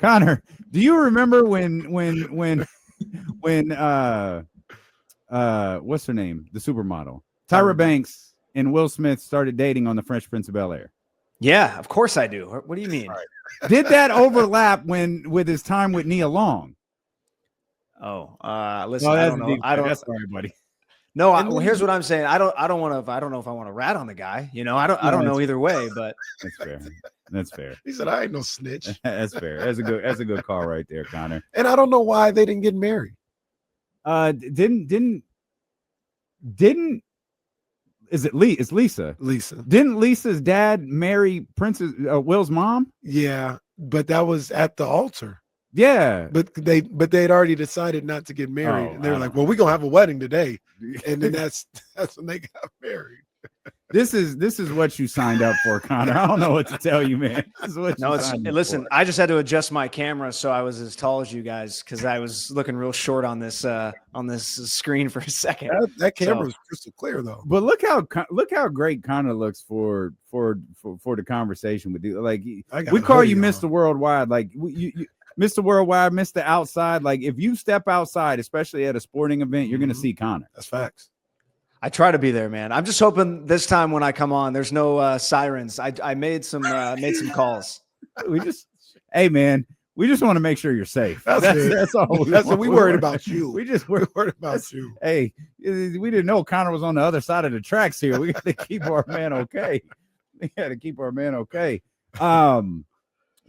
Connor, do you remember when what's her name? The supermodel. Tyra Banks and Will Smith started dating on The Fresh Prince of Bel-Air. Yeah, of course I do. What do you mean? Did that overlap with his time with Nia Long? Oh, listen, I don't know. I don't. That's sorry, buddy. No, well, here's what I'm saying. I don't know if I want to rat on the guy. I don't know either way. But that's fair. That's fair. He said, "I ain't no snitch." That's fair. That's a good call right there, Connor. And I don't know why they didn't get married. Didn't is it Lee? It's Lisa. Lisa. Didn't Lisa's dad marry Princess Will's mom? Yeah, but that was at the altar. Yeah, but they had already decided not to get married, and they were like, "Well, we're gonna have a wedding today," and then that's when they got married. This is what you signed up for, Connor. I don't know what to tell you, man. Listen, I just had to adjust my camera so I was as tall as you guys because I was looking real short on this screen for a second. That camera was crystal clear though. But look how great Connor looks for the conversation with you. Like we call you Mr. Worldwide. Like you Mr. Worldwide, Mr. Outside. Like if you step outside, especially at a sporting event, you're gonna see Connor. That's facts. I try to be there, man. I'm just hoping this time when I come on, there's no sirens. I made some calls. Hey man, we just want to make sure you're safe. That's all. That's what we worried about you. We're worried about you. Hey, we didn't know Connor was on the other side of the tracks here. We got to keep our man okay.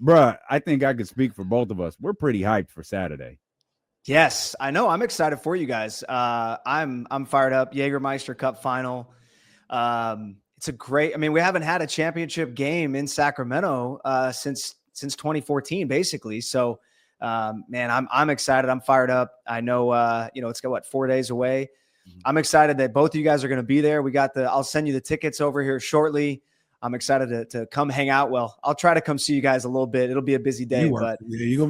Bruh, I think I could speak for both of us. We're pretty hyped for Saturday. Yes, I know. I'm excited for you guys. I'm fired up. Jägermeister Cup final. It's a great. I mean, we haven't had a championship game in Sacramento since 2014, basically. So, man, I'm excited. I'm fired up. I know. It's got 4 days away. I'm excited that both of you guys are going to be there. I'll send you the tickets over here shortly. I'm excited to come hang out. Well, I'll try to come see you guys a little bit. It'll be a busy day, but you'll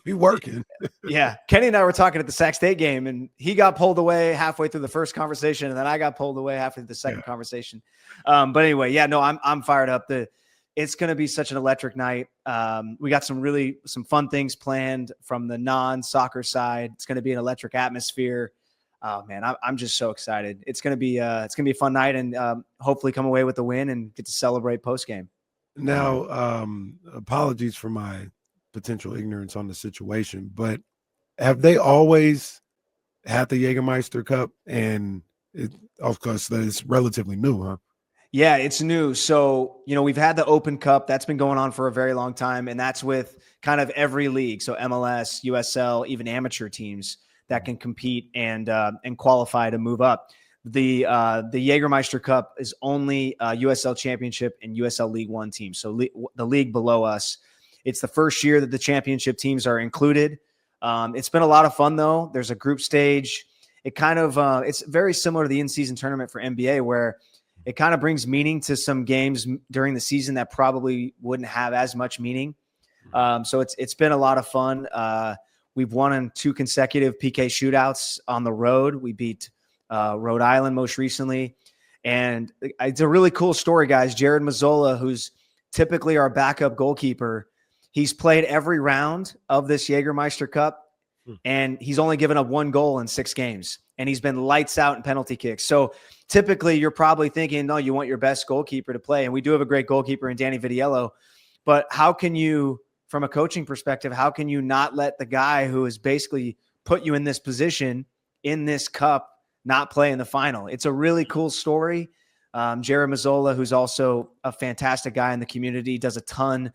be working. Yeah. Kenny and I were talking at the Sac State game, and he got pulled away halfway through the first conversation, and then I got pulled away halfway through the second conversation. But anyway, yeah, no, I'm fired up. It's going to be such an electric night. We got some fun things planned from the non-soccer side. It's going to be an electric atmosphere. Oh man, I'm just so excited. It's gonna be a fun night, and hopefully come away with the win and get to celebrate post game. Now, apologies for my potential ignorance on the situation, but have they always had the Jägermeister Cup? And of course, it's relatively new, huh? Yeah, it's new. So we've had the Open Cup that's been going on for a very long time, and that's with kind of every league. So MLS, USL, even amateur teams that can compete and qualify to move up. The Jägermeister Cup is only USL Championship and USL League One teams. So the league below us. It's the first year that the championship teams are included. It's been a lot of fun though. There's a group stage. It kind of it's very similar to the in-season tournament for NBA, where it kind of brings meaning to some games during the season that probably wouldn't have as much meaning. So it's been a lot of fun. We've won in 2 consecutive PK shootouts on the road. We beat Rhode Island most recently. And it's a really cool story, guys. Jared Mazzola, who's typically our backup goalkeeper, he's played every round of this Jägermeister Cup, and he's only given up 1 goal in 6 games. And he's been lights out in penalty kicks. So typically you're probably thinking, no, you want your best goalkeeper to play. And we do have a great goalkeeper in Danny Vitiello. But how can you, from a coaching perspective, how can you not let the guy who has basically put you in this position in this cup not play in the final? It's a really cool story. Jared Mazzola, who's also a fantastic guy in the community, does a ton,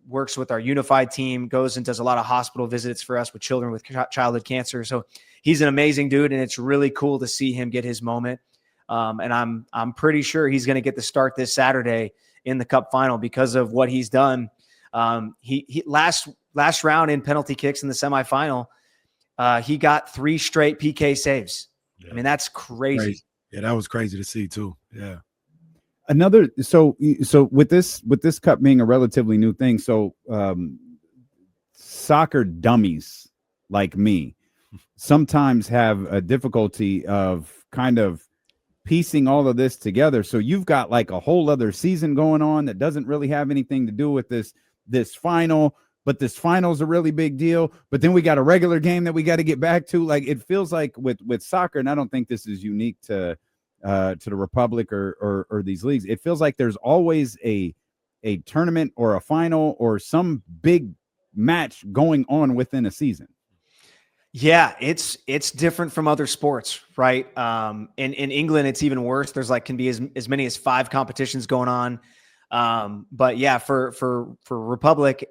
works with our unified team, goes and does a lot of hospital visits for us with children with childhood cancer. So he's an amazing dude, and it's really cool to see him get his moment. And I'm pretty sure he's going to get the start this Saturday in the cup final because of what he's done. He last round in penalty kicks in the semifinal, he got 3 straight PK saves. Yeah. I mean, that's crazy. Yeah, that was crazy to see too. Yeah. So with this cup being a relatively new thing, so soccer dummies like me sometimes have a difficulty of kind of piecing all of this together. So you've got like a whole other season going on that doesn't really have anything to do with this this final, but this final is a really big deal. But then we got a regular game that we got to get back to. Like, it feels like with soccer, and I don't think this is unique to the Republic or these leagues. It feels like there's always a tournament or a final or some big match going on within a season. Yeah, it's different from other sports, right? In England, it's even worse. There's can be as many as 5 competitions going on. But yeah, for Republic,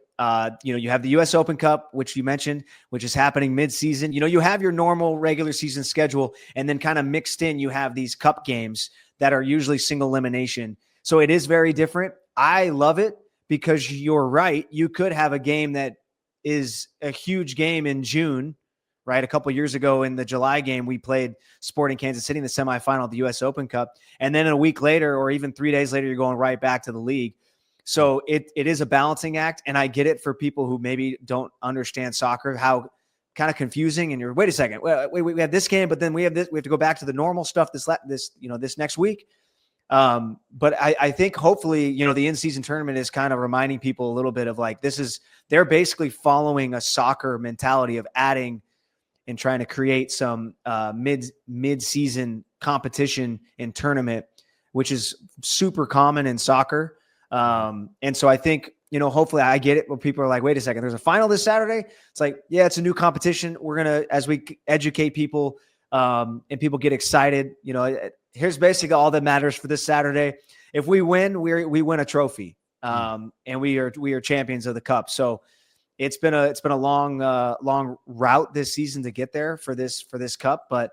you have the U.S. Open Cup, which you mentioned, which is happening mid-season. You have your normal regular season schedule, and then kind of mixed in, you have these cup games that are usually single elimination. So it is very different. I love it because you're right. You could have a game that is a huge game in June, right? A couple of years ago in the July game, we played Sporting Kansas City in the semifinal of the U.S. Open Cup. And then a week later, or even 3 days later, you're going right back to the league. So it is a balancing act. And I get it for people who maybe don't understand soccer, how kind of confusing. And you're, wait a second, we have this game, but then we have to go back to the normal stuff this next week. But I think hopefully, the in-season tournament is kind of reminding people a little bit of they're basically following a soccer mentality of adding and trying to create some mid-season competition and tournament, which is super common in soccer. And so I think, hopefully I get it when people are like, wait a second, there's a final this Saturday. It's like, yeah, it's a new competition. We're going to, as we educate people and people get excited, here's basically all that matters for this Saturday. If we win, we win a trophy and we are champions of the cup. So it's been a long route this season to get there for this cup, but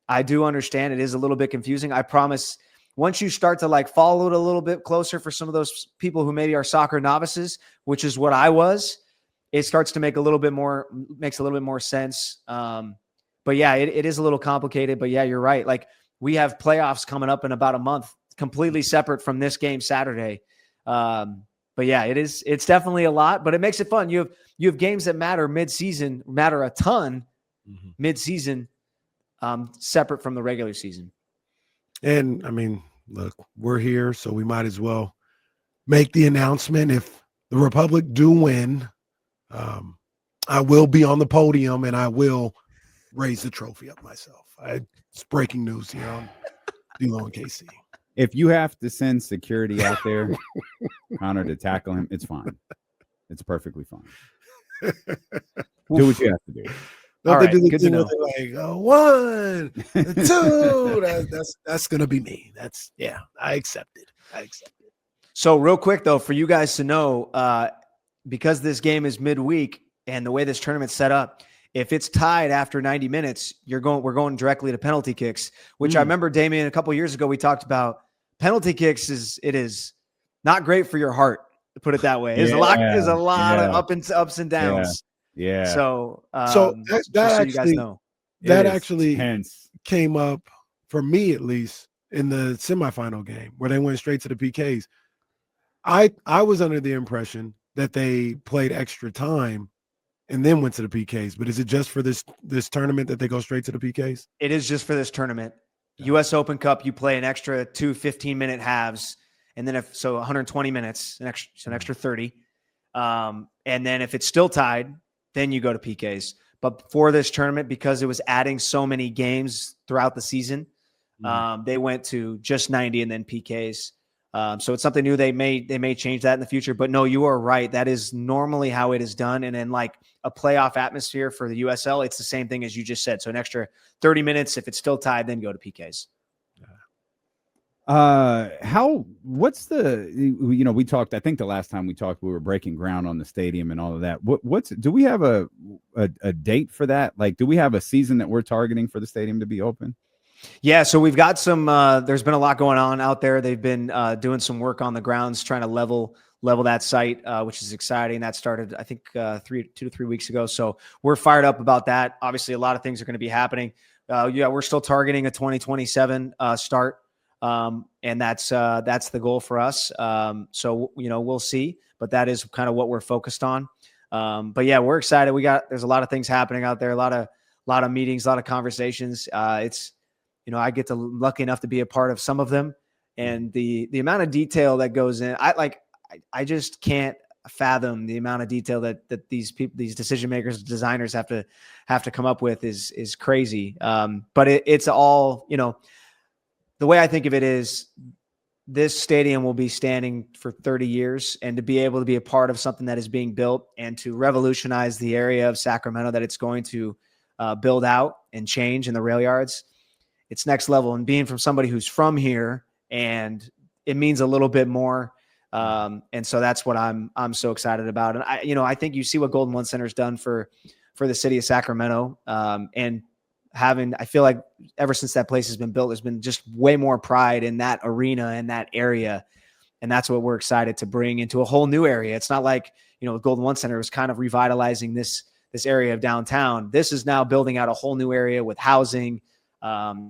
I do understand it is a little bit confusing. I promise once you start to follow it a little bit closer for some of those people who maybe are soccer novices, which is what I was, it starts to makes a little bit more sense. But yeah, it is a little complicated, but yeah, you're right. We have playoffs coming up in about a month, completely separate from this game Saturday. But yeah, it's definitely a lot, but it makes it fun. You have games that matter mid-season, matter a ton mid-season, separate from the regular season. And I mean, look, we're here, so we might as well make the announcement. If the Republic do win, I will be on the podium and I will raise the trophy up myself. It's breaking news here on D-Lo and KC. If you have to send security out there, Connor, to tackle him, it's fine. It's perfectly fine. Do what you have to do. Don't they do the thing where they're 1, 2? That's gonna be me. I accept it. So real quick though, for you guys to know, because this game is midweek and the way this tournament's set up, if it's tied after 90 minutes, we're going directly to penalty kicks, which I remember, Damien, a couple of years ago, we talked about penalty kicks is not great for your heart, to put it that way. There's a lot of ups and downs. Yeah. So that you guys know. That actually came up for me, at least in the semifinal game where they went straight to the PKs. I was under the impression that they played extra time and then went to the PKs. But is it just for this tournament that they go straight to the PKs? It is just for this tournament. U.S. Open Cup, you play an extra 2 15-minute halves, and then 120 minutes, an extra 30. And then if it's still tied, then you go to PKs. But for this tournament, because it was adding so many games throughout the season, they went to just 90 and then PKs. So it's something new. They may change that in the future, but no, you are right. That is normally how it is done. And then a playoff atmosphere for the USL, it's the same thing as you just said. So an extra 30 minutes. If it's still tied, then go to PKs. What's we talked, I think the last time we talked, we were breaking ground on the stadium and all of that. Do we have a date for that? Do we have a season that we're targeting for the stadium to be open? Yeah, so we've got some. There's been a lot going on out there. They've been doing some work on the grounds, trying to level that site, which is exciting. That started, I think, 2 to 3 weeks ago. So we're fired up about that. Obviously, a lot of things are going to be happening. We're still targeting a 2027 start, and that's the goal for us. So we'll see, but that is kind of what we're focused on. But yeah, we're excited. There's a lot of things happening out there. A lot of meetings, a lot of conversations. I get lucky enough to be a part of some of them, and the amount of detail that goes in, I just can't fathom the amount of detail that these people, these decision makers, designers have to come up with is crazy. But it's all, the way I think of it is this stadium will be standing for 30 years, and to be able to be a part of something that is being built and to revolutionize the area of Sacramento that it's going to build out and change in the rail yards, it's next level. And being from somebody who's from here, and it means a little bit more. And so that's what I'm so excited about. And I think you see what Golden One Center's done for the city of Sacramento. And I feel like ever since that place has been built, there's been just way more pride in that arena and that area. And that's what we're excited to bring into a whole new area. It's not like, Golden One Center was kind of revitalizing this area of downtown. This is now building out a whole new area with housing,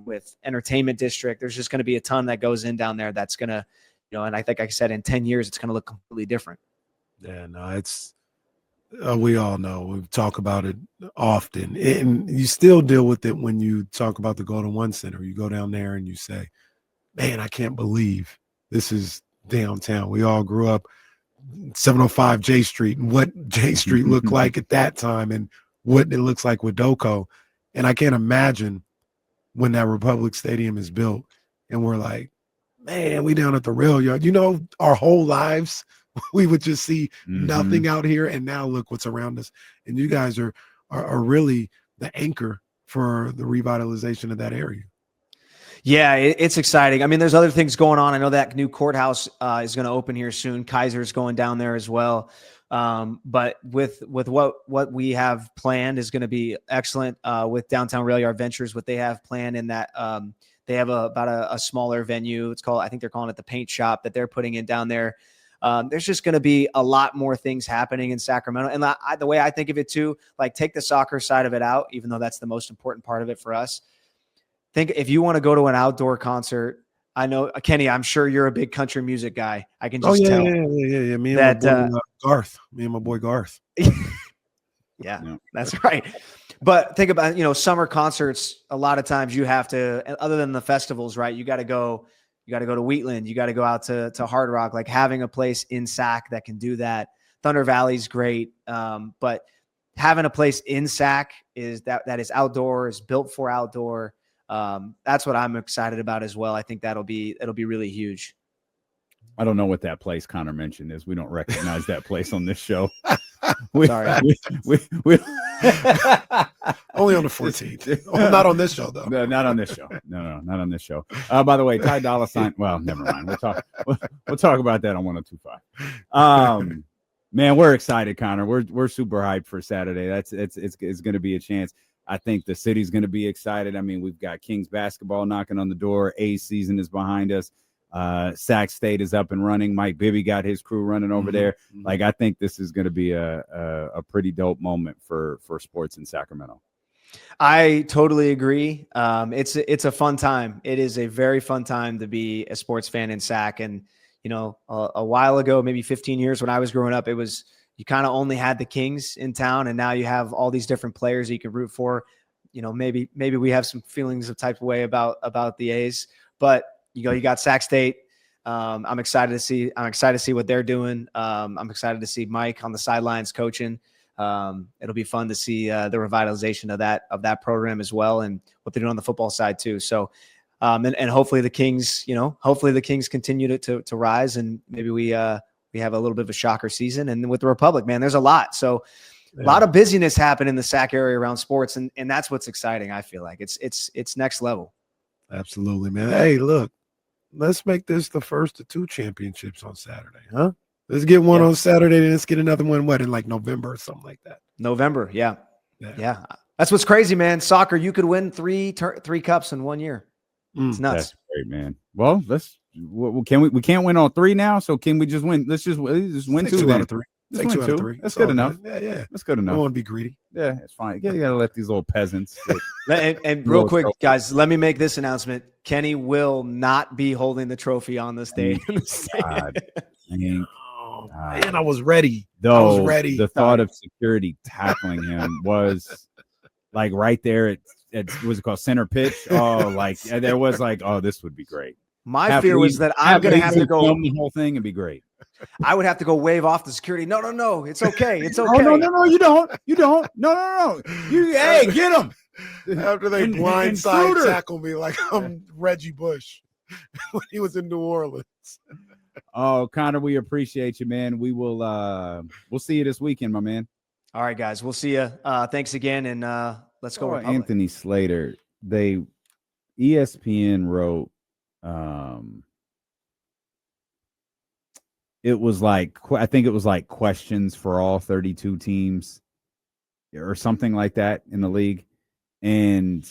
with entertainment district. There's just going to be a ton that goes in down there. That's going to, and I think, like I said, in 10 years, it's going to look completely different. Yeah, no, it's, we all know, we talk about it often, and you still deal with it when you talk about the Golden One Center. You go down there and you say, man, I can't believe this is downtown. We all grew up 705 J Street and what J Street looked like at that time and what it looks like with Doco. And I can't imagine when that Republic Stadium is built and we're like, man, we down at the rail yard. Our whole lives, we would just see nothing out here. And now look what's around us. And you guys are really the anchor for the revitalization of that area. Yeah, it's exciting. I mean, there's other things going on. I know that new courthouse is going to open here soon. Kaiser's going down there as well. But with what we have planned is going to be excellent with Downtown Rail Yard Ventures. What they have planned in that they have about a smaller venue. It's called, I think they're calling it the Paint Shop, that they're putting in down there. There's just going to be a lot more things happening in Sacramento. And the way I think of it too, like take the soccer side of it out, even though that's the most important part of it for us. Think if you want to go to an outdoor concert, I know, Kenny, I'm sure you're a big country music guy. I can just tell. Yeah. Me and my boy Garth. Me and my boy Garth. Yeah, that's right. But think about, summer concerts. A lot of times you have to, other than the festivals, right? You got to go to Wheatland. You got to go out to Hard Rock. Like having a place in Sac that can do that. Thunder Valley's great, but having a place in Sac that is outdoor, is built for outdoor. That's what I'm excited about as well. I think it'll be really huge. I don't know what that place Connor mentioned is. We don't recognize that place on this show. Sorry. We only on the 14th. Oh, not on this show though. No, not on this show. No, not on this show. By the way, Ty Dolla $ign. Well, never mind. We'll talk about that on 102.5. Man, we're excited, Connor. We're super hyped for Saturday. It's going to be a chance. I think the city's going to be excited. I mean, we've got Kings basketball knocking on the door. A's season is behind us. Sac State is up and running. Mike Bibby got his crew running over there. Like, I think this is going to be a pretty dope moment for sports in Sacramento. I totally agree. It's a fun time. It is a very fun time to be a sports fan in Sac. And, a while ago, maybe 15 years when I was growing up, it was, you kind of only had the Kings in town, and now you have all these different players you can root for. Maybe we have some feelings of type of way about the A's, but you got Sac State. I'm excited to see what they're doing. I'm excited to see Mike on the sidelines coaching. It'll be fun to see the revitalization of that program as well, and what they're doing on the football side too. So, and hopefully the Kings, continue to rise, and maybe we have a little bit of a shocker season. And with the Republic, man, there's a lot. So a lot of busyness happening in the Sac area around sports. And that's what's exciting. I feel like it's next level. Absolutely, man. Hey, look, let's make this the first of 2 championships on Saturday, huh? Let's get one on Saturday, and let's get another one, in like November or something like that. Yeah. That's what's crazy, man. Soccer, you could win three cups in 1 year. It's nuts. That's great, man. Well, we can't win all 3 now, so can we just win? Let's just win 2 out of 3. Take 2 out of 3. That's good enough. Yeah. That's good enough. I don't want to be greedy. Yeah, it's fine. You gotta let these little peasants. and real quick, guys, let me make this announcement. Kenny will not be holding the trophy on this day. Man, I was ready. The thought of security tackling him was like right there at what's it called, center pitch. Oh, like there was like, oh, this would be great. My fear was that I'm going to have to go film the whole thing and be great. I would have to go wave off the security. No. It's okay. It's okay. No. You don't. No. Hey, get him. After they blindside tackle me like I'm Reggie Bush when he was in New Orleans. Oh, Connor, we appreciate you, man. We will we'll see you this weekend, my man. All right, guys. We'll see you. Thanks again, and let's go. Anthony Slater. ESPN wrote it was like, I think it was like questions for all 32 teams or something like that in the league. And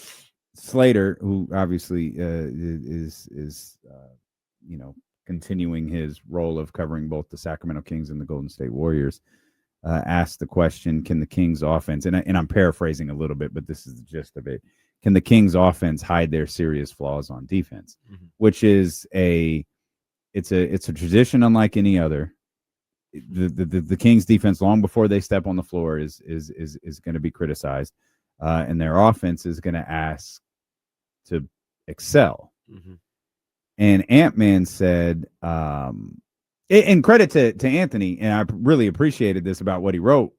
Slater, who obviously is continuing his role of covering both the Sacramento Kings and the Golden State Warriors, asked the question, can the Kings offense, and I'm paraphrasing a little bit, but this is the gist of it, can the Kings offense hide their serious flaws on defense? Mm-hmm. Which is it's a tradition unlike any other. The Kings defense, long before they step on the floor, is going to be criticized, and their offense is going to ask to excel. Mm-hmm. And Ant-Man said, and credit to Anthony, and I really appreciated this about what he wrote.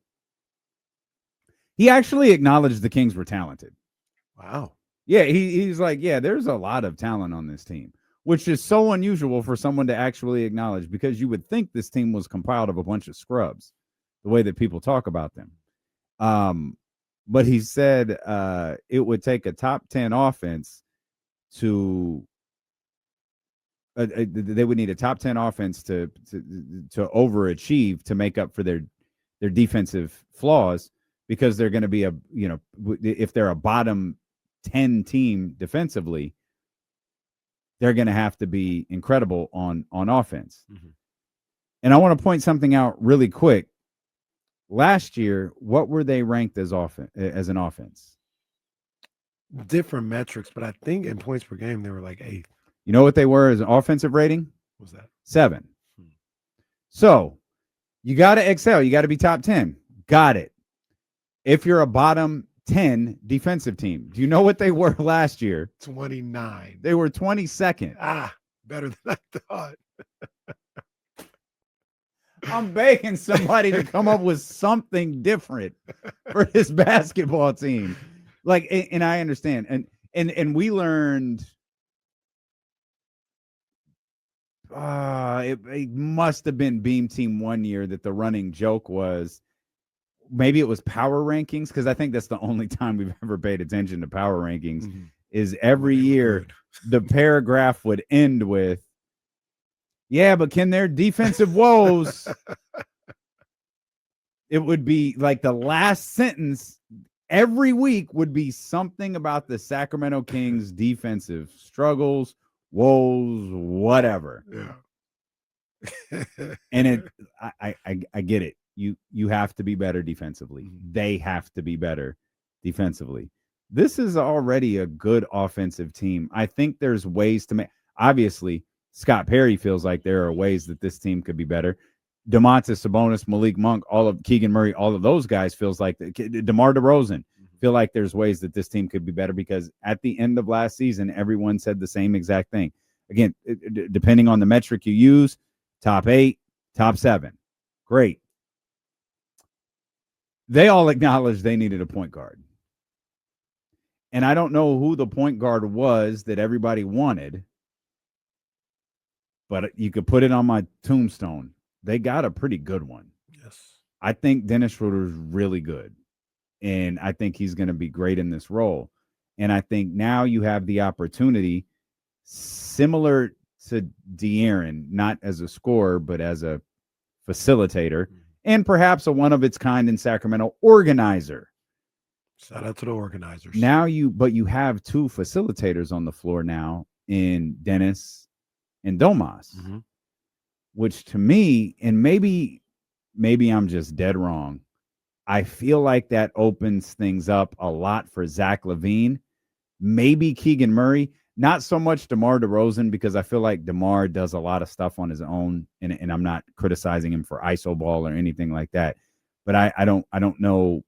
He actually acknowledged the Kings were talented. Wow. Yeah, he's like, yeah, there's a lot of talent on this team, which is so unusual for someone to actually acknowledge, because you would think this team was compiled of a bunch of scrubs, the way that people talk about them. But he said it would take a top 10 offense to they would need a top 10 offense to overachieve to make up for their defensive flaws, because they're going to be if they're a bottom 10 team defensively, they're going to have to be incredible on offense. Mm-hmm. And I want to point something out really quick. Last year, what were they ranked as an offense? Different metrics, but I think in points per game, they were like 8th. You know what they were as an offensive rating? What was that? 7. So you got to excel. You got to be top 10. Got it. If you're a bottom 10 defensive team, do you know what they were last year? 29. They were 22nd. Better than I thought. I'm begging somebody to come up with something different for this basketball team. Like, and I understand. And we learned it must have been Beam Team one year that the running joke was, maybe it was power rankings, because I think that's the only time we've ever paid attention to power rankings. Mm-hmm. Is every year the paragraph would end with, yeah, but can their defensive woes? It would be like the last sentence every week would be something about the Sacramento Kings defensive struggles, woes, whatever. Yeah. And I get it. You have to be better defensively. They have to be better defensively. This is already a good offensive team. I think there's ways to make, obviously, Scott Perry feels like there are ways that this team could be better. Domantas Sabonis, Malik Monk, all of Keegan Murray, all of those guys feels like DeMar DeRozan feel like there's ways that this team could be better, because at the end of last season, everyone said the same exact thing. Again, depending on the metric you use, top 8, top 7. Great. They all acknowledged they needed a point guard. And I don't know who the point guard was that everybody wanted, but you could put it on my tombstone. They got a pretty good one. Yes. I think Dennis Schroeder is really good, and I think he's going to be great in this role. And I think now you have the opportunity, similar to De'Aaron, not as a scorer, but as a facilitator, and perhaps a one-of-its-kind in Sacramento organizer. Shout out to the organizers. Now you have 2 facilitators on the floor now in Dennis and Domas, which to me, and maybe I'm just dead wrong, I feel like that opens things up a lot for Zach LaVine, maybe Keegan Murray, not so much DeMar DeRozan, because I feel like DeMar does a lot of stuff on his own, and I'm not criticizing him for iso ball or anything like that, but I don't know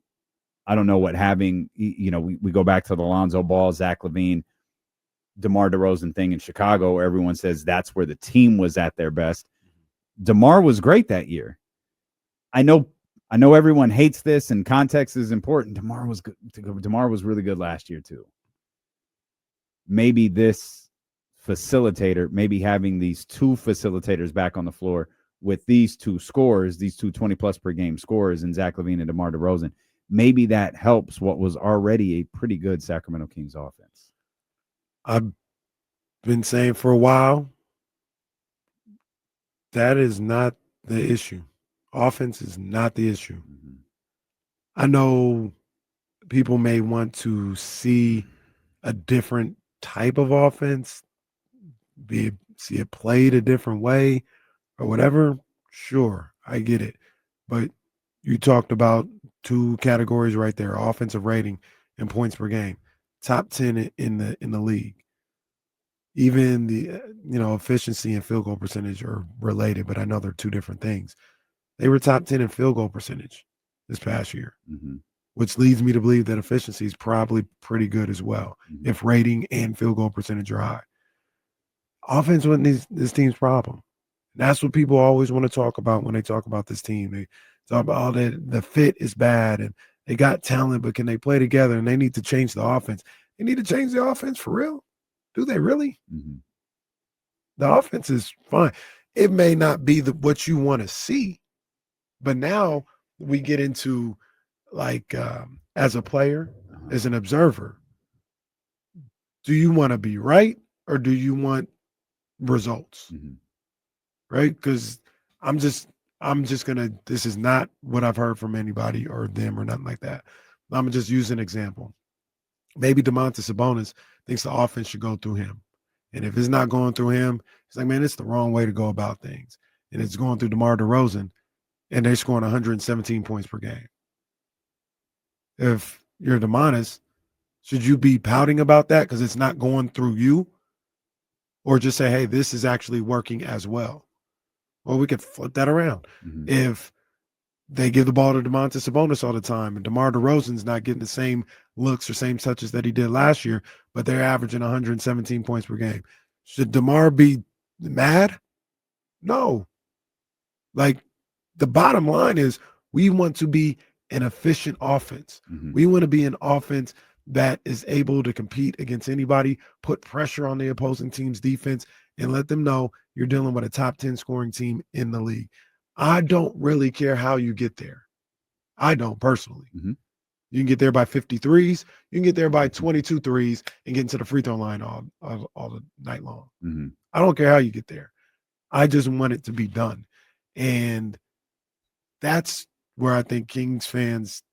what having, we go back to the Lonzo Ball, Zach LaVine. DeMar DeRozan thing in Chicago, where everyone says that's where the team was at their best. DeMar was great that year. I know everyone hates this, and context is important. DeMar was good. DeMar was really good last year too. Maybe this facilitator, maybe having these two facilitators back on the floor with these two scorers, these two 20-plus per game scorers in Zach LaVine and DeMar DeRozan, maybe that helps what was already a pretty good Sacramento Kings offense. I've been saying for a while, that is not the issue. Offense is not the issue. Mm-hmm. I know people may want to see a different type of offense, see it played a different way or whatever. Sure, I get it. But you talked about two categories right there: offensive rating and points per game. Top 10 in the league. Even the efficiency and field goal percentage are related, but I know they're two different things. They were top 10 in field goal percentage this past year, mm-hmm. which leads me to believe that efficiency is probably pretty good as well, mm-hmm. if rating and field goal percentage are high. Offense wasn't this team's problem. That's what people always want to talk about when they talk about this team. They talk about the fit is bad and they got talent, but can they play together? And they need to change the offense. They need to change the offense for real. Do they really? Mm-hmm. The offense is fine. It may not be what you want to see, but now we get into as a player, as an observer, do you want to be right or do you want results? Mm-hmm. Right? Because I'm just gonna. This is not what I've heard from anybody or them or nothing like that. I'm gonna just use an example. Maybe Domantas Sabonis thinks the offense should go through him. And if it's not going through him, it's like, man, it's the wrong way to go about things. And it's going through DeMar DeRozan, and they're scoring 117 points per game. If you're Domantas, should you be pouting about that because it's not going through you? Or just say, hey, this is actually working as well? Well, we could flip that around. Mm-hmm. If they give the ball to Domantas Sabonis all the time, and DeMar DeRozan's not getting the same looks or same touches that he did last year, but they're averaging 117 points per game. Should DeMar be mad? No. Like, the bottom line is we want to be an efficient offense. Mm-hmm. We want to be an offense that is able to compete against anybody, put pressure on the opposing team's defense, and let them know you're dealing with a top 10 scoring team in the league. I don't really care how you get there. I don't personally. Mm-hmm. You can get there by 53s. You can get there by 22 threes and get into the free throw line all the night long. Mm-hmm. I don't care how you get there. I just want it to be done. And that's where I think Kings fans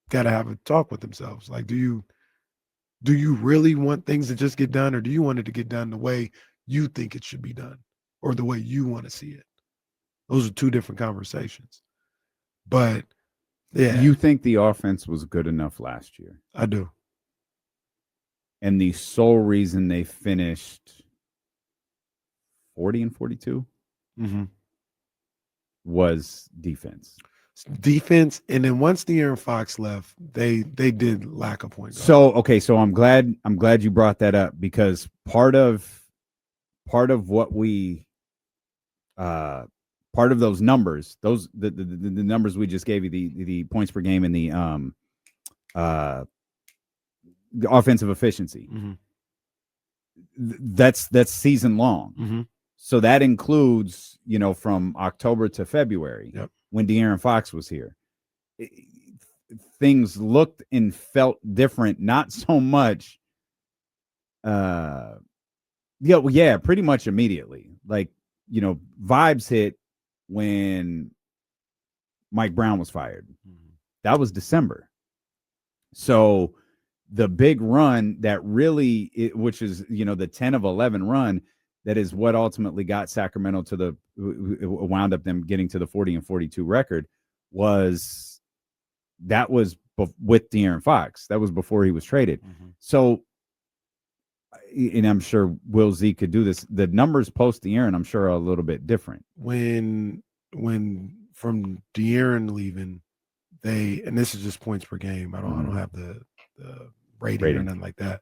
got to have a talk with themselves. Like, do you really want things to just get done, or do you want it to get done the way you think it should be done or the way you want to see it? Those are two different conversations. But, yeah. You think the offense was good enough last year? I do. And the sole reason they finished 40 and 42 was defense. Defense, and then once De'Aaron Fox left, they did lack a point guard. So I'm glad you brought that up, because part of what we part of those numbers, the numbers we just gave you, the points per game and the offensive efficiency, that's season long. So that includes, from October to February. Yep. When De'Aaron Fox was here. Things looked and felt different, not so much. Pretty much immediately. Like, vibes hit when Mike Brown was fired. That was December. So the big run that really, which is, the 10 of 11 run, that is what ultimately got Sacramento wound up them getting to the 40 and 42 record, was with De'Aaron Fox. That was before he was traded. So, and I'm sure Will Z could do this. The numbers post De'Aaron, I'm sure, are a little bit different. When from De'Aaron leaving, and this is just points per game. I don't have the rating or nothing like that.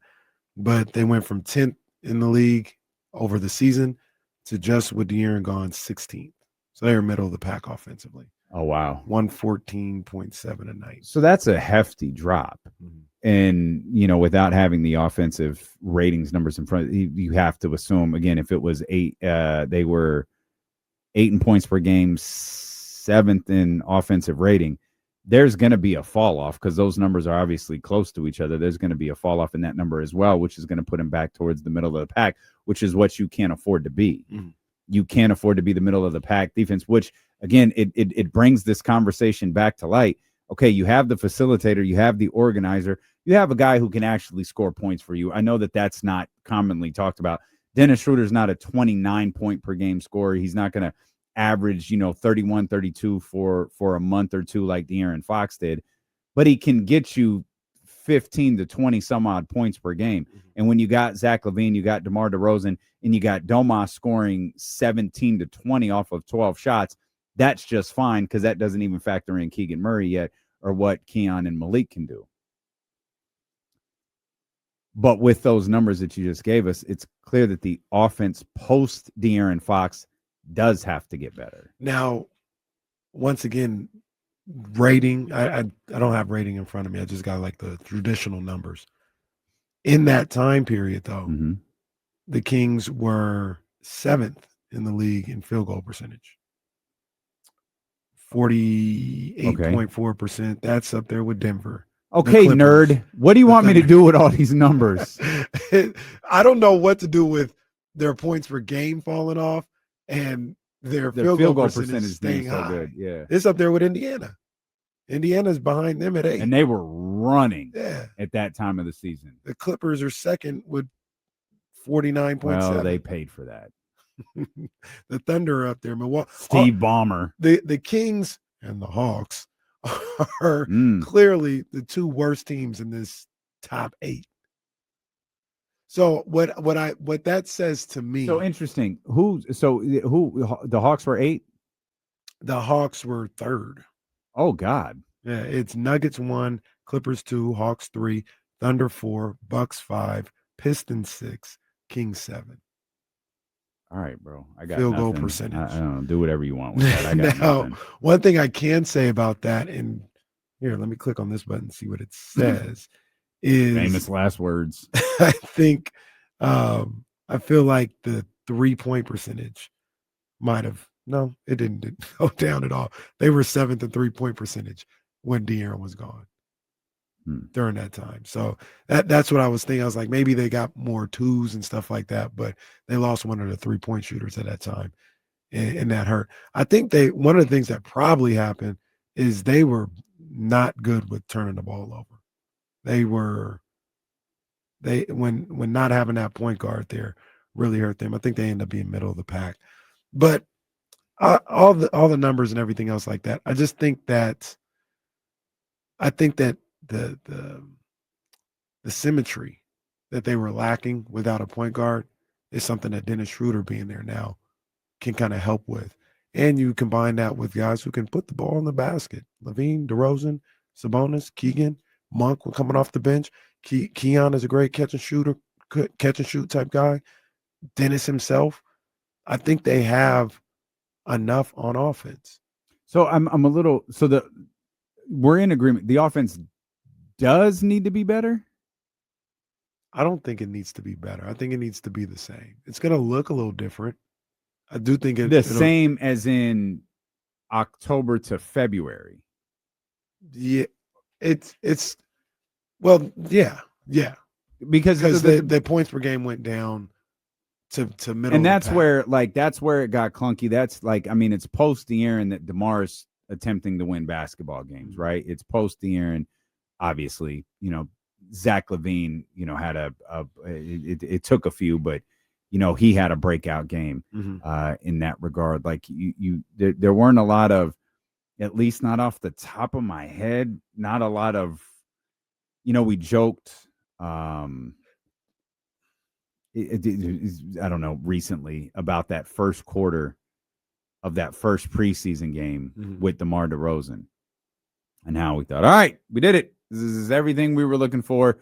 But they went from 10th in the league over the season to just with De'Aaron gone 16th. So they were middle of the pack offensively. Oh, wow. 114.7 a night. So that's a hefty drop. Mm-hmm. And, without having the offensive ratings numbers in front, you have to assume, again, if it was 8, they were 8 in points per game, 7th in offensive rating. There's going to be a fall off because those numbers are obviously close to each other. There's going to be a fall off in that number as well, which is going to put him back towards the middle of the pack, which is what you can't afford to be. Mm-hmm. You can't afford to be the middle of the pack defense, which, again, it brings this conversation back to light. Okay, you have the facilitator, you have the organizer, you have a guy who can actually score points for you. I know that that's not commonly talked about. Dennis Schroeder's not a 29 point per game scorer. He's not going to average, 31, 32 for a month or two like De'Aaron Fox did, but he can get you 15 to 20 some odd points per game. And when you got Zach LaVine, you got DeMar DeRozan, and you got Domas scoring 17 to 20 off of 12 shots, that's just fine because that doesn't even factor in Keegan Murray yet or what Keon and Malik can do. But with those numbers that you just gave us, it's clear that the offense post De'Aaron Fox does have to get better. Now, once again, rating, I don't have rating in front of me. I just got like the traditional numbers. In that time period, though, Mm-hmm. the Kings were 7th in the league in field goal percentage. 48.4%. That's up there with Denver. Okay, nerd. What do you want me to do with all these numbers? I don't know what to do with their points per game falling off and their field goal percentage staying high. So good. Yeah, it's up there with Indiana. Indiana's behind them at 8. And they were running at that time of the season. The Clippers are second with 49.7. Well, they paid for that. The Thunder are up there. Milwaukee, Steve Ballmer. The Kings and the Hawks are clearly the 2 worst teams in this top 8. So what that says to me. So interesting. Who the Hawks were 8? The Hawks were 3rd. Oh God. Yeah, it's Nuggets 1, Clippers 2, Hawks 3, Thunder 4, Bucks 5, Pistons 6, Kings 7. All right, bro. I got field nothing. goal percentage. I don't know. Do whatever you want with that. I got now, nothing. One thing I can say about that, and here, let me click on this button and see what it says. Is famous last words. I think I feel like the 3-point percentage might have it didn't go down at all. They were 7th in 3-point percentage when De'Aaron was gone during that time. So that's what I was thinking. I was like, maybe they got more 2s and stuff like that, but they lost one of the 3-point shooters at that time, and that hurt. I think one of the things that probably happened is they were not good with turning the ball over. When not having that point guard there really hurt them. I think they end up being middle of the pack, but all the numbers and everything else like that. I just think that the symmetry that they were lacking without a point guard is something that Dennis Schroeder being there now can kind of help with. And you combine that with guys who can put the ball in the basket. LaVine, DeRozan, Sabonis, Keegan, Monk coming off the bench. Keon is a great catch and shoot type guy. Dennis himself. I think they have enough on offense. So we're in agreement. The offense does need to be better. I don't think it needs to be better. I think it needs to be the same. It's going to look a little different. I do think the same as in October to February. Yeah, it's well, yeah, because the points per game went down to middle, and that's where it got clunky. That's it's post De'Aaron that DeMar's attempting to win basketball games, right? It's post De'Aaron, obviously. Zach LaVine, had it took a few, but he had a breakout game in that regard. Like there weren't a lot of, at least not off the top of my head, not a lot of, we joked, I don't know, recently about that first quarter of that first preseason game with DeMar DeRozan and how we thought, all right, we did it. This is everything we were looking for.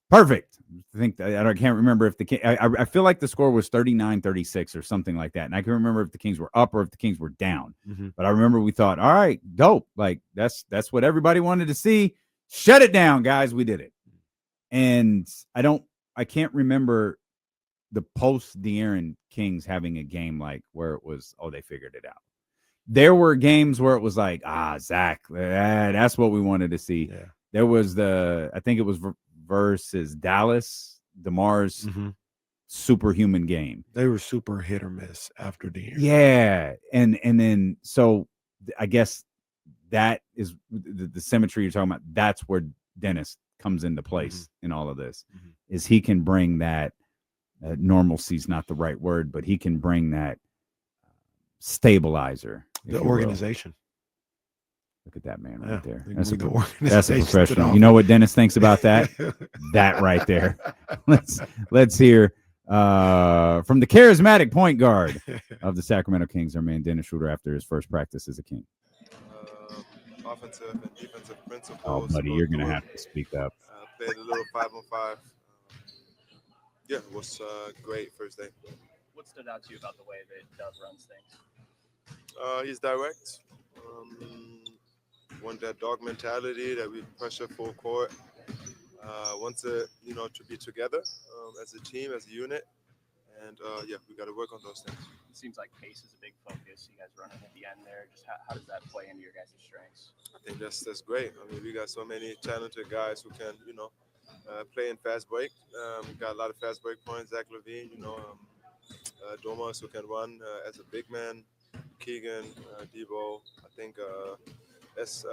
Perfect. I think I can't remember if the King. I feel like the score was 39-36 or something like that, and I can remember if the Kings were up or if the Kings were down. But I remember we thought, all right, dope. Like that's what everybody wanted to see. Shut it down, guys. We did it. And I can't remember the post De'Aaron Kings having a game like where it was, oh, they figured it out. There were games where it was like, Zach, that's what we wanted to see. Yeah. There was I think it was versus Dallas, DeMar's superhuman game. They were super hit or miss after the year. Yeah. And then, so I guess that is the symmetry you're talking about. That's where Dennis comes into place in all of this, is he can bring that normalcy is not the right word, but he can bring that stabilizer. The organization. Look at that man right there. That's a professional. You know what Dennis thinks about that? That right there. Let's hear from the charismatic point guard of the Sacramento Kings, our man Dennis Schroeder, after his first practice as a King. Offensive and defensive principles. Oh, buddy, you're going to have to speak up. Played a little 5-on-5. Yeah, it was great first day. What stood out to you about the way that Dove runs things? He's direct. Want that dog mentality that we pressure full court. Wants it, to be together as a team, as a unit. And we got to work on those things. It seems like pace is a big focus. You guys running at the end there. Just how does that play into your guys' strengths? I think that's great. I mean, we got so many talented guys who can, play in fast break. We got a lot of fast break points. Zach LaVine, Domas who can run as a big man. Keegan, Debo. I think that's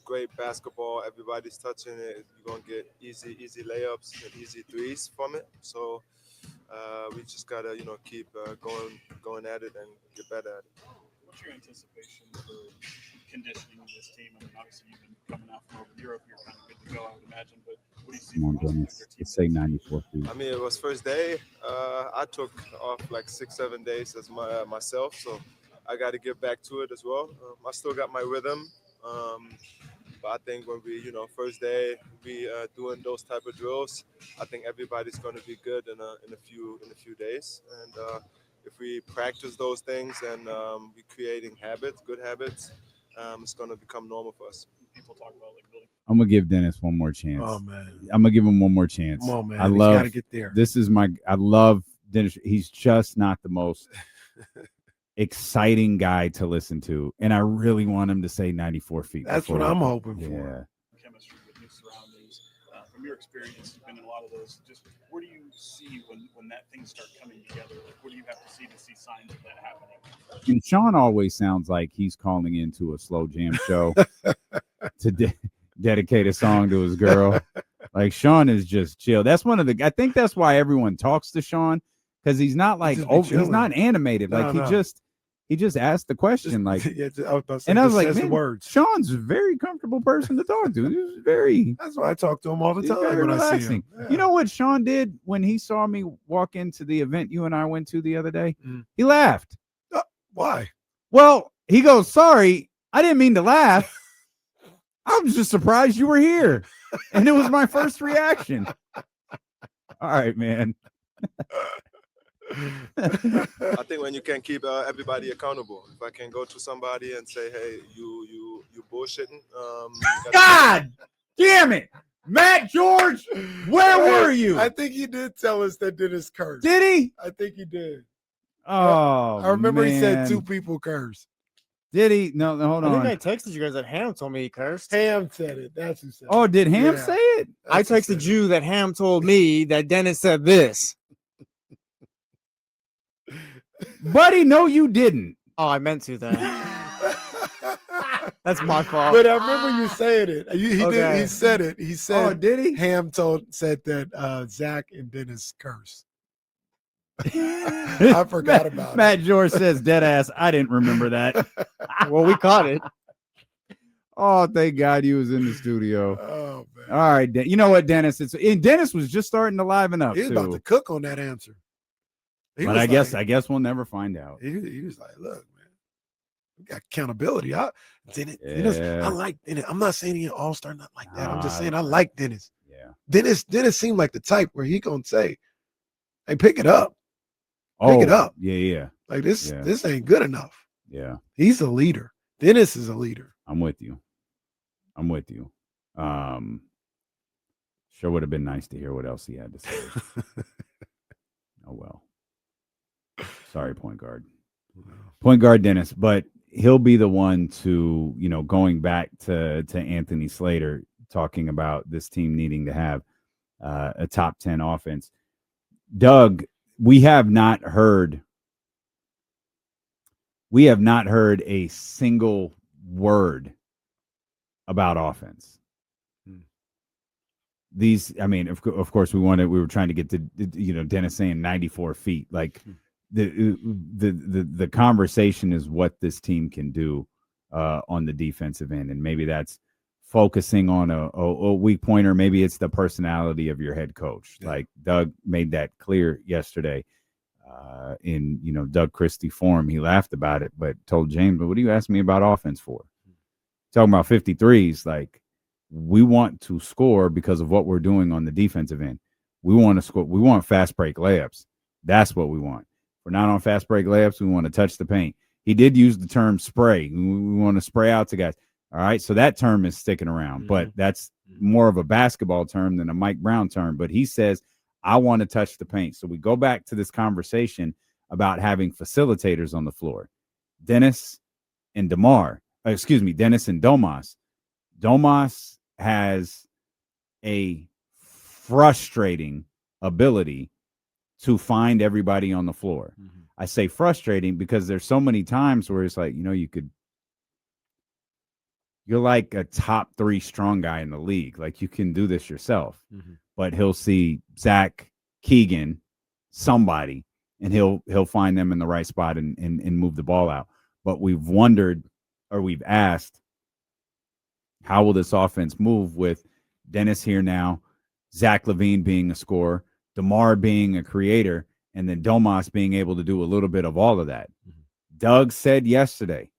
great basketball. Everybody's touching it. You're gonna get easy layups and easy threes from it. So we just gotta, keep going at it and get better at it. What's your anticipation for conditioning this team? I mean, obviously you've been coming out from over Europe. You're kind of good to go, I would imagine. But what do you see? Come on, Dennis. Let's say 94 feet. I mean, it was first day. I took off like 6-7 days as myself, so I got to get back to it as well. I still got my rhythm. But I think when we, first day, we doing those type of drills, I think everybody's going to be good in a few days. And if we practice those things and we creating good habits, it's going to become normal for us. People talk about like building. I'm gonna give Dennis one more chance. Oh man, I'm gonna give him one more chance. Come on, man. I love. Gotta get there. I love Dennis. He's just not the most exciting guy to listen to, and I really want him to say 94 feet. That's what I'm hoping for. Chemistry with new surroundings. From your experience, you've been in a lot of those. Just where do you see when that things start coming together? Like, what do you have to see signs of that happening? And Sean always sounds like he's calling into a slow jam show to dedicate a song to his girl. Like Sean is just chill. That's I think that's why everyone talks to Sean, because he's not like he's not animated. He just asked the question, like, I was like, man, words. Sean's a very comfortable person to talk to. He was very. That's why I talk to him all the time when relaxing. I see him. Yeah. You know what Sean did when he saw me walk into the event you and I went to the other day? He laughed. Why? Well, he goes, "Sorry, I didn't mean to laugh. I was just surprised you were here," and it was my first reaction. All right, man. I think when you can keep everybody accountable. If I can go to somebody and say, "Hey, you bullshitting," God damn it, Matt George, where were you? I think he did tell us that Dennis cursed. Did he? I think he did. Oh, I remember man. He said 2 people cursed. Did he? No, hold on. I think I texted you guys that Ham told me he cursed. Ham said it. That's who said it. Oh, did Ham say it? I texted you that Ham told me that Dennis said this. Buddy, no, you didn't. Oh, I meant to then. That's my fault. But I remember you saying it. He said it. He said, "Oh, did he?" Ham said that Zach and Dennis cursed. I forgot about it. Matt George says, "Dead ass." I didn't remember that. Well, we caught it. Oh, thank God he was in the studio. Oh man! All right, you know what, Dennis? Dennis was just starting to liven up. He was about to cook on that answer. But I guess we'll never find out. He was like, "Look, man, we got accountability. Dennis, I like Dennis. I'm not saying he's an all-star, not like that. I'm just saying I like Dennis. Yeah. Dennis seemed like the type where he gonna say, "Hey, pick it up, pick it up." Yeah. Like this ain't good enough. Yeah. He's a leader. Dennis is a leader. I'm with you. Sure would have been nice to hear what else he had to say. Oh well. Sorry, point guard Dennis, but he'll be the one to, going back to Anthony Slater talking about this team needing to have a top 10 offense. Doug, we have not heard a single word about offense. Of course we were trying to get to, Dennis saying 94 feet. Like the conversation is what this team can do on the defensive end. And maybe that's focusing on a weak point, or maybe it's the personality of your head coach. Yeah. Like Doug made that clear yesterday in, Doug Christie form. He laughed about it, but told James, but what do you ask me about offense for? Talking about 53s, like, we want to score because of what we're doing on the defensive end. We want to score. We want fast break layups. That's what we want. We're not on fast break layups. We want to touch the paint. He did use the term spray. We want to spray out to guys. All right. So that term is sticking around, but that's more of a basketball term than a Mike Brown term. But he says, I want to touch the paint. So we go back to this conversation about having facilitators on the floor. Dennis and Domas. Domas has a frustrating ability to find everybody on the floor. Mm-hmm. I say frustrating because there's so many times where it's like, you're like a top 3 strong guy in the league. Like, you can do this yourself. Mm-hmm. But he'll see Zach, Keegan, somebody, and he'll find them in the right spot and move the ball out. But we've asked, how will this offense move with Dennis here now, Zach LaVine being a scorer, DeMar being a creator, and then Domas being able to do a little bit of all of that? Mm-hmm. Doug said yesterday,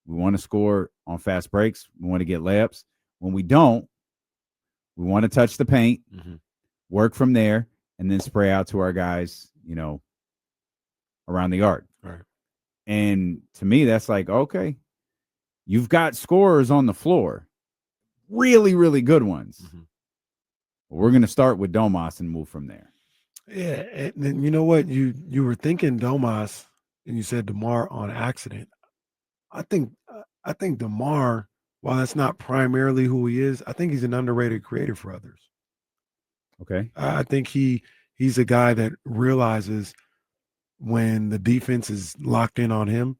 we want to score on fast breaks. We want to get layups. When we don't, we want to touch the paint, work from there, and then spray out to our guys, around the arc. Right. And to me, that's like, okay, you've got scorers on the floor. Really, really good ones. Mm-hmm. We're going to start with Domas and move from there. Yeah, and then you know what? You were thinking Domas, and you said DeMar on accident. I think DeMar, while that's not primarily who he is, I think he's an underrated creator for others. Okay. I think he's a guy that realizes when the defense is locked in on him,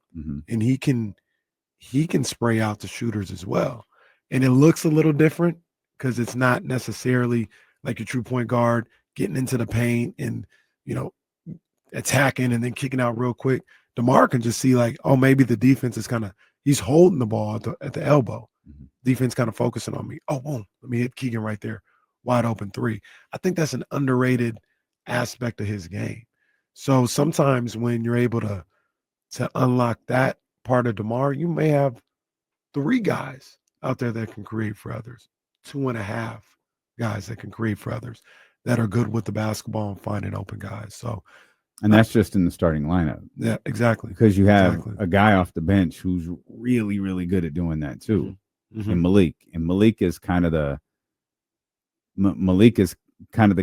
and he can spray out to shooters as well. And it looks a little different because it's not necessarily like your true point guard getting into the paint and, attacking and then kicking out real quick. DeMar can just see like, oh, maybe the defense is he's holding the ball at the elbow. Mm-hmm. Defense kind of focusing on me. Oh, boom, let me hit Keegan right there. Wide open 3. I think that's an underrated aspect of his game. So sometimes when you're able to unlock that part of DeMar, you may have 3 guys out there that can create for others, 2.5 guys that can create for others that are good with the basketball and finding open guys. So, and that's just in the starting lineup. Yeah, exactly. Because you have a guy off the bench who's really, really good at doing that too. Mm-hmm. And Malik is kind of the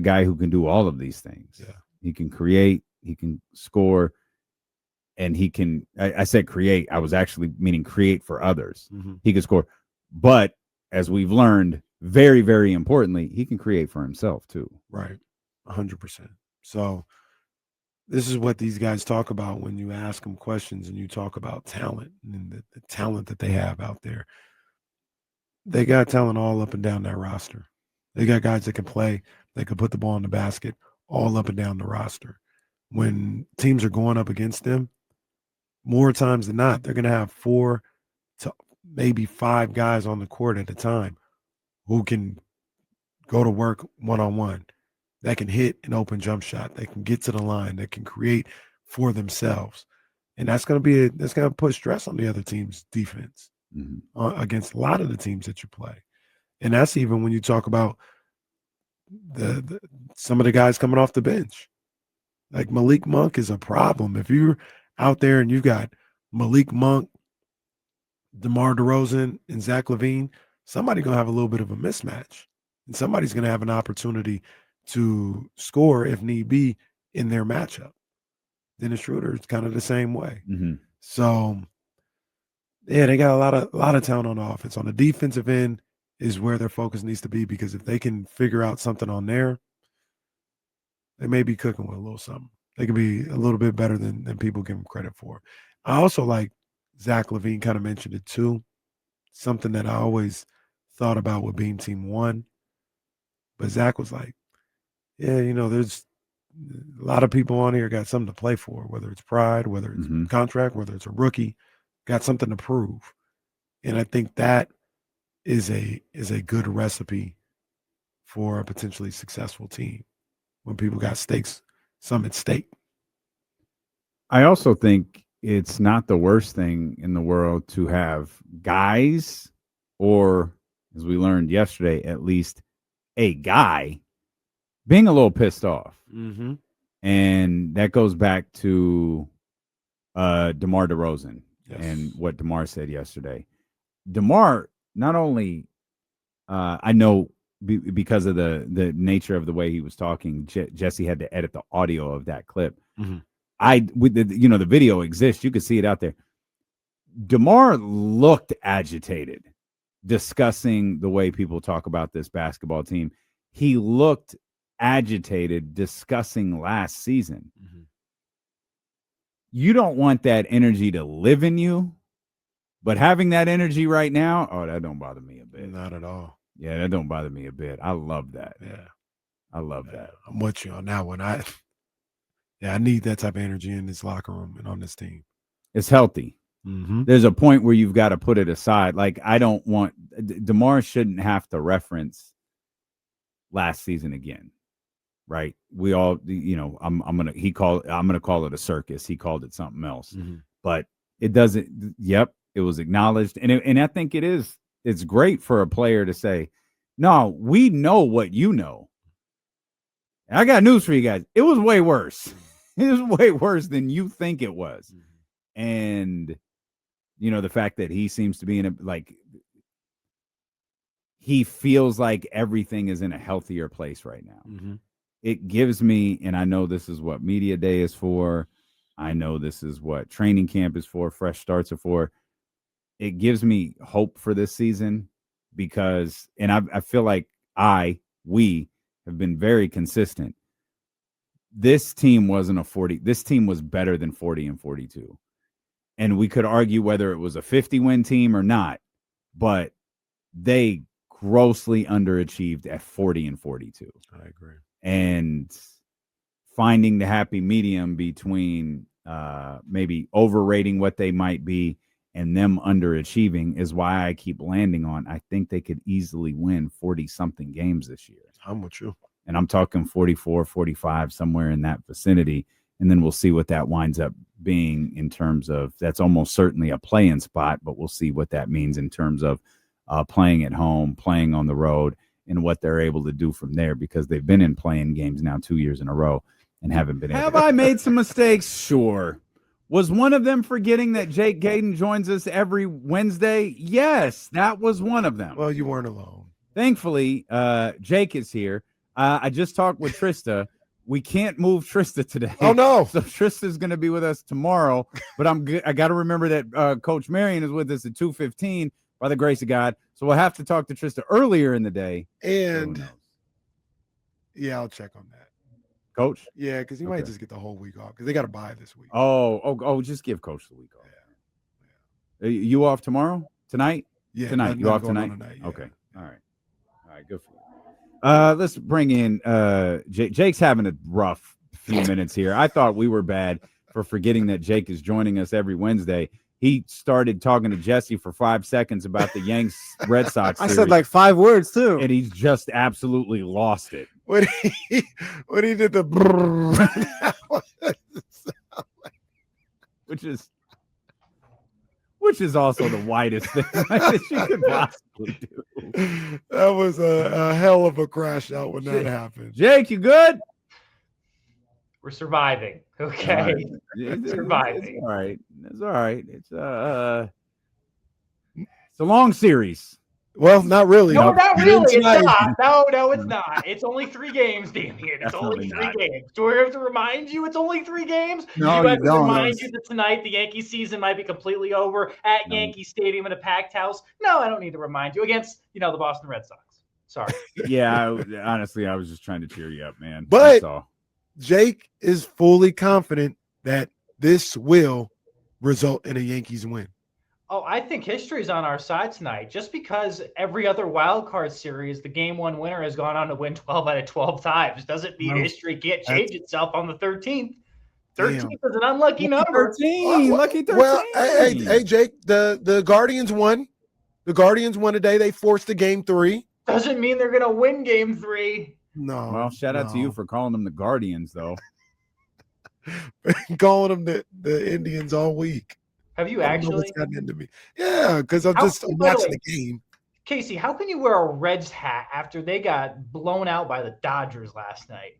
guy who can do all of these things. Yeah. He can create, he can score, and he can, I said create, I was actually meaning create for others. Mm-hmm. He can score. But as we've learned, very, very importantly, he can create for himself too. Right. 100%. So this is what these guys talk about when you ask them questions and you talk about talent and the talent that they have out there. They got talent all up and down that roster. They got guys that can play, they can put the ball in the basket all up and down the roster. When teams are going up against them, more times than not, they're going to have 4 to maybe 5 guys on the court at a time who can go to work one-on-one, that can hit an open jump shot, that can get to the line, that can create for themselves. And that's going to put stress on the other team's defense against a lot of the teams that you play. And that's even when you talk about some of the guys coming off the bench. Like Malik Monk is a problem. If you're out there and you've got Malik Monk, DeMar DeRozan, and Zach LaVine, somebody's going to have a little bit of a mismatch. And somebody's going to have an opportunity to score, if need be, in their matchup. Dennis Schroeder is kind of the same way. Mm-hmm. So, yeah, they got a lot of talent on the offense. On the defensive end is where their focus needs to be, because if they can figure out something on there, they may be cooking with a little something. They can be a little bit better than people give them credit for. I also like Zach LaVine kind of mentioned it too. Something that I always thought about with being Team 1. But Zach was like, yeah, there's a lot of people on here got something to play for, whether it's pride, whether it's contract, whether it's a rookie, got something to prove. And I think that is a good recipe for a potentially successful team when people got some at stake. I also think it's not the worst thing in the world to have guys, or as we learned yesterday, at least a guy being a little pissed off. Mm-hmm. And that goes back to DeMar DeRozan and what DeMar said yesterday. DeMar, not only I know because of the nature of the way he was talking, Jesse had to edit the audio of that clip. Mm-hmm. The video exists. You could see it out there. DeMar looked agitated discussing the way people talk about this basketball team. He looked agitated discussing last season. Mm-hmm. You don't want that energy to live in you, but having that energy right now, that don't bother me a bit. Not at all. Yeah, that don't bother me a bit. I love that. Yeah. I love that. I'm with you on that one. I need that type of energy in this locker room and on this team. It's healthy. Mm-hmm. There's a point where you've got to put it aside. Like, I don't want DeMar shouldn't have to reference last season again. Right. We all, I'm going to call it a circus. He called it something else, but it doesn't. Yep. It was acknowledged. And I think it's great for a player to say, no, we know what you know. And I got news for you guys. It was way worse. It was way worse than you think it was. And, the fact that he seems to be he feels like everything is in a healthier place right now. Mm-hmm. It gives me, and I know this is what media day is for. I know this is what training camp is for. Fresh starts are for. It gives me hope for this season because, and I feel like we have been very consistent. This team wasn't a 40. This team was better than 40 and 42. And we could argue whether it was a 50-win team or not, but they grossly underachieved at 40 and 42. I agree. And finding the happy medium between maybe overrating what they might be and them underachieving is why I keep landing on I think they could easily win 40-something games this year. I'm with you. And I'm talking 44, 45, somewhere in that vicinity. And then we'll see what that winds up being in terms of that's almost certainly a play-in spot, but we'll see what that means in terms of playing at home, playing on the road, and what they're able to do from there because they've been in playing games now 2 years in a row and haven't been able to. Have I made some mistakes? Sure. Was one of them forgetting that Jake Gayden joins us every Wednesday? Yes, that was one of them. Well, you weren't alone. Thankfully, Jake is here. I just talked with Trista. We can't move Trista today. Oh, no. So Trista's going to be with us tomorrow, but I got to remember that Coach Marion is with us at 2:15 by the grace of God. So we'll have to talk to Trista earlier in the day. And yeah, I'll check on that. Coach? Yeah, because he might just get the whole week off because they got to buy this week. Oh, just give Coach the week off. Yeah. You off tomorrow? Tonight? Yeah. Tonight. You off tonight? Yeah. Okay. All right. Good for you. Let's bring in Jake's having a rough few minutes here. I thought we were bad for forgetting that Jake is joining us every Wednesday. He started talking to Jesse for 5 seconds about the Yanks Red Sox series. I said like 5 words too. And he's just absolutely lost it. When he did the which which is also the whitest thing that you could possibly do. That was a hell of a crash out when that happened. Jake, you good? We're surviving. Okay. Surviving. It's all right. It's all right. It's a long series. Well, not really. No, not really. It's Tonight. not. No, it's not. It's only 3 games, Damian. It's only 3 games. Do I have to remind you it's only 3 games? No, Do I you have to don't. remind you that tonight the Yankee season might be completely over at Yankee Stadium in a packed house? No, I don't need to remind you against, the Boston Red Sox. Sorry. Yeah, honestly, I was just trying to cheer you up, man. But Jake is fully confident that this will result in a Yankees win. Oh, I think history's on our side tonight. Just because every other wild card series, the game 1 winner has gone on to win 12 out of 12 times doesn't mean history can't change itself on the 13th. 13th is an unlucky number. 13. Lucky 13. Well, hey, Jake, the Guardians won. The Guardians won today. They forced the game 3. Doesn't mean they're going to win game 3. No. Well, shout out to you for calling them the Guardians, though. Calling them the Indians all week. Have you actually? Gotten into me. Yeah, because I'm watching the game. Casey, how can you wear a Reds hat after they got blown out by the Dodgers last night?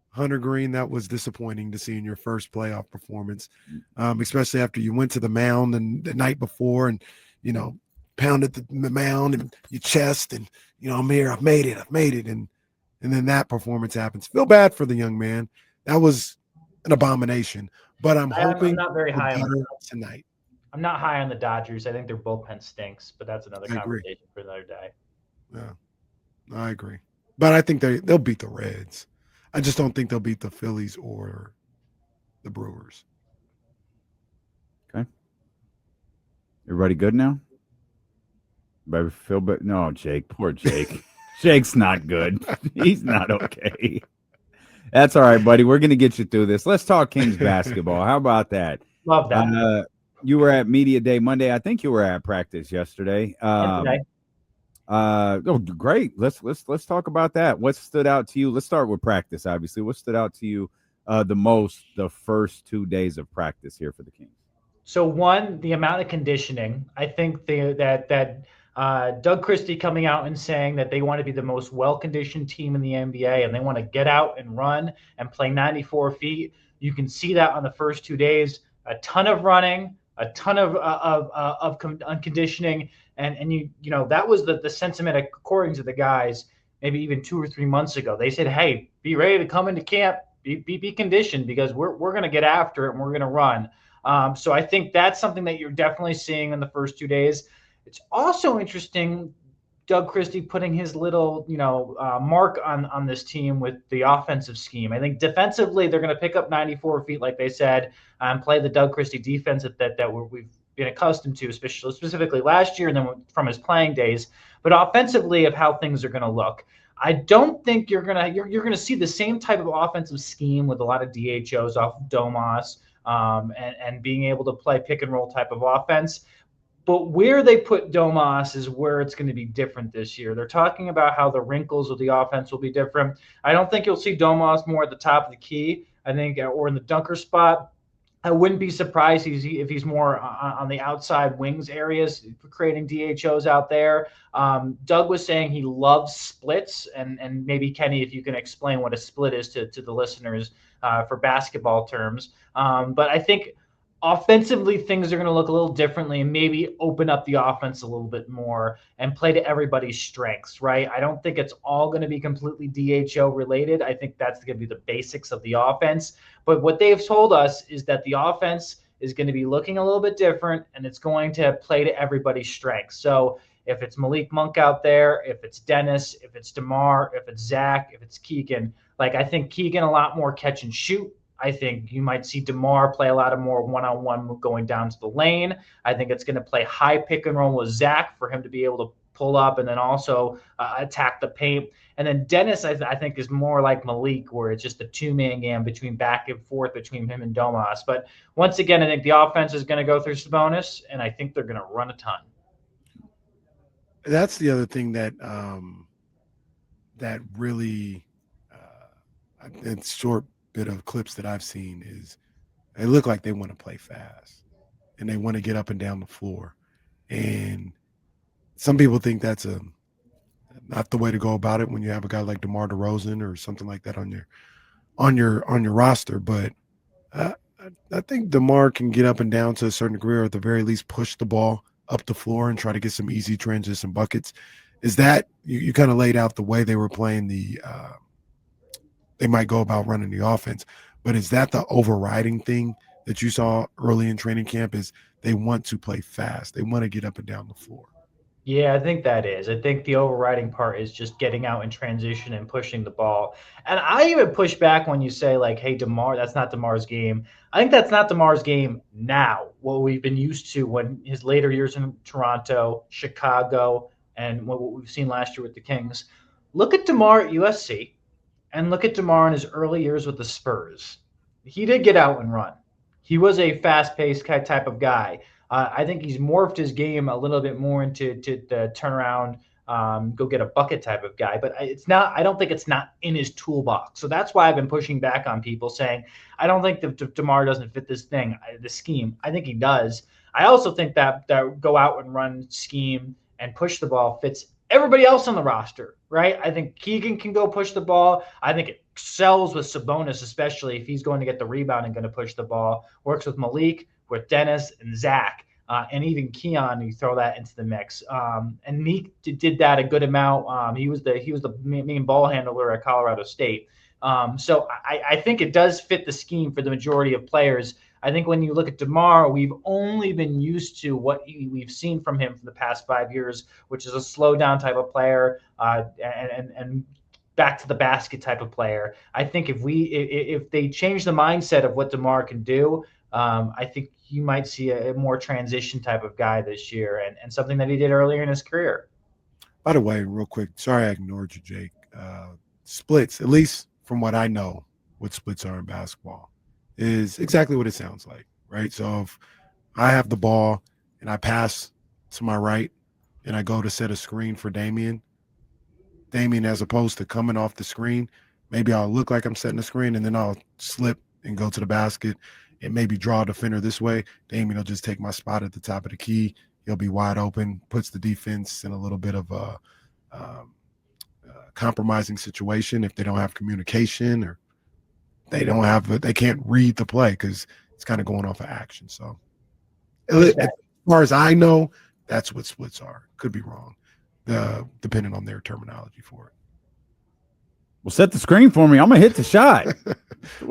Hunter Green, that was disappointing to see in your first playoff performance, especially after you went to the mound and the night before and, pounded the mound and your chest and, I'm here, I've made it. And then that performance happens. Feel bad for the young man. That was an abomination. But I'm hoping I'm not very high on tonight. I'm not high on the Dodgers. I think their bullpen stinks, but that's another conversation for another day. Yeah, I agree. But I think they'll beat the Reds. I just don't think they'll beat the Phillies or the Brewers. Okay. Everybody good now? Everybody feel better? No, Jake. Poor Jake. Jake's not good. He's not okay. That's all right, buddy. We're going to get you through this. Let's talk Kings basketball. How about that? Love that. You were at Media Day Monday. I think you were at practice yesterday. Great. Let's talk about that. What stood out to you? Let's start with practice, obviously. What stood out to you the most the first 2 days of practice here for the Kings? So one, the amount of conditioning. I think that Doug Christie coming out and saying that they want to be the most well-conditioned team in the NBA and they want to get out and run and play 94 feet. You can see that on the first 2 days. A ton of running, a ton of conditioning, and you know that was the sentiment according to the guys. Maybe even 2 or 3 months ago, they said, "Hey, be ready to come into camp, be conditioned because we're going to get after it and we're going to run." So I think that's something that you're definitely seeing in the first 2 days. It's also interesting, Doug Christie putting his little, mark on this team with the offensive scheme. I think defensively, they're going to pick up 94 feet, like they said, and play the Doug Christie defense that we've been accustomed to, specifically last year and then from his playing days. But offensively, of how things are going to look, I don't think you're going to see the same type of offensive scheme with a lot of DHOs off of Domas and being able to play pick and roll type of offense. But where they put Domas is where it's going to be different this year. They're talking about how the wrinkles of the offense will be different. I don't think you'll see Domas more at the top of the key, I think, or in the dunker spot. I wouldn't be surprised if he's more on the outside wings areas, creating DHOs out there. Doug was saying he loves splits, and maybe, Kenny, if you can explain what a split is to the listeners for basketball terms. But I think offensively, things are going to look a little differently and maybe open up the offense a little bit more and play to everybody's strengths, right? I don't think it's all going to be completely DHO related. I think that's going to be the basics of the offense. But what they've told us is that the offense is going to be looking a little bit different and it's going to play to everybody's strengths. So if it's Malik Monk out there, if it's Dennis, if it's DeMar, if it's Zach, if it's Keegan, I think Keegan a lot more catch and shoot. I think you might see DeMar play a lot of more one-on-one going down to the lane. I think it's going to play high pick and roll with Zach for him to be able to pull up and then also attack the paint. And then Dennis, I think, is more like Malik, where it's just a two-man game between back and forth between him and Domas. But once again, I think the offense is going to go through Sabonis, and I think they're going to run a ton. That's the other thing that really it's short bit of clips that I've seen is they look like they want to play fast. and they want to get up and down the floor. And some people think that's not the way to go about it when you have a guy like DeMar DeRozan or something like that on your roster. But I think DeMar can get up and down to a certain degree, or at the very least push the ball up the floor and try to get some easy transition buckets. Is that you kind of laid out the way they were playing they might go about running the offense, but is that the overriding thing that you saw early in training camp? Is they want to play fast, they want to get up and down the floor? Yeah, I think that is. I think the overriding part is just getting out in transition and pushing the ball. And I even push back when you say, like, hey, DeMar, that's not DeMar's game. I think that's not DeMar's game now, what we've been used to when his later years in Toronto, Chicago, and what we've seen last year with the Kings. Look at DeMar at USC and look at DeMar in his early years with the Spurs. He did get out and run. He was a fast-paced type of guy. I think he's morphed his game a little bit more into the turnaround, go get a bucket type of guy. But it's not. I don't think it's not in his toolbox. So that's why I've been pushing back on people saying I don't think that DeMar doesn't fit this the scheme. I think he does. I also think that go out and run scheme and push the ball fits everybody else on the roster, right? I think Keegan can go push the ball. I think it sells with Sabonis, especially if he's going to get the rebound and going to push the ball. Works with Malik, with Dennis and Zach, and even Keon. You throw that into the mix. And Meek did that a good amount. He was the main ball handler at Colorado State. So I think it does fit the scheme for the majority of players. I think when you look at DeMar, we've only been used to what we've seen from him for the past 5 years, which is a slow down type of player and back to the basket type of player. I think if they change the mindset of what DeMar can do, I think you might see a more transition type of guy this year and something that he did earlier in his career. By the way, real quick, sorry I ignored you, Jake. Splits, at least from what I know, what splits are in basketball, is exactly what it sounds like, right? So if I have the ball and I pass to my right and I go to set a screen for Damian, as opposed to coming off the screen, maybe I'll look like I'm setting a screen and then I'll slip and go to the basket and maybe draw a defender this way. Damian will just take my spot at the top of the key. He'll be wide open, puts the defense in a little bit of a compromising situation if they don't have communication or they can't read the play because it's kind of going off of action. So as far as I know, that's what splits are. Could be wrong, depending on their terminology for it. Well, set the screen for me. I'm gonna hit the shot.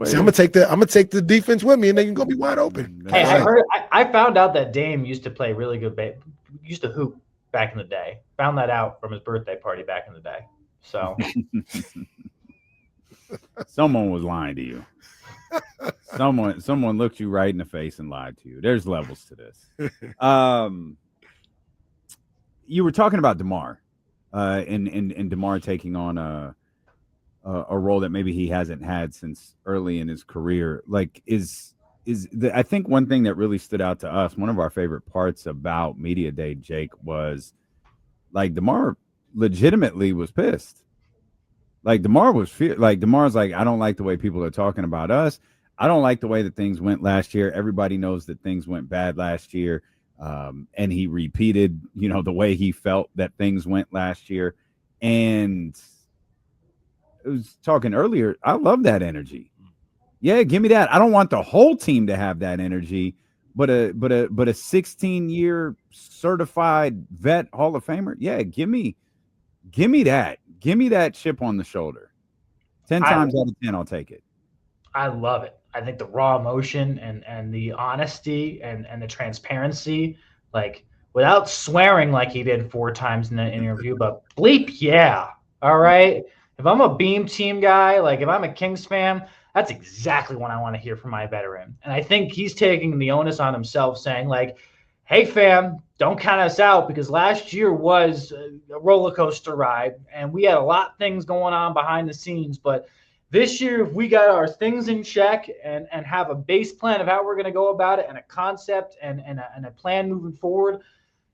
See, I'm gonna take the defense with me, and they can go be wide open. Hey, I found out that Dame used to play really good. Used to hoop back in the day. Found that out from his birthday party back in the day. So someone was lying to you. Someone looked you right in the face and lied to you. There's levels to this. You were talking about DeMar, and DeMar taking on a role that maybe he hasn't had since early in his career. Like I think one thing that really stood out to us, one of our favorite parts about Media Day, Jake, was like DeMar legitimately was pissed. Like DeMar's like, I don't like the way people are talking about us. I don't like the way that things went last year. Everybody knows that things went bad last year. And he repeated, the way he felt that things went last year. And I was talking earlier, I love that energy. Yeah, give me that. I don't want the whole team to have that energy, but a 16-year certified vet Hall of Famer. Yeah, give me that. Give me that chip on the shoulder. 10 times out of 10, I'll take it. I love it. I think the raw emotion and the honesty and the transparency, like without swearing like he did 4 times in the interview, but bleep, yeah. All right. If I'm a Beam team guy, like if I'm a Kings fan, that's exactly what I want to hear from my veteran. And I think he's taking the onus on himself, saying like, hey, fam, don't count us out, because last year was a roller coaster ride and we had a lot of things going on behind the scenes. But this year, if we got our things in check and have a base plan of how we're going to go about it and a concept and a plan moving forward,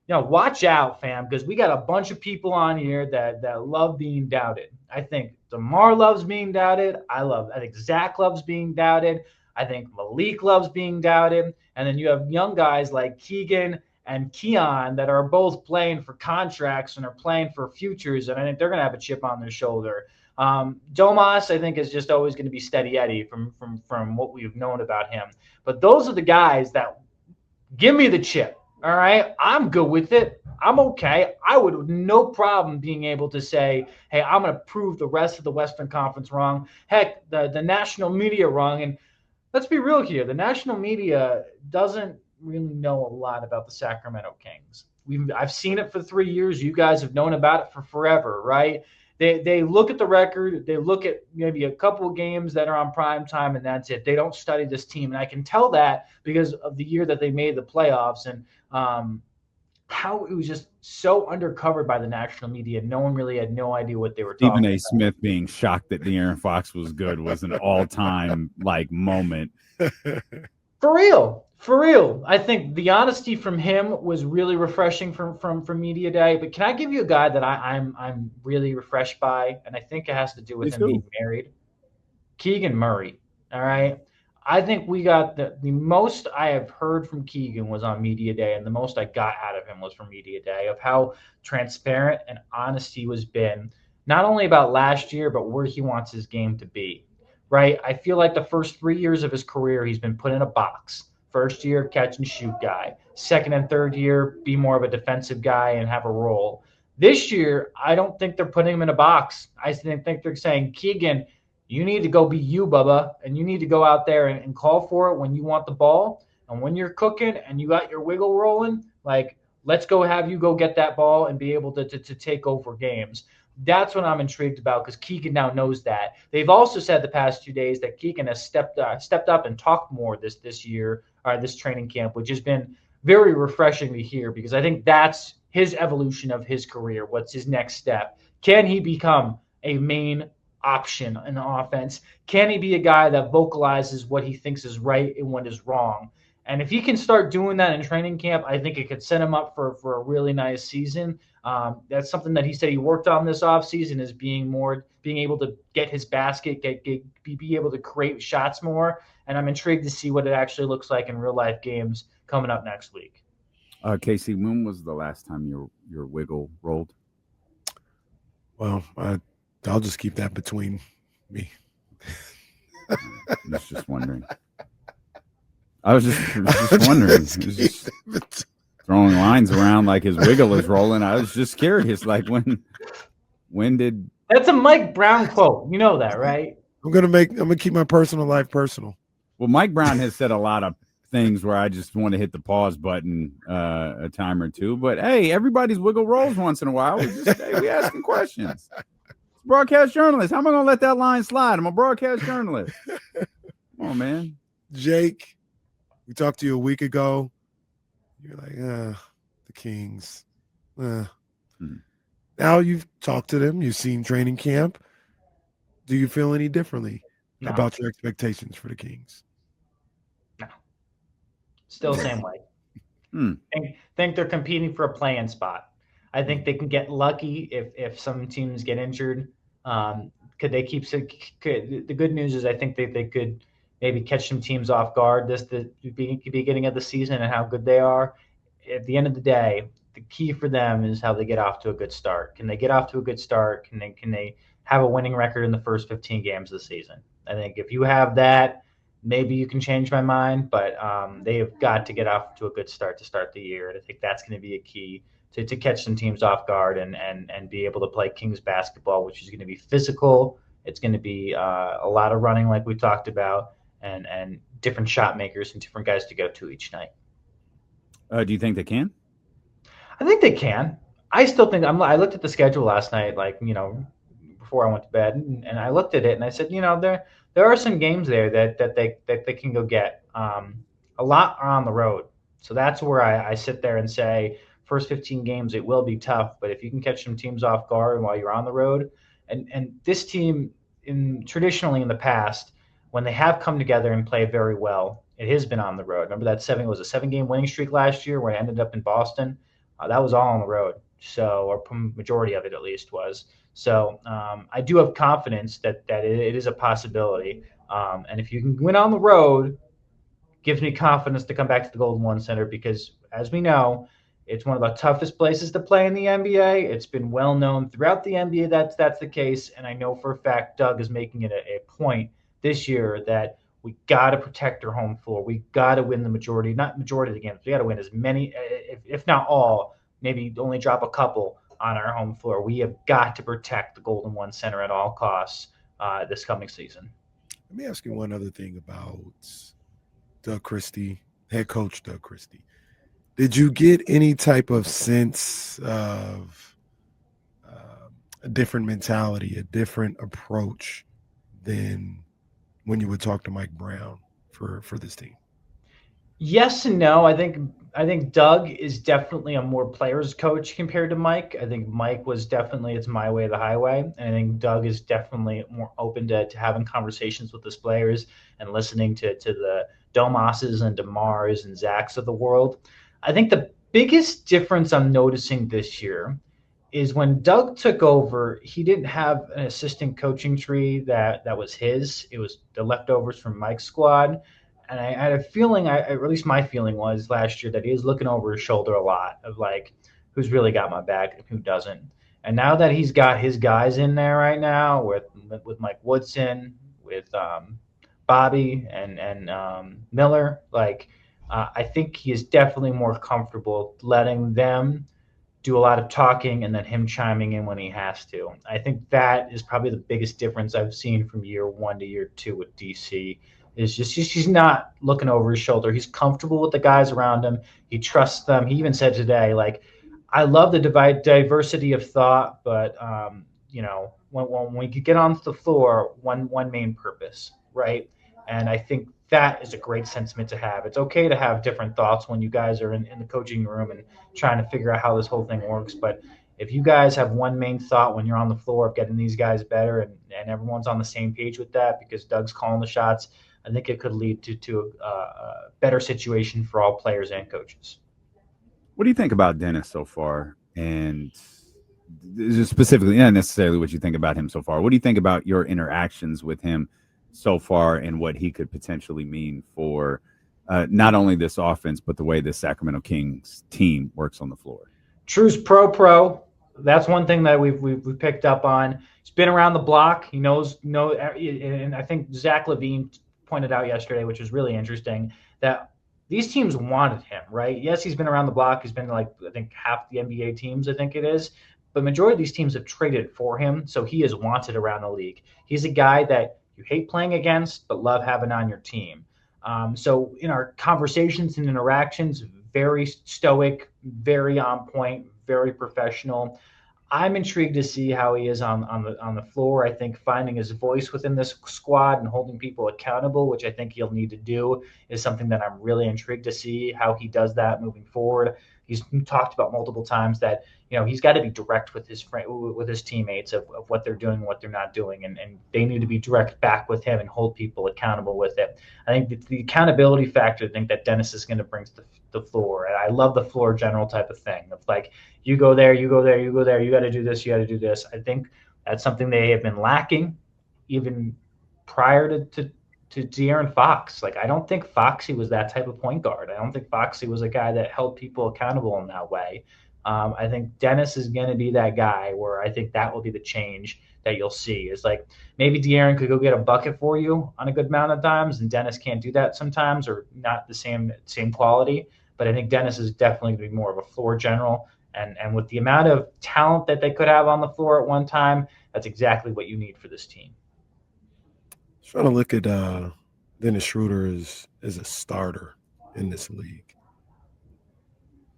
watch out, fam, because we got a bunch of people on here that love being doubted. I think DeMar loves being doubted. I think Zach loves being doubted. I think Malik loves being doubted. And then you have young guys like Keegan and Keon that are both playing for contracts and are playing for futures. And I think they're going to have a chip on their shoulder. Domas, I think, is just always going to be steady Eddie from what we've known about him. But those are the guys that give me the chip. All right, I'm good with it. I'm okay. I would have no problem being able to say, hey, I'm going to prove the rest of the Western Conference wrong. Heck, the national media wrong. And let's be real here. The national media doesn't really know a lot about the Sacramento Kings. I've seen it for 3 years. You guys have known about it for forever, right? They look at the record. They look at maybe a couple of games that are on prime time, and that's it. They don't study this team. And I can tell that because of the year that they made the playoffs and how it was just so undercovered by the national media. No one really had no idea what they were talking about. Stephen A. Smith being shocked that De'Aaron Fox was good was an all-time moment. For real. For real. I think the honesty from him was really refreshing from media day. But can I give you a guy that I'm really refreshed by? And I think it has to do with him being married. Keegan Murray. All right. I think we got the most I have heard from Keegan was on media day, and the most I got out of him was from media day of how transparent and honest he was been, not only about last year, but where he wants his game to be. Right. I feel like the first 3 years of his career, he's been put in a box. First year, catch and shoot guy. Second and third year, be more of a defensive guy and have a role. This year, I don't think they're putting him in a box. I think they're saying, Keegan, you need to go be you, Bubba, and you need to go out there and call for it when you want the ball. And when you're cooking and you got your wiggle rolling, like, let's go have you go get that ball and be able to take over games. That's what I'm intrigued about because Keegan now knows that. They've also said the past 2 days that Keegan has stepped up and talked more this year, or this training camp, which has been very refreshing to hear because I think that's his evolution of his career. What's his next step? Can he become a main option in the offense? Can he be a guy that vocalizes what he thinks is right and what is wrong? And if he can start doing that in training camp, I think it could set him up for a really nice season. That's something that he said he worked on this offseason is being able to get his basket, be able to create shots more. And I'm intrigued to see what it actually looks like in real life games coming up next week. Casey, when was the last time your wiggle rolled? Well, I'll just keep that between me. I was just wondering. I was just wondering. Just throwing lines around like his wiggle is rolling. I was just curious, like when did? That's a Mike Brown quote. You know that, right? I'm gonna keep my personal life personal. Well, Mike Brown has said a lot of things where I just want to hit the pause button a time or two. But hey, everybody's wiggle rolls once in a while. We asking questions. Broadcast journalist. How am I gonna let that line slide? I'm a broadcast journalist. Come on, man. Jake, we talked to you a week ago. You're like, the Kings. Now you've talked to them. You've seen training camp. Do you feel any differently about your expectations for the Kings? No. Still the same way. Think they're competing for a play-in spot. I think they can get lucky if some teams get injured. Could they keep? The good news is I think they could maybe catch some teams off guard the beginning of the season and how good they are. At the end of the day, the key for them is how they get off to a good start. Can they get off to a good start? Can they have a winning record in the first 15 games of the season? I think if you have that, maybe you can change my mind, but they have got to get off to a good start to start the year. And I think that's going to be a key to catch some teams off guard and be able to play Kings basketball, which is going to be physical. It's going to be a lot of running like we talked about and different shot makers and different guys to go to each night. Do you think they can? I think they can. I still think I looked at the schedule last night, before I went to bed, and I looked at it and I said, there are some games there that they can go get. A lot are on the road, so that's where I sit there and say, first 15 games it will be tough, but if you can catch some teams off guard while you're on the road, and this team traditionally in the past, when they have come together and played very well, it has been on the road. Remember that 7-game winning streak last year where it ended up in Boston? That was all on the road. So, or majority of it at least was. So I do have confidence that it is a possibility. And if you can win on the road, gives me confidence to come back to the Golden One Center because, as we know, it's one of the toughest places to play in the NBA. It's been well known throughout the NBA that's the case, and I know for a fact Doug is making it a point this year that we got to protect our home floor. We got to win the not majority of the games. We got to win as many, if not all, maybe only drop a couple on our home floor. We have got to protect the Golden One Center at all costs this coming season. Let me ask you one other thing about Doug Christie, head coach Doug Christie. Did you get any type of sense of a different mentality, a different approach than when you would talk to Mike Brown for this team? Yes and no. I think Doug is definitely a more players coach compared to Mike. I think Mike was definitely it's my way or the highway. And I think Doug is definitely more open to having conversations with his players and listening to the Domoses and DeMars and Zachs of the world. I think the biggest difference I'm noticing this year is when Doug took over, he didn't have an assistant coaching tree that was his. It was the leftovers from Mike's squad. And I had a feeling, at least my feeling was last year, that he was looking over his shoulder a lot of like, who's really got my back and who doesn't. And now that he's got his guys in there right now with Mike Woodson, with Bobby and Miller, I think he is definitely more comfortable letting them do a lot of talking and then him chiming in when he has to. I think that is probably the biggest difference I've seen from year 1 to year 2 with DC. Is just he's not looking over his shoulder. He's comfortable with the guys around him. He trusts them. He even said today, I love the diversity of thought, but when we get onto the floor, one main purpose, right? And I think that is a great sentiment to have. It's okay to have different thoughts when you guys are in the coaching room and trying to figure out how this whole thing works. But if you guys have one main thought when you're on the floor of getting these guys better and everyone's on the same page with that because Doug's calling the shots, I think it could lead to a better situation for all players and coaches. What do you think about Dennis so far? And specifically, not necessarily what you think about him so far. What do you think about your interactions with him so far and what he could potentially mean for not only this offense, but the way the Sacramento Kings team works on the floor? True's pro. That's one thing that we've picked up on. He's been around the block. He knows, and I think Zach LaVine pointed out yesterday, which was really interesting, that these teams wanted him, right? Yes, he's been around the block. He's been I think half the NBA teams, I think it is. But majority of these teams have traded for him, so he is wanted around the league. He's a guy that you hate playing against, but love having on your team. So in our conversations and interactions, very stoic, very on point, very professional. I'm intrigued to see how he is on the floor. I think finding his voice within this squad and holding people accountable, which I think he'll need to do, is something that I'm really intrigued to see how he does that moving forward. He's talked about multiple times that he's got to be direct with his teammates of what they're doing, what they're not doing, and they need to be direct back with him and hold people accountable with it. I think the accountability factor, I think that Dennis is going to bring to the floor, and I love the floor general type of thing. It's like you go there, you go there, you go there. You got to do this, you got to do this. I think that's something they have been lacking even prior to De'Aaron Fox. I don't think Foxy was that type of point guard. I don't think Foxy was a guy that held people accountable in that way. I think Dennis is going to be that guy where I think that will be the change that you'll see. Is maybe De'Aaron could go get a bucket for you on a good amount of times, and Dennis can't do that sometimes, or not the same quality. But I think Dennis is definitely going to be more of a floor general. And with the amount of talent that they could have on the floor at one time, that's exactly what you need for this team. Trying to look at Dennis Schroeder as a starter in this league.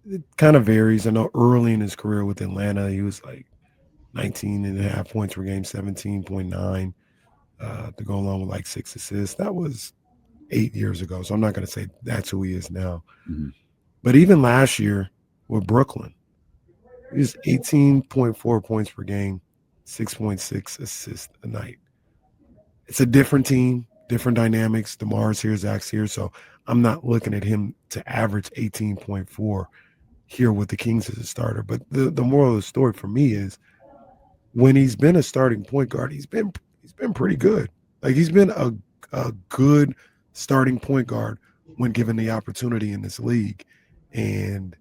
It kind of varies. I know early in his career with Atlanta, he was 19.5 points per game, 17.9 to go along with 6 assists. That was 8 years ago, so I'm not going to say that's who he is now. Mm-hmm. But even last year with Brooklyn, he was 18.4 points per game, 6.6 assists a night. It's a different team, different dynamics. DeMar's here, Zach's here, so I'm not looking at him to average 18.4 here with the Kings as a starter. But the moral of the story for me is when he's been a starting point guard, he's been pretty good. He's been a good starting point guard when given the opportunity in this league. And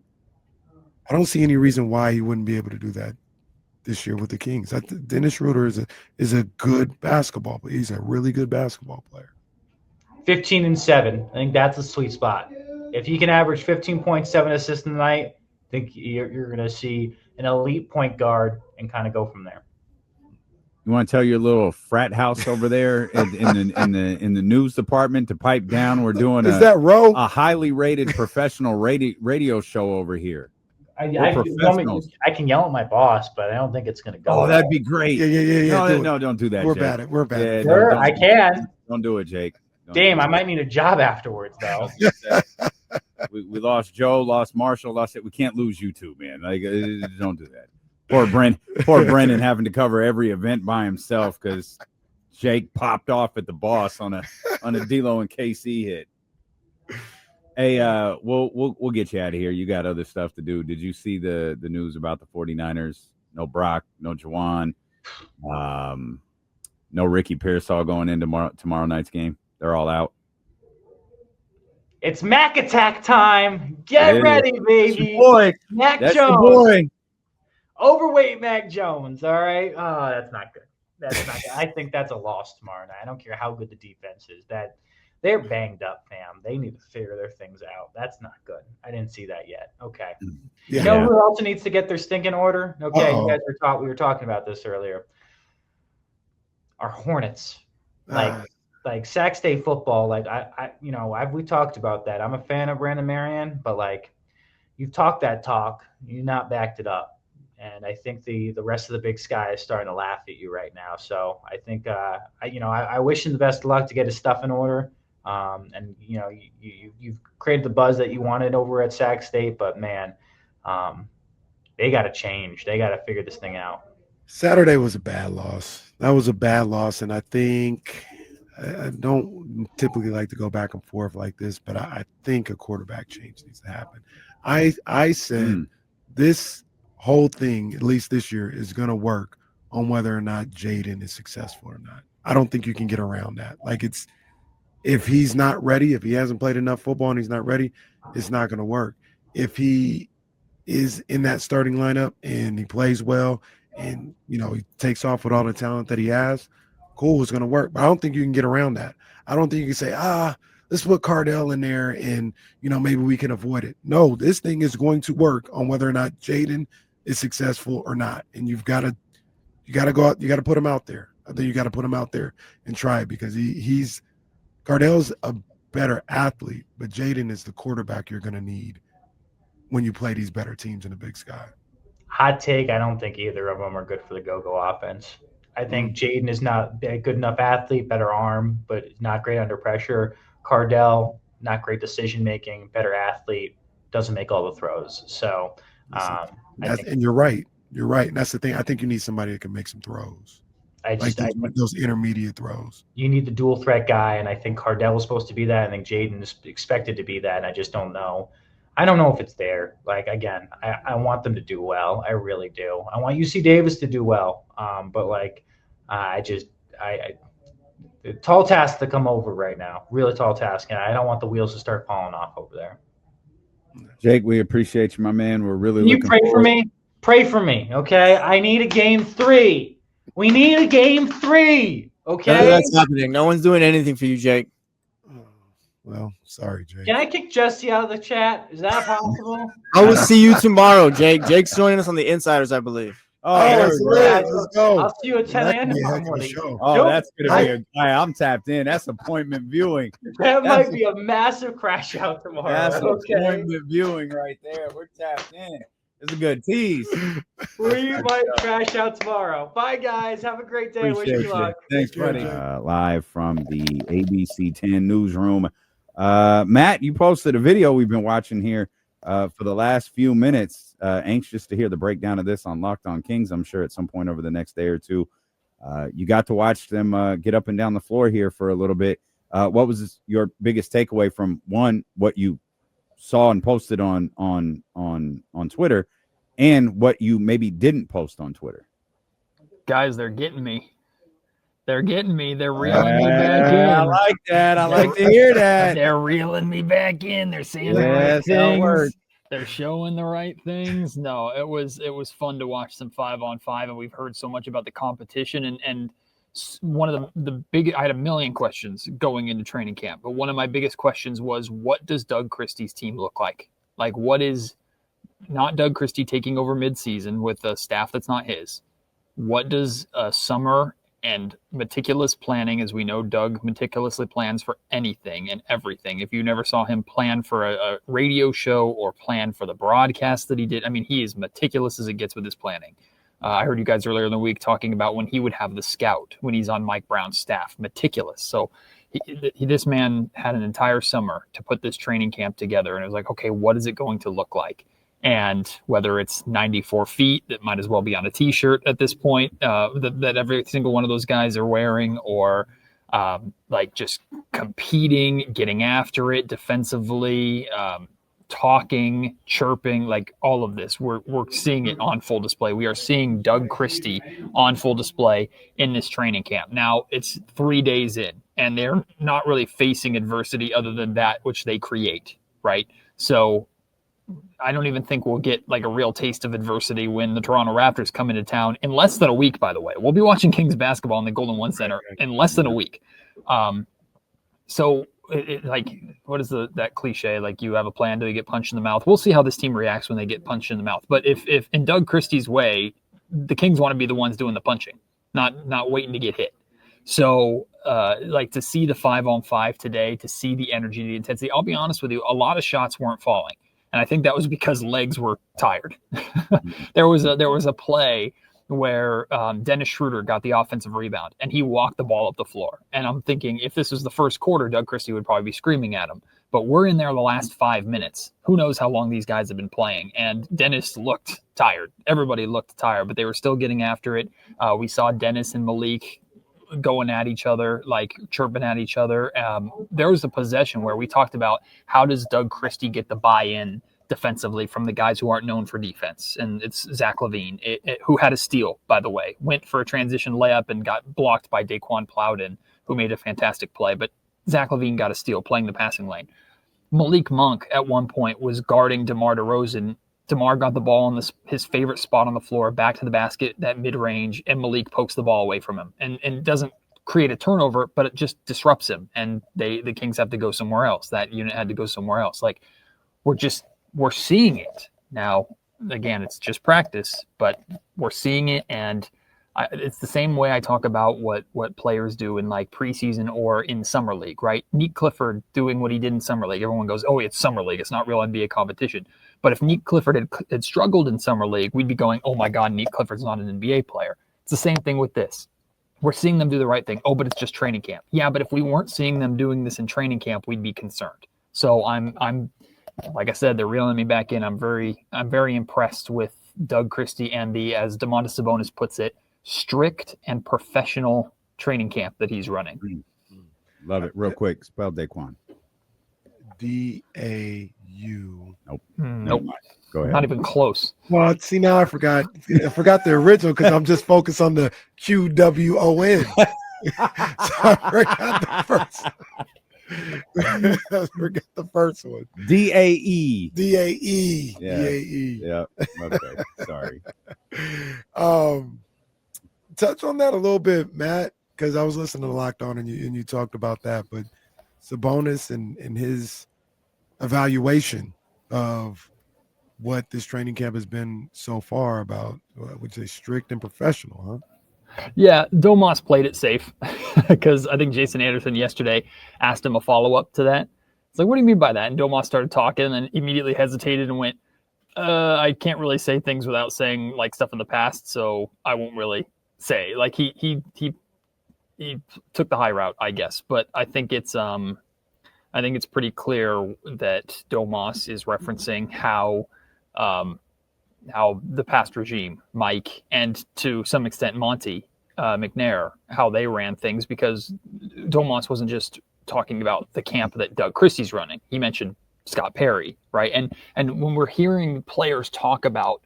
I don't see any reason why he wouldn't be able to do that this year with the Kings. Dennis Schroeder is a good basketball player. He's a really good basketball player. 15-7. I think that's a sweet spot. If he can average 15.7 assists a night, I think you're going to see an elite point guard and kind of go from there. You want to tell your little frat house over there in the news department to pipe down? We're doing a highly rated professional radio show over here. I can yell at my boss, but I don't think it's going to go. Oh, that'd be great. Yeah. No, don't do that. We're Jake. bad. We're bad. Yeah, sure, I can. Don't do it, Jake. Damn, I might need a job afterwards, though. we lost Joe, lost Marshall, lost it. We can't lose you two, man. Like, don't do that. Poor Brennan having to cover every event by himself because Jake popped off at the boss on a D-Lo and KC hit. Hey, we'll get you out of here. You got other stuff to do. Did you see the news about the 49ers? No Brock, no Juwan, no Ricky Pearsall going into tomorrow night's game. They're all out. It's Mac Attack time. Get ready, baby. Boy, Mac that's Jones. Boy. Overweight Mac Jones. All right. Oh, that's not good. That's not good. I think that's a loss tomorrow night. I don't care how good the defense is. They're banged up, fam. They need to figure their things out. That's not good. I didn't see that yet. Okay. Yeah. You know who else needs to get their stinking order? Okay, Uh-oh. you guys we were talking about this earlier. Our Hornets. Like Sac State football, like we talked about that. I'm a fan of Brandon Marion, but like you've talked that talk, you've not backed it up. And I think the rest of the Big Sky is starting to laugh at you right now. So I think I wish him the best of luck to get his stuff in order. And you've created the buzz that you wanted over at Sac State, but man, they got to change. They got to figure this thing out. Saturday was a bad loss. That was a bad loss, and I think I don't typically like to go back and forth like this, but I think a quarterback change needs to happen. I said this whole thing, at least this year, is going to work on whether or not Jaden is successful or not. I don't think you can get around that. Like if he's not ready, if he hasn't played enough football and he's not ready, it's not going to work. If he is in that starting lineup and he plays well and, he takes off with all the talent that he has, cool, it's going to work. But I don't think you can get around that. I don't think you can say, let's put Cardell in there and, maybe we can avoid it. No, this thing is going to work on whether or not Jaden is successful or not. And you got to go out, you got to put him out there. I think you got to put him out there and try it because Cardell's a better athlete, but Jaden is the quarterback you're going to need when you play these better teams in the Big Sky. Hot take, I don't think either of them are good for the go-go offense. I think Jaden is not a good enough athlete, better arm, but not great under pressure. Cardell, not great decision-making, better athlete, doesn't make all the throws. So, and you're right. You're right. And that's the thing. I think you need somebody that can make some throws. Those intermediate throws. You need the dual threat guy, and I think Cardell is supposed to be that. I think Jaden is expected to be that, and I just don't know. I don't know if it's there. Like, again, I want them to do well. I really do. I want UC Davis to do well. But tall task to come over right now. Really tall task, and I don't want the wheels to start falling off over there. Jake, we appreciate you, my man. We're really looking forward. Pray for me? Pray for me, okay? I need a game 3. We need a game 3, okay? That's happening. No one's doing anything for you, Jake. Well, sorry, Jake. Can I kick Jesse out of the chat? Is that possible? I will see you tomorrow, Jake. Jake's joining us on the Insiders, I believe. Let's go. I'll see you at 10 a.m. tomorrow morning. That's going to be I'm tapped in. That's appointment viewing. That might be a massive crash out tomorrow. That's appointment viewing right there. We're tapped in. It's a good tease. We might crash out tomorrow. Bye, guys. Have a great day. Wish you luck. Thanks, buddy. Live from the ABC 10 newsroom. Matt, you posted a video we've been watching here for the last few minutes. Anxious to hear the breakdown of this on Locked On Kings. I'm sure at some point over the next day or two. You got to watch them get up and down the floor here for a little bit. What was your biggest takeaway from what you saw and posted on Twitter, and what you maybe didn't post on Twitter? Guys, they're getting me. They're getting me. They're reeling me back in. I like that. I like to hear that. They're reeling me back in. They're saying the Yes, right how it things. works. They're showing the right things. No, it was fun to watch some 5-on-5, and we've heard so much about the competition. And one of the big, I had a million questions going into training camp, but one of my biggest questions was, what does Doug Christie's team look like? Like, what is not Doug Christie taking over midseason with a staff that's not his? What does summer and meticulous planning, as we know, Doug meticulously plans for anything and everything. If you never saw him plan for a radio show or plan for the broadcast that he did, I mean, he is meticulous as it gets with his planning. I heard you guys earlier in the week talking about when he would have the scout, when he's on Mike Brown's staff, meticulous. So this man had an entire summer to put this training camp together. And it was like, okay, what is it going to look like? And whether it's 94 feet, that might as well be on a T-shirt at this point, that every single one of those guys are wearing, or like just competing, getting after it defensively, talking, chirping, like all of this. We're seeing it on full display. We are seeing Doug Christie on full display in this training camp. Now, it's 3 days in, and they're not really facing adversity other than that which they create, right? So I don't even think we'll get like a real taste of adversity when the Toronto Raptors come into town in less than a week, by the way. We'll be watching Kings basketball in the Golden One Center in less than a week. So like, what is that cliche? Like, you have a plan till you get punched in the mouth. We'll see how this team reacts when they get punched in the mouth. But if in Doug Christie's way, the Kings want to be the ones doing the punching, not waiting to get hit. So like, to see the 5-on-5 today, to see the energy, the intensity, I'll be honest with you, a lot of shots weren't falling. And I think that was because legs were tired. There was a play where Dennis Schroeder got the offensive rebound and he walked the ball up the floor. And I'm thinking, if this was the first quarter, Doug Christie would probably be screaming at him. But we're in there the last 5 minutes. Who knows how long these guys have been playing? And Dennis looked tired. Everybody looked tired, but they were still getting after it. We saw Dennis and Malik going at each other, like chirping at each other. There was a possession where we talked about, how does Doug Christie get the buy-in defensively from the guys who aren't known for defense? And it's Zach LaVine, who had a steal, by the way, went for a transition layup and got blocked by Daquan Plowden, who made a fantastic play. But Zach LaVine got a steal playing the passing lane. Malik Monk at one point was guarding DeMar DeRozan. DeMar got the ball on his favorite spot on the floor, back to the basket, that mid-range, and Malik pokes the ball away from him. And doesn't create a turnover, but it just disrupts him. And the Kings have to go somewhere else. That unit had to go somewhere else. Like, we're seeing it. Now, again, it's just practice, but we're seeing it. And it's the same way I talk about what players do in like preseason or in summer league, right? Nick Clifford doing what he did in summer league. Everyone goes, oh, it's summer league. It's not real NBA competition. But if Nick Clifford had struggled in summer league, we'd be going, oh my God, Nick Clifford's not an NBA player. It's the same thing with this. We're seeing them do the right thing. Oh, but it's just training camp. Yeah, but if we weren't seeing them doing this in training camp, we'd be concerned. So I'm like I said, they're reeling me back in. I'm very impressed with Doug Christie and the, as Domantas Sabonis puts it, strict and professional training camp that he's running. Love it. Real quick, spell Daquan. D-A-U. Nope. Nope. Go ahead. Not even close. Well, see, now I forgot the original because I'm just focused on the QWON. So I forgot the first. I forgot the first one. D-A-E. D-A-E. Yeah. D-A-E. Yeah. Okay. Sorry. Touch on that a little bit, Matt, because I was listening to Locked On and you talked about that, but Sabonis and his evaluation of what this training camp has been so far about, I would say, strict and professional, huh? Yeah, Domas played it safe because I think Jason Anderson yesterday asked him a follow-up to that. It's like, what do you mean by that? And Domas started talking and then immediately hesitated and went, I can't really say things without saying like stuff in the past, so I won't really say. Like he took the high route, I guess. But I think it's pretty clear that Domas is referencing how the past regime, Mike, and to some extent Monty McNair, how they ran things, because Domas wasn't just talking about the camp that Doug Christie's running. He mentioned Scott Perry, right? And when we're hearing players talk about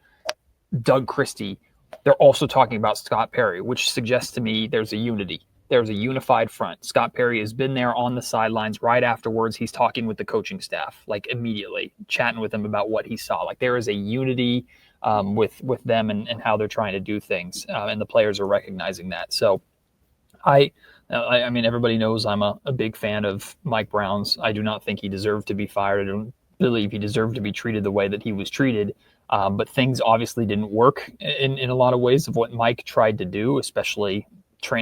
Doug Christie, they're also talking about Scott Perry, which suggests to me there's a unity. there's a unified front. Scott Perry has been there on the sidelines right afterwards. He's talking with the coaching staff, like immediately, chatting with them about what he saw. Like there is a unity with them and how they're trying to do things, and the players are recognizing that. So I mean, everybody knows I'm a big fan of Mike Brown's. I do not think he deserved to be fired. I don't believe he deserved to be treated the way that he was treated. But things obviously didn't work in a lot of ways of what Mike tried to do, especially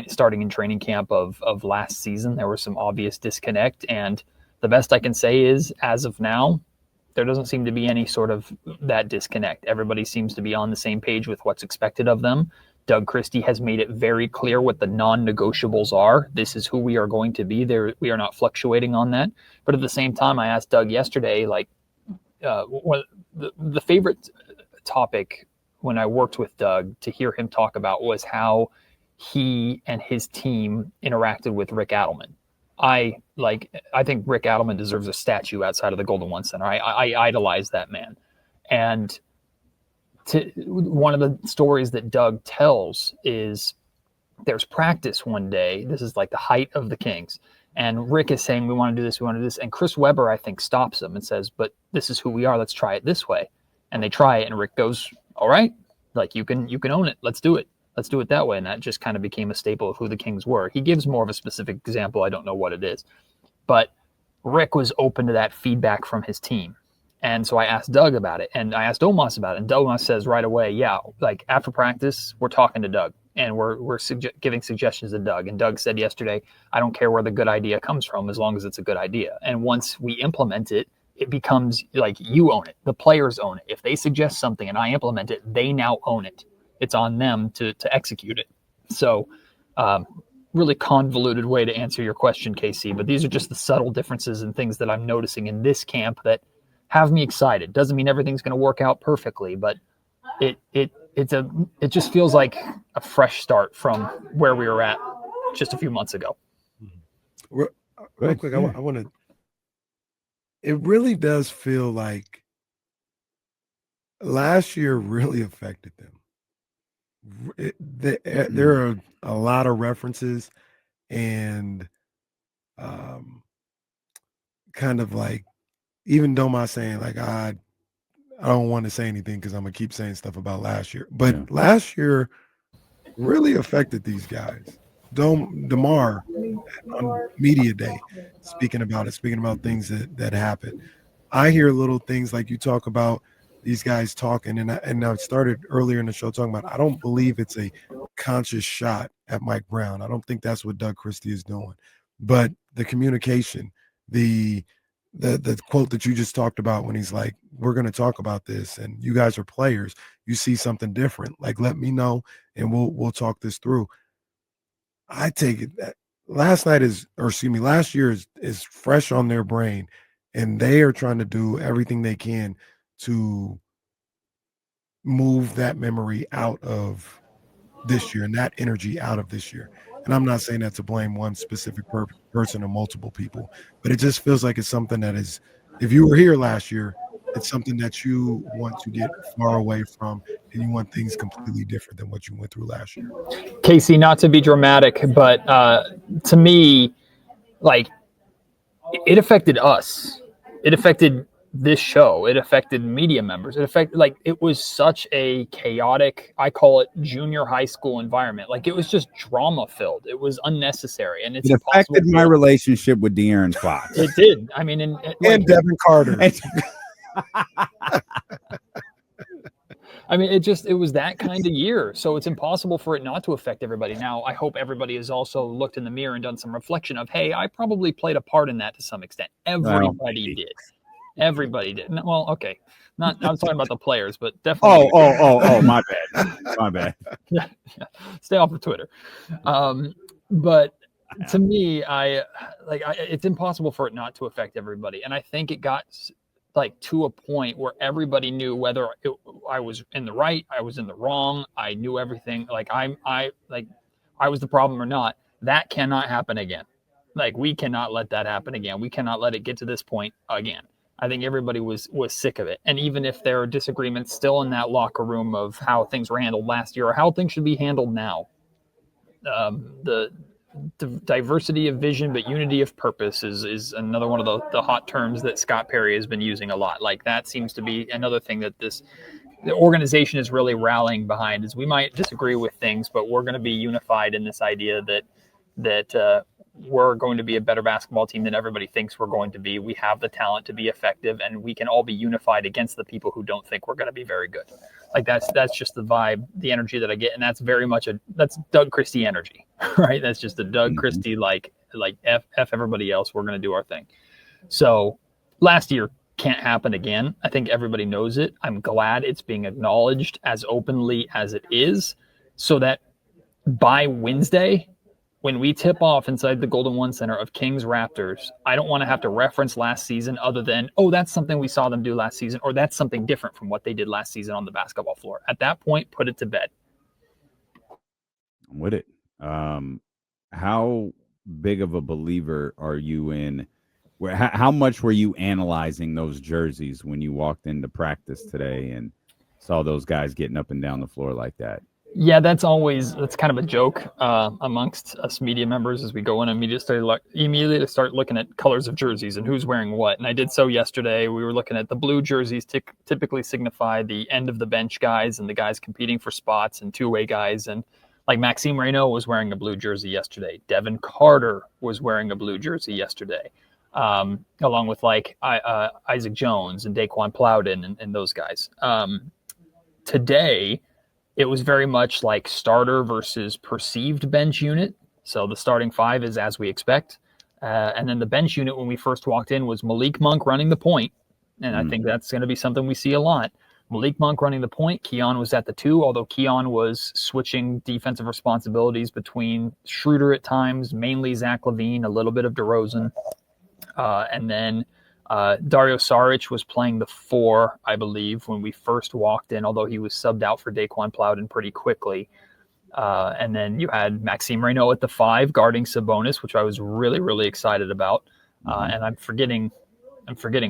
starting in training camp of last season. There was some obvious disconnect. And the best I can say is, as of now, there doesn't seem to be any sort of that disconnect. Everybody seems to be on the same page with what's expected of them. Doug Christie has made it very clear what the non-negotiables are. This is who we are going to be. We are not fluctuating on that. But at the same time, I asked Doug yesterday, like, what the favorite topic when I worked with Doug to hear him talk about was how he and his team interacted with Rick Adelman. I think Rick Adelman deserves a statue outside of the Golden One Center. I idolize that man. And one of the stories that Doug tells is there's practice one day. This is like the height of the Kings. And Rick is saying, we want to do this, we want to do this. And Chris Webber, I think, stops him and says, but this is who we are. Let's try it this way. And they try it. And Rick goes, all right, like you can own it. Let's do it. Let's do it that way. And that just kind of became a staple of who the Kings were. He gives more of a specific example. I don't know what it is. But Rick was open to that feedback from his team. And so I asked Doug about it. And I asked Omas about it. And Omas says right away, yeah, like after practice, we're talking to Doug. And we're giving suggestions to Doug. And Doug said yesterday, I don't care where the good idea comes from as long as it's a good idea. And once we implement it, it becomes like you own it. The players own it. If they suggest something and I implement it, they now own it. It's on them to execute it. So really convoluted way to answer your question, KC. But these are just the subtle differences and things that I'm noticing in this camp that have me excited. Doesn't mean everything's going to work out perfectly, but it just feels like a fresh start from where we were at just a few months ago. Real quick, I want to. It really does feel like last year really affected them. There are a lot of references and kind of like even Doma saying like I don't want to say anything because I'm gonna keep saying stuff about last year, but last year really affected these guys. DeMar on media day speaking about things that happened. I hear little things like you talk about these guys talking, and I started earlier in the show talking about I don't believe it's a conscious shot at Mike Brown. I don't think that's what Doug Christie is doing, but the communication, the quote that you just talked about when he's like, we're going to talk about this and you guys are players, you see something different, like let me know and we'll talk this through. I take it that last year is fresh on their brain and they are trying to do everything they can to move that memory out of this year and that energy out of this year. And I'm not saying that to blame one specific person or multiple people, but it just feels like it's something that is, if you were here last year, it's something that you want to get far away from and you want things completely different than what you went through last year. Casey, not to be dramatic, but to me, like it affected us. It affected this show. It affected media members. It was such a chaotic, I call it junior high school environment. Like it was just drama filled. It was unnecessary. And it affected my relationship with De'Aaron Fox. It did. I mean, and Devin Carter. I mean, it was that kind of year. So it's impossible for it not to affect everybody. Now, I hope everybody has also looked in the mirror and done some reflection of, hey, I probably played a part in that to some extent. Everybody did. Everybody did. Well, okay. I was talking about the players, but definitely. Oh, my bad. My bad. Yeah. Stay off of Twitter. But to me, it's impossible for it not to affect everybody. And I think it got like to a point where everybody knew whether I was in the right, I was in the wrong. I knew everything. Like I was the problem or not. That cannot happen again. Like we cannot let that happen again. We cannot let it get to this point again. I think everybody was sick of it. And even if there are disagreements still in that locker room of how things were handled last year or how things should be handled now, diversity of vision, but unity of purpose is another one of the hot terms that Scott Perry has been using a lot. Like that seems to be another thing that the organization is really rallying behind. Is we might disagree with things, but we're going to be unified in this idea that we're going to be a better basketball team than everybody thinks we're going to be. We have the talent to be effective, and we can all be unified against the people who don't think we're going to be very good. Like that's just the vibe, the energy that I get, and that's very much that's Doug Christie energy, right? That's just a Doug Christie like F everybody else. We're going to do our thing. So last year can't happen again. I think everybody knows it. I'm glad it's being acknowledged as openly as it is, so that by Wednesday, when we tip off inside the Golden One Center of Kings Raptors, I don't want to have to reference last season other than, oh, that's something we saw them do last season, or that's something different from what they did last season on the basketball floor. At that point, put it to bed. I'm with it. How big of a believer are you in? How much were you analyzing those jerseys when you walked into practice today and saw those guys getting up and down the floor like that? Yeah, that's kind of a joke amongst us media members as we go in and immediately start looking at colors of jerseys and who's wearing what. And I did so yesterday. We were looking at the blue jerseys typically signify the end of the bench guys and the guys competing for spots and two-way guys. And like Maxime Reynaud was wearing a blue jersey yesterday. Devin Carter was wearing a blue jersey yesterday, along with like Isaac Jones and Daquan Plowden and those guys. Today, it was very much like starter versus perceived bench unit. So the starting five is as we expect. And then the bench unit when we first walked in was Malik Monk running the point. And I think that's going to be something we see a lot. Malik Monk running the point. Keon was at the two, although Keon was switching defensive responsibilities between Schroeder at times, mainly Zach LaVine, a little bit of DeRozan. And then Dario Saric was playing the four, I believe, when we first walked in, although he was subbed out for Daquan Plowden pretty quickly. And then you had Maxime Reynaud at the five guarding Sabonis, which I was really, really excited about. And I'm forgetting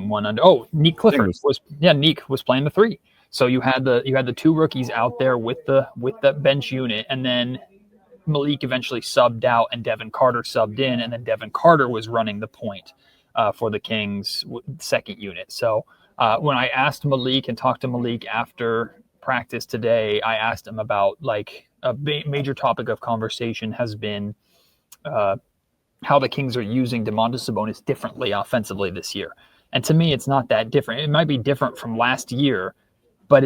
one under. Oh, Neek Clifford Neek was playing the three. So you had the two rookies out there with the bench unit, and then Malik eventually subbed out and Devin Carter subbed in, and then Devin Carter was running the point for the Kings second unit. So when I asked Malik and talked to Malik after practice today, I asked him about like a major topic of conversation has been how the Kings are using Domantas Sabonis differently offensively this year. And to me, it's not that different. It might be different from last year, but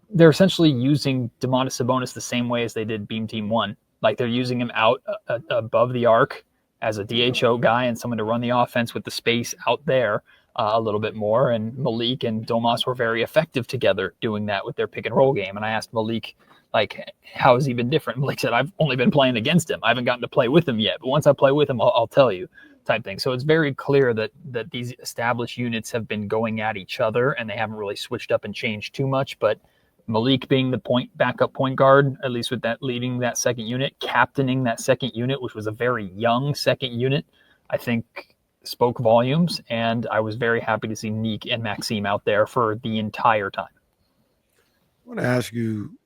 they're essentially using Domantas Sabonis the same way as they did Beam Team 1. Like they're using him out above the arc as a DHO guy and someone to run the offense with the space out there a little bit more. And Malik and Domas were very effective together doing that with their pick and roll game. And I asked Malik, like, how has he been different? Malik said, I've only been playing against him. I haven't gotten to play with him yet. But once I play with him, I'll tell you type thing. So it's very clear that these established units have been going at each other and they haven't really switched up and changed too much. But Malik being the backup point guard, at least with that leading that second unit, captaining that second unit, which was a very young second unit, I think spoke volumes. And I was very happy to see Neek and Maxime out there for the entire time. I want to ask you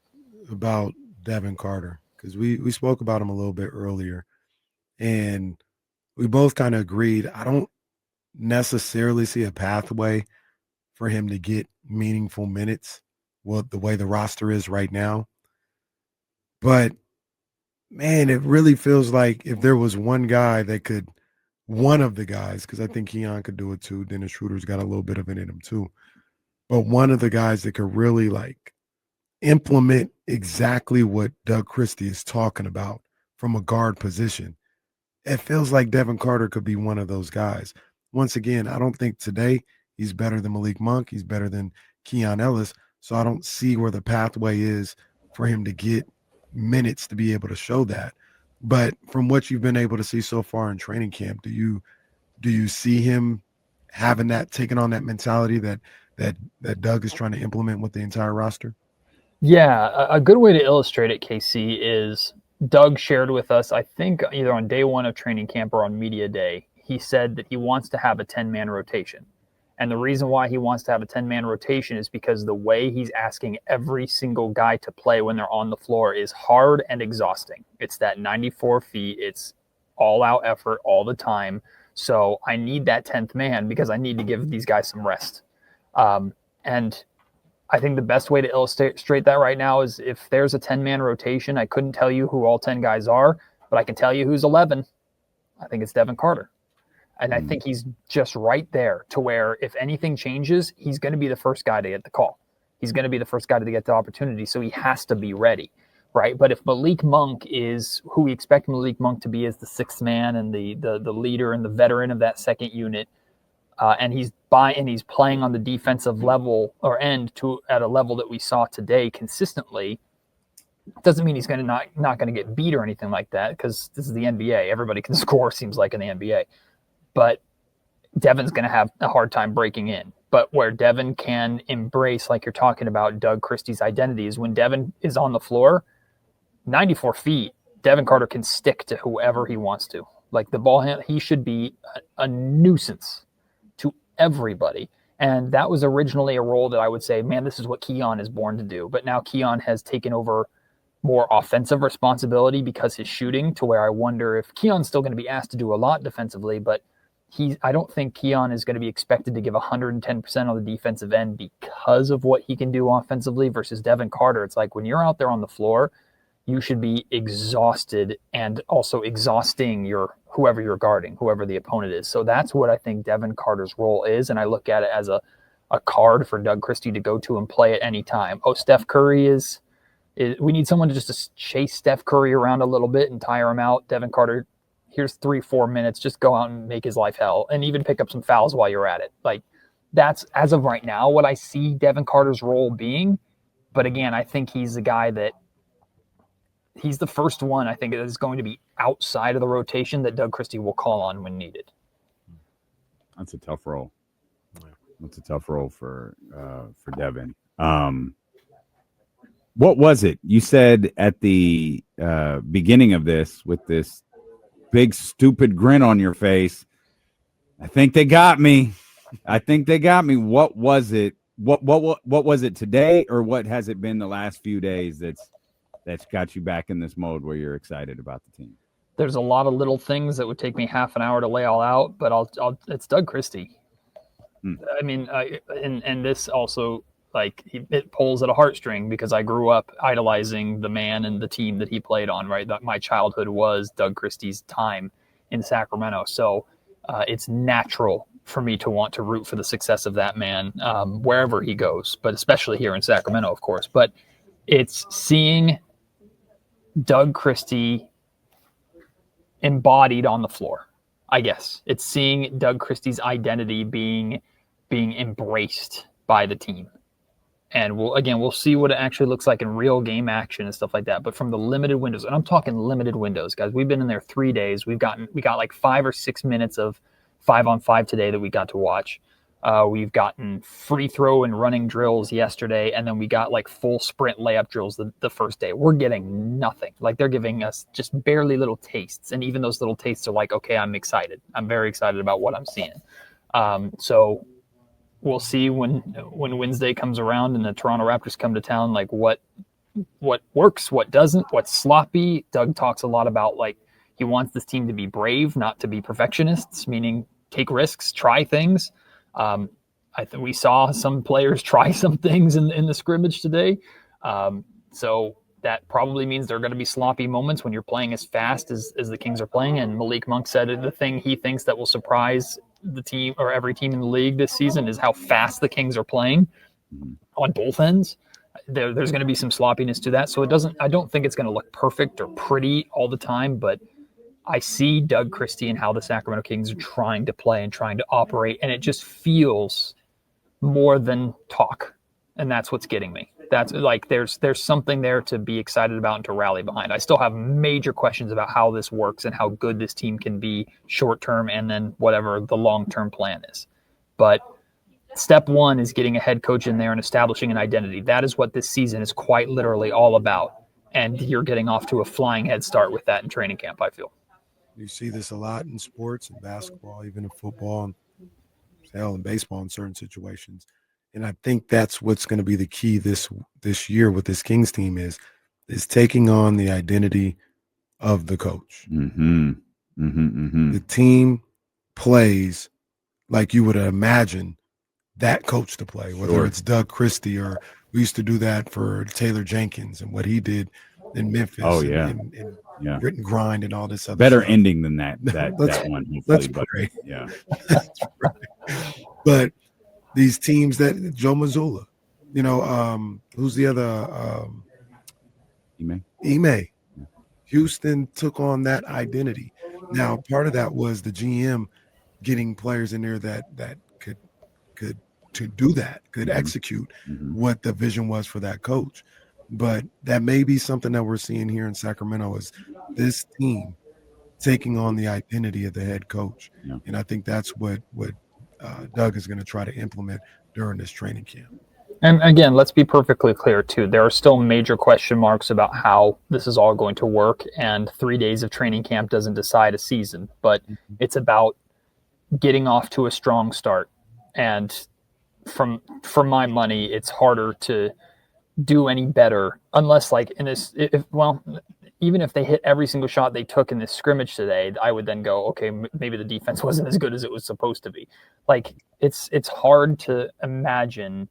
about Devin Carter, because we spoke about him a little bit earlier, and we both kind of agreed. I don't necessarily see a pathway for him to get meaningful minutes the way the roster is right now. But, man, it really feels like if there was one guy that could – one of the guys, because I think Keon could do it too. Dennis Schroeder's got a little bit of it in him too. But one of the guys that could really, like, implement exactly what Doug Christie is talking about from a guard position, it feels like Devin Carter could be one of those guys. Once again, I don't think today he's better than Malik Monk. He's better than Keon Ellis. So I don't see where the pathway is for him to get minutes to be able to show that. But from what you've been able to see so far in training camp, do you see him having that, taking on that mentality that Doug is trying to implement with the entire roster? Yeah, a good way to illustrate it, KC, is Doug shared with us, I think either on day one of training camp or on media day, he said that he wants to have a 10-man rotation. And the reason why he wants to have a 10-man rotation is because the way he's asking every single guy to play when they're on the floor is hard and exhausting. It's that 94 feet. It's all out effort all the time. So I need that 10th man because I need to give these guys some rest. And I think the best way to illustrate that right now is if there's a 10-man rotation, I couldn't tell you who all 10 guys are, but I can tell you who's 11. I think it's Devin Carter. And I think he's just right there to where if anything changes, he's going to be the first guy to get the call. He's going to be the first guy to get the opportunity, so he has to be ready, right? But if Malik Monk is who we expect Malik Monk to be as the 6th man and the leader and the veteran of that second unit, and he's playing on the defensive level or end at a level that we saw today consistently, doesn't mean he's going to not going to get beat or anything like that, because this is the NBA. Everybody can score, seems like, in the NBA. But Devin's going to have a hard time breaking in. But where Devin can embrace, like you're talking about, Doug Christie's identity is when Devin is on the floor, 94 feet, Devin Carter can stick to whoever he wants to. Like the ball hand, he should be a nuisance to everybody. And that was originally a role that I would say, man, this is what Keon is born to do. But now Keon has taken over more offensive responsibility because his shooting, to where I wonder if Keon's still going to be asked to do a lot defensively, but I don't think Keon is going to be expected to give 110% on the defensive end because of what he can do offensively versus Devin Carter. It's like when you're out there on the floor, you should be exhausted and also exhausting whoever you're guarding, whoever the opponent is. So that's what I think Devin Carter's role is, and I look at it as a card for Doug Christie to go to and play at any time. Oh, Steph Curry is we need someone to just chase Steph Curry around a little bit and tire him out. Devin Carter, here's 3-4 minutes, just go out and make his life hell and even pick up some fouls while you're at it. Like, that's, as of right now, what I see Devin Carter's role being. But again, I think he's the guy that he's the first one, I think, that is going to be outside of the rotation that Doug Christie will call on when needed. That's a tough role. That's a tough role for Devin. What was it you said at the beginning of this with this big stupid grin on your face? I think they got me. What was it? What was it today, or what has it been the last few days that's got you back in this mode where you're excited about the team? There's a lot of little things that would take me half an hour to lay all out, but it's Doug Christie. I mean, and this also, like, it pulls at a heartstring because I grew up idolizing the man and the team that he played on, right? That my childhood was Doug Christie's time in Sacramento. So it's natural for me to want to root for the success of that man wherever he goes, but especially here in Sacramento, of course. But it's seeing Doug Christie embodied on the floor, I guess. It's seeing Doug Christie's identity being embraced by the team. And we'll see what it actually looks like in real game action and stuff like that. But from the limited windows, and I'm talking limited windows, guys, we've been in there 3 days. We got like 5 or 6 minutes of 5-on-5 today that we got to watch. We've gotten free throw and running drills yesterday, and then we got like full sprint layup drills the first day. We're getting nothing. Like, they're giving us just barely little tastes. And even those little tastes are like, okay, I'm excited. I'm very excited about what I'm seeing. So we'll see when Wednesday comes around and the Toronto Raptors come to town, like what works, what doesn't, what's sloppy. Doug talks a lot about, like, he wants this team to be brave, not to be perfectionists, meaning take risks, try things. I think we saw some players try some things in the scrimmage today. So that probably means there are going to be sloppy moments when you're playing as fast as the Kings are playing. And Malik Monk said the thing he thinks that will surprise the team or every team in the league this season is how fast the Kings are playing on both ends. There's going to be some sloppiness to that. So I don't think it's going to look perfect or pretty all the time, but I see Doug Christie and how the Sacramento Kings are trying to play and trying to operate, and it just feels more than talk. And that's what's getting me. That's like, there's something there to be excited about and to rally behind. I still have major questions about how this works and how good this team can be short term and then whatever the long-term plan is. But step one is getting a head coach in there and establishing an identity. That is what this season is quite literally all about. And you're getting off to a flying head start with that in training camp, I feel. You see this a lot in sports and basketball, even in football, and hell, in baseball in certain situations. And I think that's what's going to be the key this year with this Kings team is taking on the identity of the coach. Mm-hmm. The team plays like you would imagine that coach to play, whether it's Doug Christie or we used to do that for Taylor Jenkins and what he did in Memphis. Oh, and grit and grind and all this other better stuff. ending than that one. Let's but, pray. Yeah. That's right. But these teams that Joe Mazzulla, who's the other? Ime. Houston took on that identity. Now, part of that was the GM getting players in there that could execute what the vision was for that coach. But that may be something that we're seeing here in Sacramento is this team taking on the identity of the head coach. Yeah. And I think that's what Doug is going to try to implement during this training camp. And again, let's be perfectly clear, too. There are still major question marks about how this is all going to work, and 3 days of training camp doesn't decide a season. But it's about getting off to a strong start. And for my money, it's harder to do any better unless, like, even if they hit every single shot they took in this scrimmage today, I would then go, okay, maybe the defense wasn't as good as it was supposed to be. Like, it's hard to imagine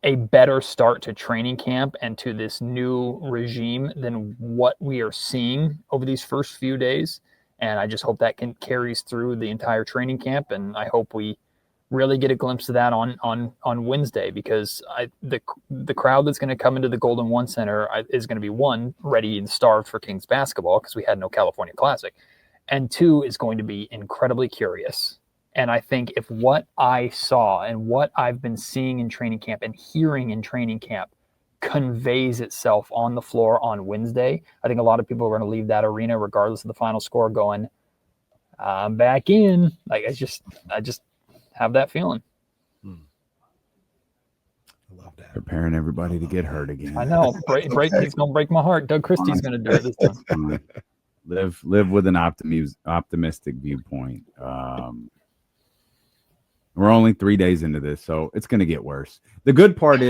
a better start to training camp and to this new regime than what we are seeing over these first few days. And I just hope that carries through the entire training camp. And I hope we really get a glimpse of that on Wednesday, because the crowd that's going to come into the Golden One Center is going to be, one, ready and starved for Kings basketball because we had no California Classic, and two, is going to be incredibly curious. And I think if what I saw and what I've been seeing in training camp and hearing in training camp conveys itself on the floor on Wednesday, I think a lot of people are going to leave that arena, regardless of the final score, going, I'm back in. Like, I just have that feeling. I love that. Preparing everybody to get hurt again. I know. He's going to break my heart. Doug Christie's going to do it this time. Live with an optimistic viewpoint. We're only 3 days into this, so it's going to get worse. The great part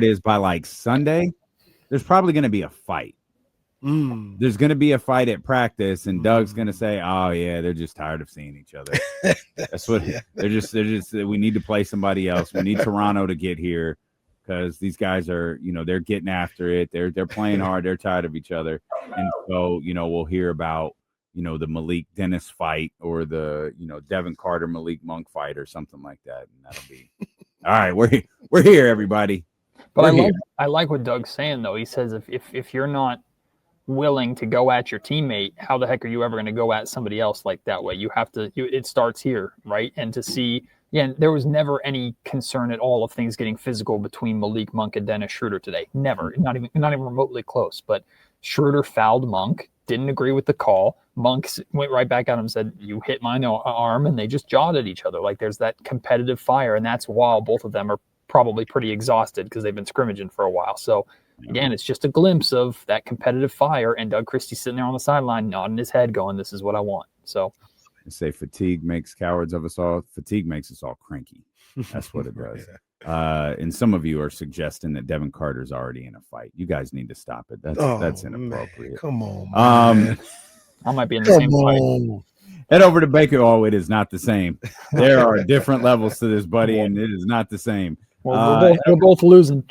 is by like Sunday, there's probably going to be a fight. There's going to be a fight at practice, and Doug's going to say, "Oh yeah, they're just tired of seeing each other. That's what they're just. We need to play somebody else. We need Toronto to get here because these guys are, they're getting after it. They're playing hard. They're tired of each other, and so we'll hear about." The Malik Dennis fight or the, Devin Carter, Malik Monk fight or something like that. And that'll be all right. We're here, everybody. But I like what Doug's saying, though. He says, if you're not willing to go at your teammate, how the heck are you ever going to go at somebody else like that way? You have to, it starts here. Right. And to see, there was never any concern at all of things getting physical between Malik Monk and Dennis Schroeder today. Never, not even remotely close. But Schroeder fouled Monk, didn't agree with the call. Monk went right back at him and said, "You hit my arm," and they just jawed at each other. Like, there's that competitive fire, and that's while both of them are probably pretty exhausted because they've been scrimmaging for a while. So, again, it's just a glimpse of that competitive fire, and Doug Christie sitting there on the sideline nodding his head going, "This is what I want." So, I say fatigue makes cowards of us all. Fatigue makes us all cranky. That's what it does. And some of you are suggesting that Devin Carter's already in a fight. You guys need to stop it. That's inappropriate. Man, come on, man. I might be in the same fight. Head over to Baker. Oh, it is not the same. There are different levels to this, buddy, and it is not the same. Well, we're both losing.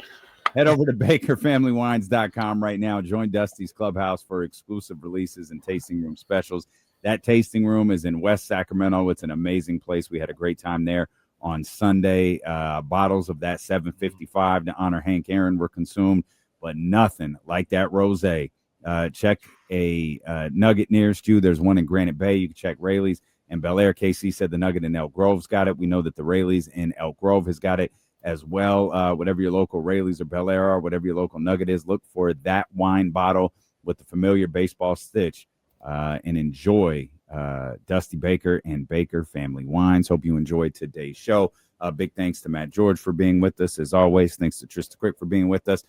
Head over to BakerFamilyWines.com right now. Join Dusty's Clubhouse for exclusive releases and tasting room specials. That tasting room is in West Sacramento. It's an amazing place. We had a great time there on Sunday. Bottles of that 755 to honor Hank Aaron were consumed, but nothing like that rosé. Check a Nugget nearest you. There's one in Granite Bay. You can check Rayleigh's and Bel Air. KC said the Nugget in Elk Grove's got it. We know that the Rayleigh's in Elk Grove has got it as well. Whatever your local Rayleigh's or Bel Air are, whatever your local Nugget is, look for that wine bottle with the familiar baseball stitch and enjoy Dusty Baker and Baker Family Wines. Hope you enjoyed today's show. Big thanks to Matt George for being with us as always. Thanks to Trista Quick for being with us.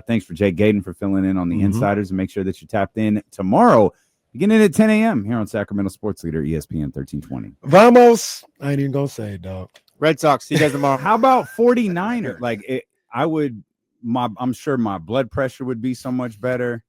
Thanks for Jay Gaden for filling in on the Insiders, and make sure that you tapped in tomorrow beginning at 10 a.m. here on Sacramento Sports Leader ESPN 1320. Vamos. I ain't even gonna say it, dog. Red Sox. See you guys tomorrow. How about 49er? I'm sure my blood pressure would be so much better.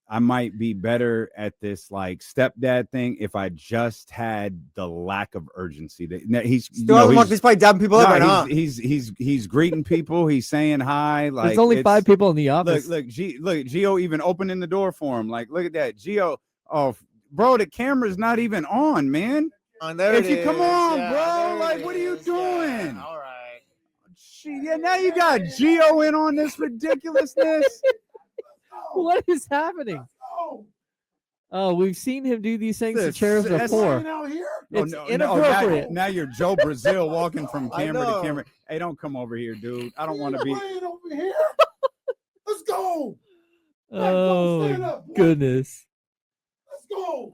I might be better at this like stepdad thing if I just had the lack of urgency. He's he's probably dabbing people up right now. He's greeting people. He's saying hi. Like there's only 5 people in the office. Look, Gio even opening the door for him. Like, look at that, Gio. Oh, bro, the camera's not even on, man. There it is. Come on, bro. Like, what are you doing? Yeah, all right. Yeah, now you got Gio in on this ridiculousness. What is happening? Oh, we've seen him do these things to chairs before. It's inappropriate. Now you're Joe Brazil walking from camera to camera. Hey, don't come over here, dude. I don't want to be over here. Let's go. Oh, goodness. Let's go.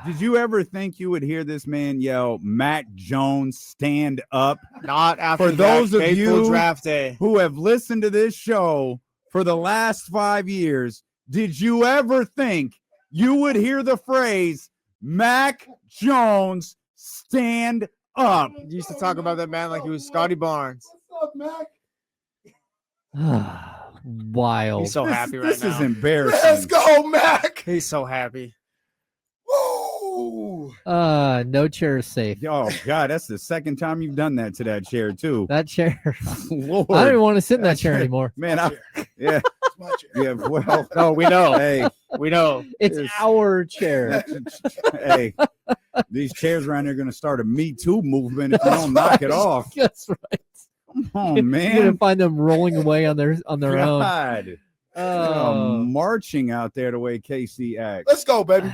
Did you ever think you would hear this man yell, Mac Jones, stand up? Not after For those of you draft day. who have listened to this show for the last 5 years, did you ever think you would hear the phrase, Mac Jones, stand up? You used to talk about that man like he was Scotty Barnes. What's up, Mac? Wild. He's so happy right now. This is embarrassing. Let's go, Mac. He's so happy. Woo. No chair is safe. Oh, God, that's the second time you've done that to that chair, too. That chair. Lord. I don't even want to sit in that chair anymore. Man, yeah. Yeah, well. No, we know. Hey, we know. It's our chair. Hey, these chairs around here are going to start a Me Too movement if you don't knock it off. That's right. Come on, man. You're going to find them rolling away on their own. God. Marching out there the way KC acts. Let's go, baby.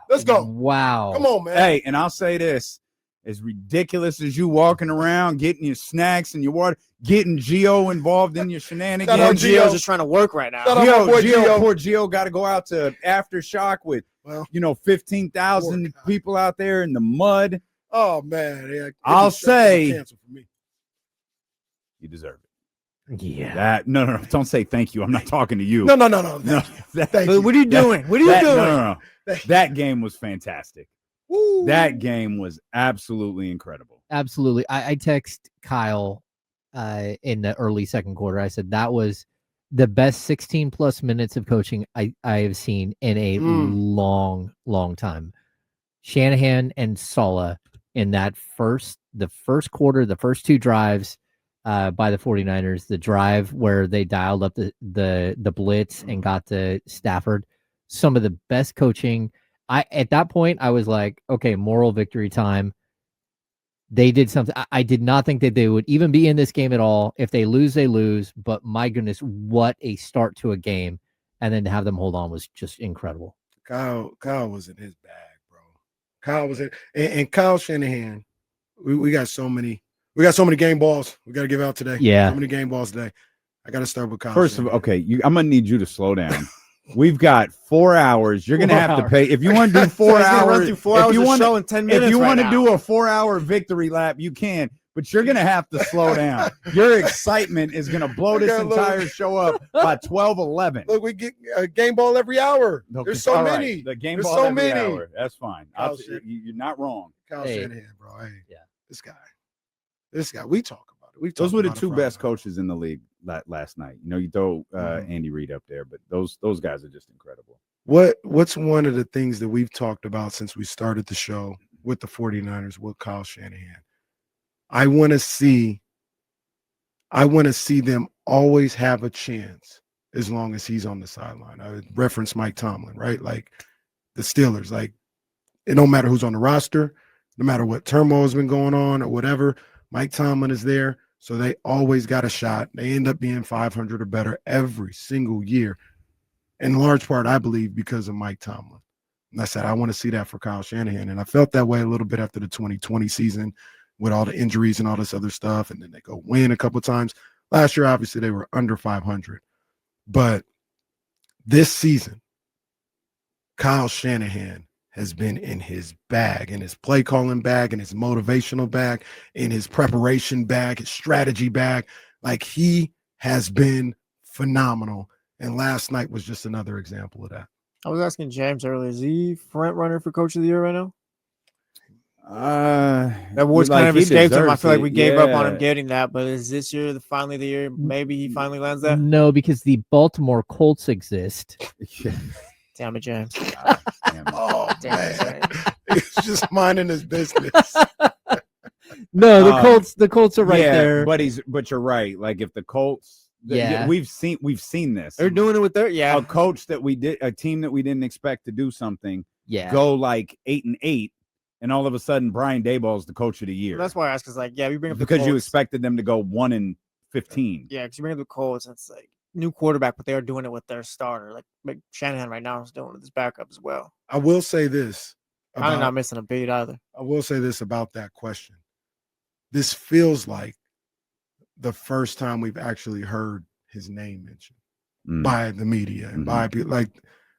Let's go. Wow. Come on, man. Hey, and I'll say this. As ridiculous as you walking around, getting your snacks and your water, getting Gio involved in your shenanigans. Gio's just trying to work right now. Poor Gio got to go out to Aftershock with, 15,000 people out there in the mud. Oh, man. Yeah, I'll say you deserve it. Yeah. No. Don't say thank you. I'm not talking to you. No. Thank you. What are you doing? What are you doing? No. That game was fantastic. Woo. That game was absolutely incredible. Absolutely. I text Kyle in the early second quarter. I said that was the best 16 plus minutes of coaching I have seen in a long time. Shanahan and Saleh in the first quarter, the first 2 drives by the 49ers, the drive where they dialed up the blitz and got to Stafford, some of the best coaching. At that point, I was like, okay, moral victory time. They did something. I did not think that they would even be in this game at all. If they lose, they lose. But my goodness, what a start to a game. And then to have them hold on was just incredible. Kyle was in his bag, bro. Kyle was in, and Kyle Shanahan. We got so many game balls we got to give out today. Yeah. So many game balls today. I got to start with Kyle. First of all, okay, I'm going to need you to slow down. We've got 4 hours. You're going to have to pay. If you want to do 4 hours, if you want to in 10 minutes if you want to right do a 4-hour victory lap, you can. But you're going to have to slow down. Your excitement is going to blow this entire show up by 12:11. Look, we get a game ball every hour. There's so many. Right. The game There's ball so every many. hour. That's fine. You're not wrong. Kyle Shanahan, bro. Hey, yeah. This guy. We talk about it. Those were the 2 best coaches in the league last night. You throw Andy Reid up there, but those guys are just incredible. What's one of the things that we've talked about since we started the show with the 49ers with Kyle Shanahan? I want to see them always have a chance as long as he's on the sideline. I reference Mike Tomlin, right? Like the Steelers, like it don't matter who's on the roster, no matter what turmoil has been going on or whatever, Mike Tomlin is there. So they always got a shot. They end up being 500 or better every single year. In large part, I believe, because of Mike Tomlin. And I said, I want to see that for Kyle Shanahan. And I felt that way a little bit after the 2020 season with all the injuries and all this other stuff. And then they go win a couple of times. Last year, obviously, they were under 500. But this season, Kyle Shanahan has been in his bag, in his play calling bag, in his motivational bag, in his preparation bag, his strategy bag. Like he has been phenomenal. And last night was just another example of that. I was asking James earlier, is he front runner for Coach of the Year right now? That was kind of escaped him. I feel like we gave up on him getting that, but is this year finally the year maybe he finally lands that? No, because the Baltimore Colts exist. Damn it, James. Oh, Damn man. He's just minding his business. No, the Colts are right there. But you're right. Like if the Colts, we've seen this. They're doing it with their a coach that a team that we didn't expect to do something. Yeah, go like 8-8, and all of a sudden Brian Daboll is the coach of the year. Well, that's why I asked, because like we bring up because the you Colts. expected them to go 1-15. Yeah, because you bring up the Colts, and it's like new quarterback, but they are doing it with their starter. Like Shanahan right now is doing it with his backup as well. I will say this. I'm not missing a beat either. I will say this about that question. This feels like the first time we've actually heard his name mentioned by the media and by people. Like,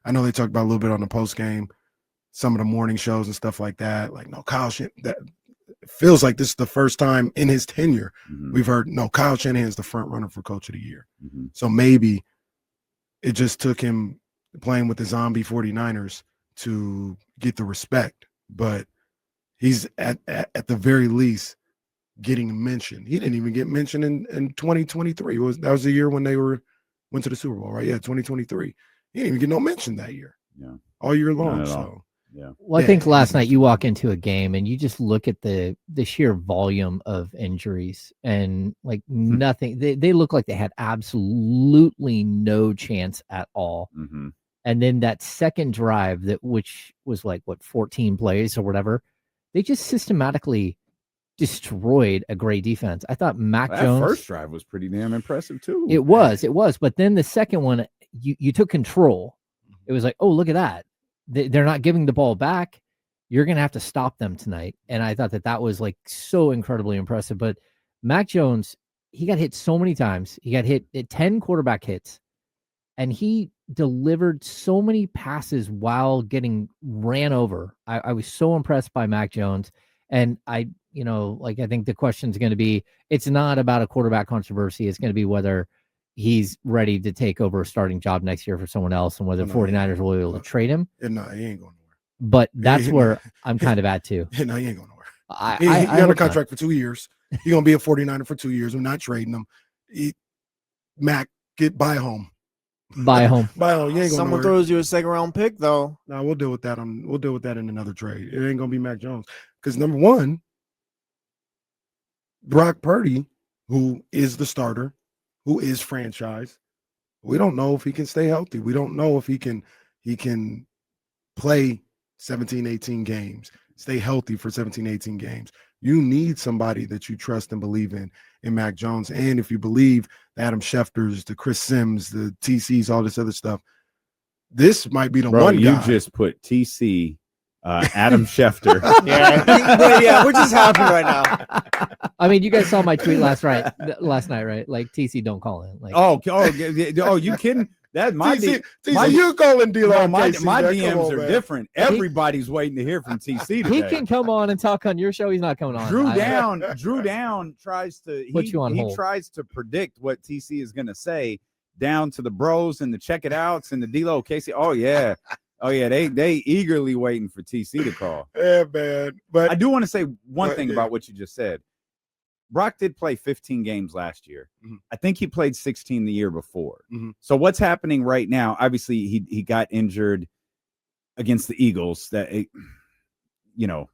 I know they talked about a little bit on the post game, some of the morning shows and stuff like that. Like, no, Kyle Shanahan. That it feels like this is the first time in his tenure we've heard, no, Kyle Shanahan's the front runner for coach of the year. So maybe it just took him playing with the zombie 49ers to get the respect, but he's at the very least getting mentioned. He didn't even get mentioned in 2023. That was the year when they went to the Super Bowl, right? Yeah, 2023. He didn't even get no mention that year. Yeah, all year long. So yeah. Well, I think last night you walk into a game and you just look at the sheer volume of injuries and like nothing. They look like they had absolutely no chance at all. And then that second drive which was like 14 plays or whatever, they just systematically destroyed a great defense. I thought Mac Jones first drive was pretty damn impressive too. It was, but then the second one, you took control. It was like, oh, look at that. They're not giving the ball back. You're going to have to stop them tonight. And I thought that was like so incredibly impressive. But Mac Jones, he got hit so many times. He got hit at 10 quarterback hits, and he delivered so many passes while getting ran over. I was so impressed by Mac Jones. And I think the question is going to be, it's not about a quarterback controversy. It's going to be whether he's ready to take over a starting job next year for someone else and whether 49ers will be able to trade him. No, he ain't going nowhere. But that's where I'm kind of at too. No, he ain't going nowhere. He's on a contract for 2 years. He's going to be a 49er for 2 years. We're not trading him. Mac, buy home. Buy home. Buy home. You ain't going Someone throws you a second round pick, though. No, we'll deal with that. We'll deal with that in another trade. It ain't going to be Mac Jones. Because number one, Brock Purdy, who is the starter, who is franchise, we don't know if he can stay healthy. We don't know if he can play 17, 18 games, stay healthy for 17, 18 games. You need somebody that you trust and believe in Mac Jones. And if you believe the Adam Schefters, the Chris Sims, the TCs, all this other stuff, this might be the one guy. You just put TC, Adam Schefter. yeah, we're just happy right now. I mean, you guys saw my tweet last night, right? Like, TC, don't call in. Like, you kidding? That TC, you calling D-Lo? My DMs are different. Everybody's waiting to hear from TC today. He can come on and talk on your show. He's not coming on. Drew Down tries to put you on hold. He tries to predict what TC is going to say down to the bros and the check it outs and the D-Lo Casey. Oh yeah. They eagerly waiting for TC to call. Yeah, man. But I do want to say one thing about what you just said. Brock did play 15 games last year. I think he played 16 the year before. So what's happening right now? Obviously, he got injured against the Eagles. That you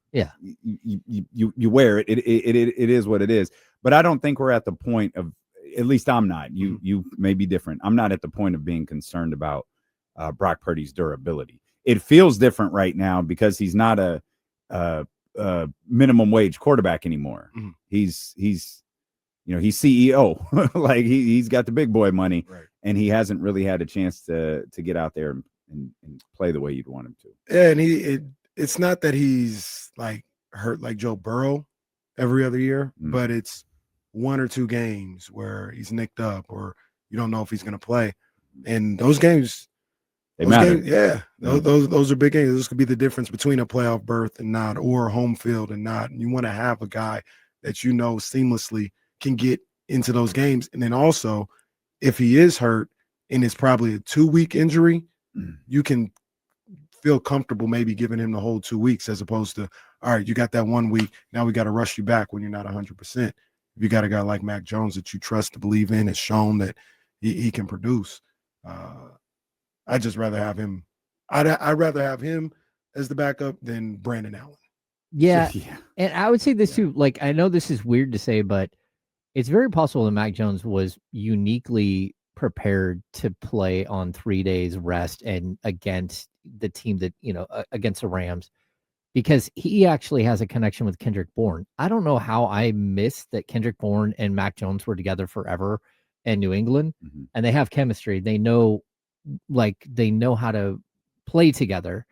wear it. It is what it is. But I don't think we're at the point of. At least I'm not. You may be different. I'm not at the point of being concerned about Brock Purdy's durability. It feels different right now because he's not a minimum wage quarterback anymore. He's CEO. Like he's got the big boy money, right. And he hasn't really had a chance to get out there and play the way you'd want him to. Yeah, and it's not that he's like hurt like Joe Burrow every other year, but it's 1 or 2 games where he's nicked up or you don't know if he's going to play. And those games, they matter. Those are big games. This could be the difference between a playoff berth and not, or home field and not. And you want to have a guy that you know seamlessly can get into those games. And then also, if he is hurt and it's probably a 2-week injury, you can feel comfortable maybe giving him the whole 2 weeks as opposed to, all right, you got that 1 week. Now we got to rush you back when you're not 100%. If you got a guy like Mac Jones that you trust to believe in, has shown that he can produce. I'd just rather have him I'd rather have him as the backup than Brandon Allen. Yeah. And I would say this too. Like, I know this is weird to say, but it's very possible that Mac Jones was uniquely prepared to play on 3 days rest and against the team that, against the Rams, because he actually has a connection with Kendrick Bourne. I don't know how I missed that Kendrick Bourne and Mac Jones were together forever in New England, and they have chemistry. They know how to play together.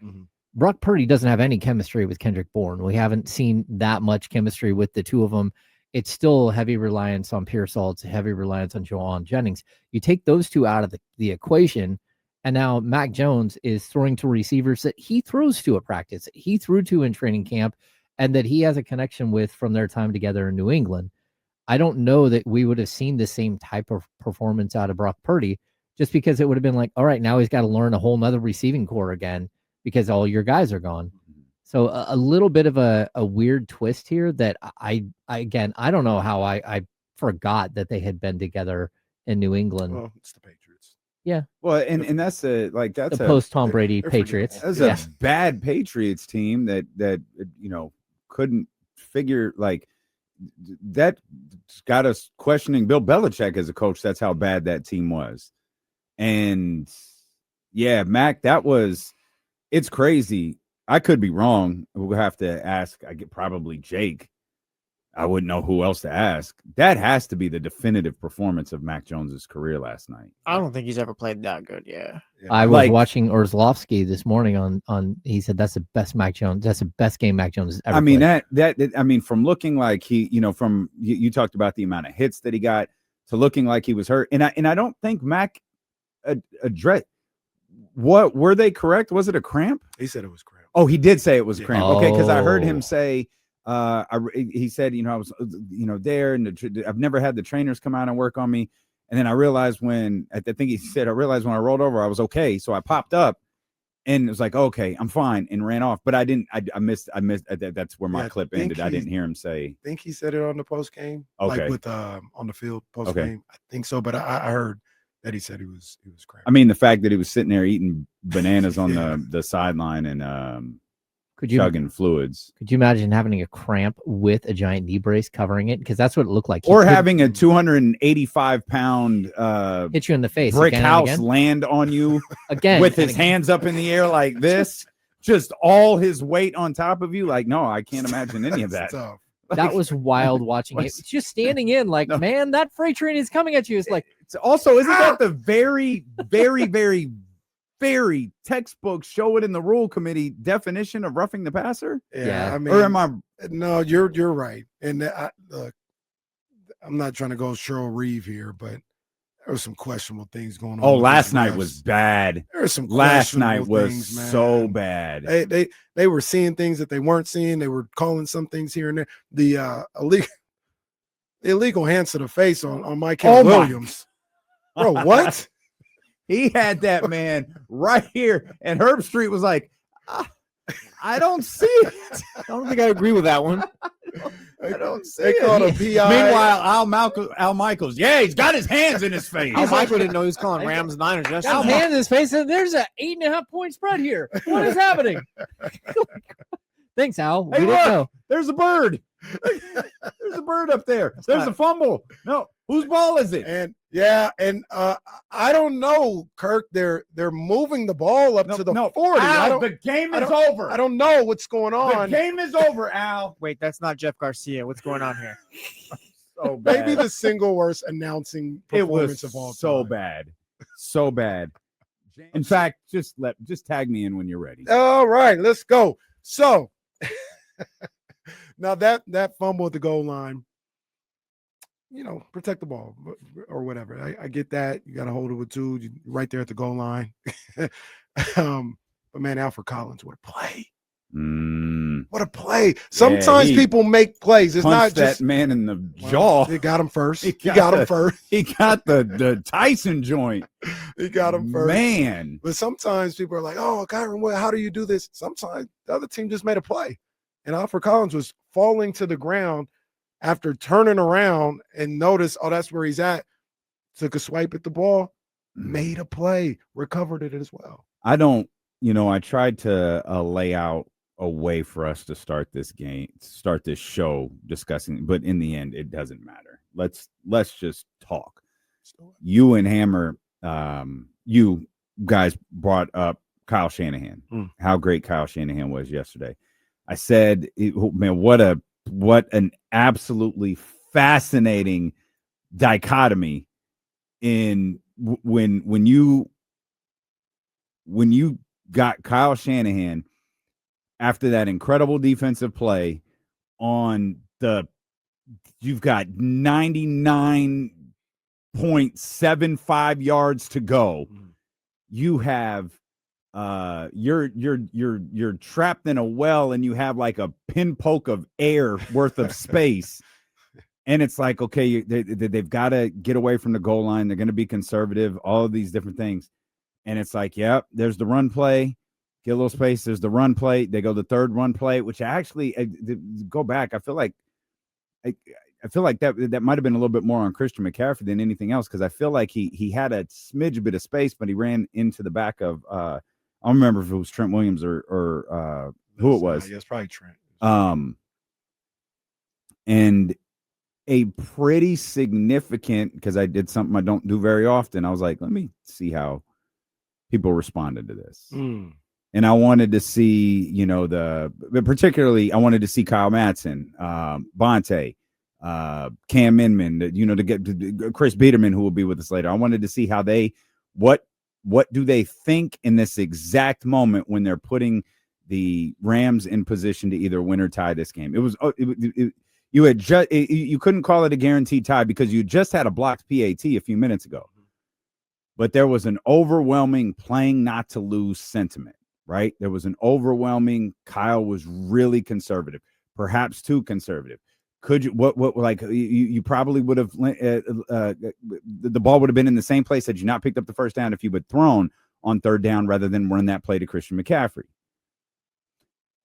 Brock Purdy doesn't have any chemistry with Kendrick Bourne. We haven't seen that much chemistry with the two of them. It's still heavy reliance on Pearsall. It's a heavy reliance on Jawan Jennings. You take those two out of the equation, and now Mac Jones is throwing to receivers that he throws to at practice, that he threw to in training camp, and that he has a connection with from their time together in New England. I don't know that we would have seen the same type of performance out of Brock Purdy, just because it would have been like, all right, now he's got to learn a whole nother receiving core again, because all your guys are gone. So a little bit of a weird twist here that I don't know how I forgot that they had been together in New England. Well, it's the Patriots. Yeah. Well, and that's the post Tom Brady Patriots. That's a bad Patriots team that couldn't figure, like, that got us questioning Bill Belichick as a coach. That's how bad that team was. And yeah, Mac, it's crazy. I could be wrong. We'll have to ask. Probably Jake. I wouldn't know who else to ask. That has to be the definitive performance of Mac Jones's career last night. I don't think he's ever played that good. Yeah. I was watching Orlovsky this morning on. He said that's the best Mac Jones. That's the best game Mac Jones has ever. I mean played. From looking like he, from you talked about the amount of hits that he got to looking like he was hurt, and I don't think Mac addressed. What were they correct? Was it a cramp? He said it was cramp. Oh, he did say it was cramp. Okay, because I heard him Oh. say, he said, I was, there, and I've never had the trainers come out and work on me. And then I realized I realized when I rolled over, I was okay. So I popped up and it was like, okay, I'm fine, and ran off. But I missed, that's where my clip ended. I didn't hear him say. I think he said it on the post game. Okay. Like with, on the field post game. Okay. I think so. But I heard that he said he was cramp. I mean, the fact that he was sitting there eating bananas on the sideline and chugging fluids. Could you imagine having a cramp with a giant knee brace covering it? Because that's what it looked like. Or having a 285-pound hit you in the face, brick again and house again? land on you Again with and his hands up in the air like this, just all his weight on top of you. Like, no, I can't imagine any of that. Tough. That was wild watching it. Just standing in, like, man, that freight train is coming at you. It's like, also, isn't that the very, very, very, very textbook show it in the rule committee definition of roughing the passer? Yeah. I mean, or am I? No, you're right. And look, I'm not trying to go Cheryl Reeve here, but there were some questionable things going on. Oh, last night was bad. There were some last night was things, man. so bad. They were seeing things that they weren't seeing. They were calling some things here and there. The illegal hands to the face on Michael Williams. Bro, what? He had that man right here, and Herb Street was like, I don't see it. I don't think I agree with that one. I don't see They it. called a PI. Meanwhile, Al Michaels, yeah, he's got his hands in his face. Al Michael didn't know he was calling Rams Niners got yesterday. his hand in his face, and there's a 8.5 point spread here. What is happening? Thanks, Al. We Hey, didn't look, know. there's a bird. There's a bird up there. There's a fumble. No, whose ball is it? And I don't know, Kirk. They're moving the ball up to the 40. Al, the game is over. I don't know what's going on. The game is over, Al. Wait, that's not Jeff Garcia. What's going on here? So bad. Maybe the single worst announcing performance of all time. So bad. So bad. In fact, just tag me in when you're ready. All right, let's go. So now that fumble at the goal line, protect the ball or whatever. I get that. You got to hold it with two. You're right there at the goal line. But man, Alfred Collins, what a play. What a play. Sometimes people make plays. It's not just that man in the jaw. He got him first. He got him first. He got the Tyson joint. He got him first. Man. But sometimes people are like, oh, Kyron, how do you do this? Sometimes the other team just made a play. And Alfred Collins was falling to the ground after turning around and noticed, oh, that's where he's at. Took a swipe at the ball, made a play, recovered it as well. I tried to lay out a way for us to start this show discussing, but in the end, it doesn't matter. Let's just talk. You and Hammer, you guys brought up Kyle Shanahan, how great Kyle Shanahan was yesterday. I said, man, what an absolutely fascinating dichotomy in when you got Kyle Shanahan after that incredible defensive play you've got 99.75 yards to go. You have you're trapped in a well and you have like a pinpoke of air worth of space. And it's like, okay, they've got to get away from the goal line. They're going to be conservative, all of these different things. And it's like, yep, there's the run play. Get a little space. There's the run play. They go the third run play, which I actually go back. I feel like that might have been a little bit more on Christian McCaffrey than anything else, because I feel like he had a smidge bit of space, but he ran into the back of I don't remember if it was Trent Williams or who it was. Yeah, it's probably Trent. And a pretty significant, because I did something I don't do very often. I was like, let me see how people responded to this. And I wanted to see, but particularly I wanted to see Kyle Madsen, Bonte, Cam Inman, to get Chris Biederman, who will be with us later. I wanted to see how what do they think in this exact moment when they're putting the Rams in position to either win or tie this game. You couldn't call it a guaranteed tie because you just had a blocked PAT a few minutes ago, but there was an overwhelming playing not to lose sentiment, right? There was an overwhelming, Kyle was really conservative, perhaps too conservative. Could you, you probably would have, the ball would have been in the same place had you not picked up the first down if you had thrown on third down rather than run that play to Christian McCaffrey.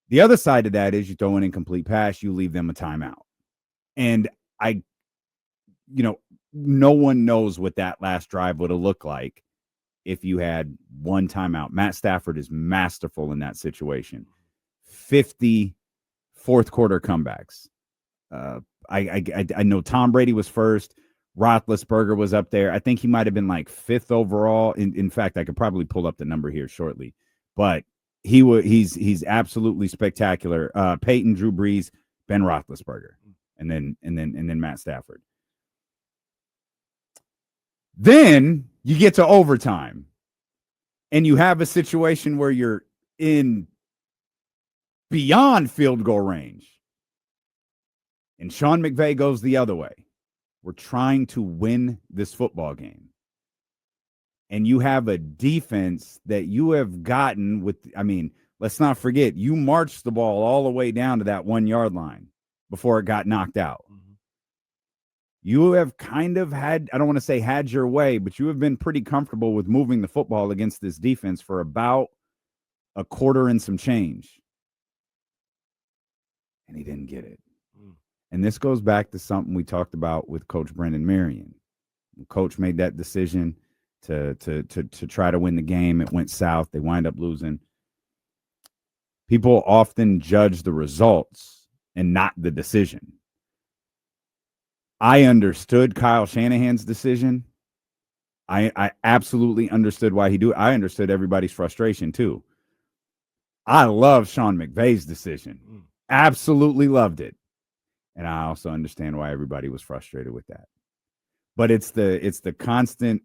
The other side of that is you throw an incomplete pass, you leave them a timeout. And no one knows what that last drive would have looked like if you had one timeout. Matt Stafford is masterful in that situation. 50 fourth quarter comebacks. I know Tom Brady was first. Roethlisberger was up there. I think he might have been like fifth overall. In fact, I could probably pull up the number here shortly. But he's absolutely spectacular. Peyton, Drew Brees, Ben Roethlisberger, and then Matt Stafford. Then you get to overtime, and you have a situation where you're in beyond field goal range. And Sean McVay goes the other way. We're trying to win this football game. And you have a defense that you have gotten with, let's not forget, you marched the ball all the way down to that 1 yard line before it got knocked out. You have kind of had, I don't want to say had your way, but you have been pretty comfortable with moving the football against this defense for about a quarter and some change. And he didn't get it. And this goes back to something we talked about with Coach Brendan Marion. Coach made that decision to try to win the game. It went south. They wind up losing. People often judge the results and not the decision. I understood Kyle Shanahan's decision. I absolutely understood why he do it. I understood everybody's frustration too. I love Sean McVay's decision. Absolutely loved it. And I also understand why everybody was frustrated with that. But it's the constant,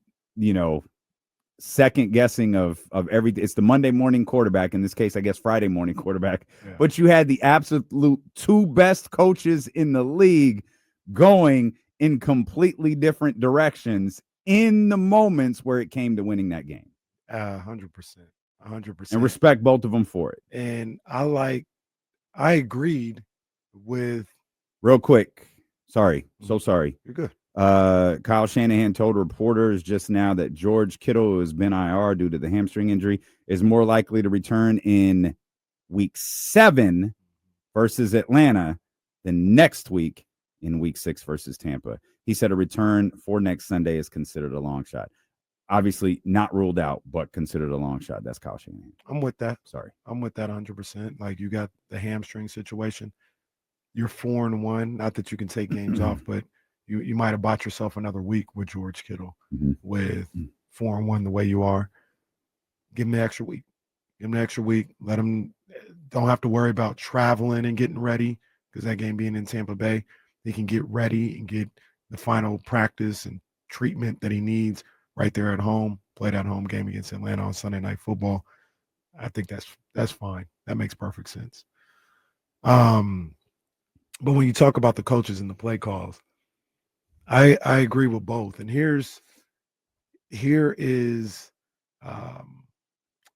second guessing of everything. It's the Monday morning quarterback, in this case, I guess Friday morning quarterback. Yeah. But you had the absolute two best coaches in the league going in completely different directions in the moments where it came to winning that game. 100%. And respect both of them for it. And I agreed with. Real quick. Sorry. So sorry. You're good. Kyle Shanahan told reporters just now that George Kittle, who has been IR due to the hamstring injury, is more likely to return in week 7 versus Atlanta than next week in week 6 versus Tampa. He said a return for next Sunday is considered a long shot. Obviously not ruled out, but considered a long shot. That's Kyle Shanahan. I'm with that. Sorry. I'm with that 100%. Like, you got the hamstring situation. You're 4-1. Not that you can take games off, but you might have bought yourself another week with George Kittle with 4-1 the way you are. Give him the extra week. Give him the extra week. Let him don't have to worry about traveling and getting ready, because that game being in Tampa Bay, he can get ready and get the final practice and treatment that he needs right there at home. Play that home game against Atlanta on Sunday Night Football. I think that's fine. That makes perfect sense. But when you talk about the coaches and the play calls, I agree with both. And here is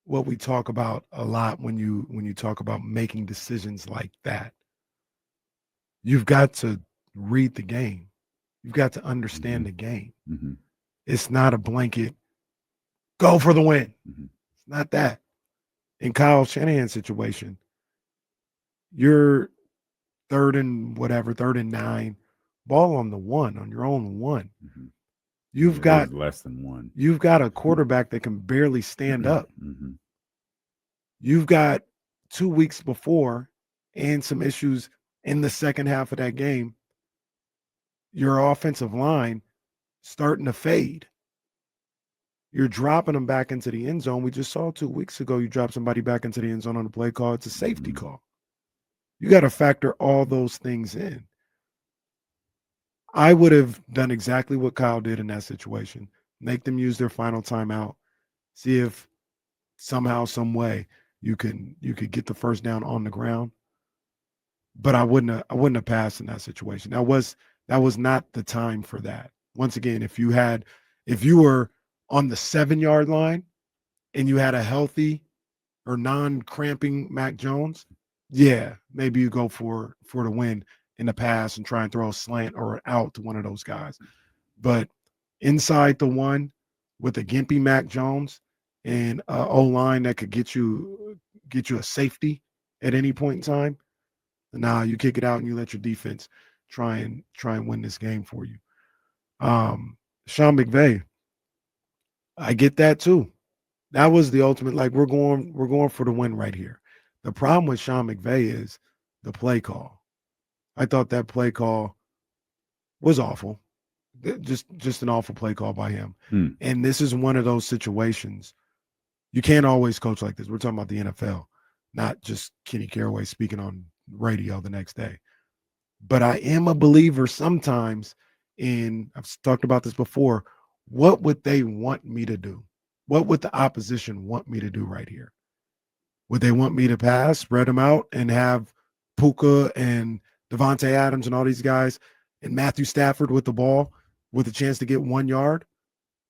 what we talk about a lot when you talk about making decisions like that. You've got to read the game. You've got to understand the game. It's not a blanket go for the win. It's not that. In Kyle Shanahan's situation, you're third and 9, ball on the 1, on your own 1. You've got less than 1. You've got a quarterback that can barely stand up. You've got 2 weeks before and some issues in the second half of that game. Your offensive line starting to fade. You're dropping them back into the end zone. We just saw 2 weeks ago you dropped somebody back into the end zone on the play call. It's a safety call. You got to factor all those things in. I would have done exactly what Kyle did in that situation. Make them use their final timeout. See if somehow, some way you could get the first down on the ground. But I wouldn't have passed in that situation. That was not the time for that. Once again, if you were on the 7-yard line and you had a healthy or non-cramping Mac Jones, yeah, maybe you go for the win in the pass and try and throw a slant or an out to one of those guys. But inside the 1 with a gimpy Mac Jones and O-line that could get you a safety at any point in time, now you kick it out and you let your defense try and win this game for you. Sean McVay, I get that too. That was the ultimate, like, we're going for the win right here. The problem with Sean McVay is the play call. I thought that play call was awful. Just an awful play call by him. And this is one of those situations. You can't always coach like this. We're talking about the NFL, not just Kenny Caraway speaking on radio the next day. But I am a believer sometimes in, I've talked about this before, what would they want me to do? What would the opposition want me to do right here? Would they want me to pass, spread them out, and have Puka and Devontae Adams and all these guys and Matthew Stafford with the ball with a chance to get 1 yard?